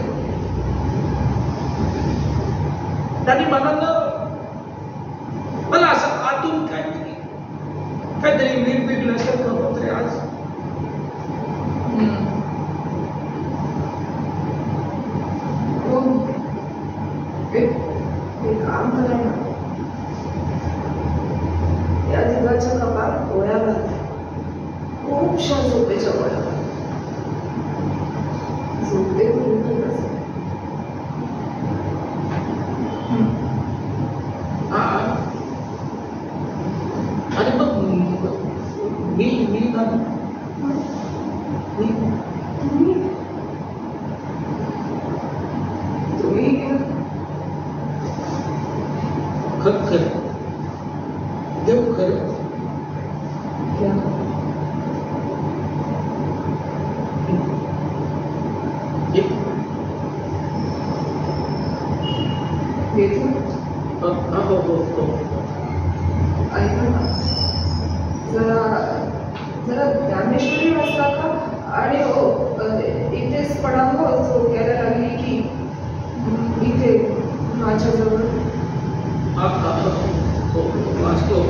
Speaker 6: आणि मला असं आतून काहीतरी वीट बिघल्यासारखं होत. सुद्धा
Speaker 5: तुम्ही
Speaker 6: खरं देव खरं
Speaker 5: जरा ज्ञानेश्वरी वाचता का? आणि इथेच पडावं झोक्याला लागली की इथे माझ्याजवळ
Speaker 6: वाचतो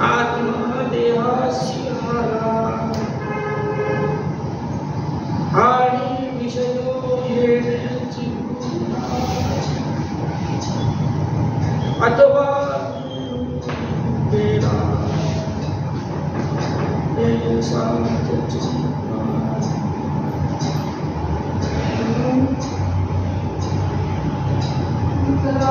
Speaker 6: आत्मा देहाशी आला आणि विषय येण्याची अथवा वेळा
Speaker 5: जरा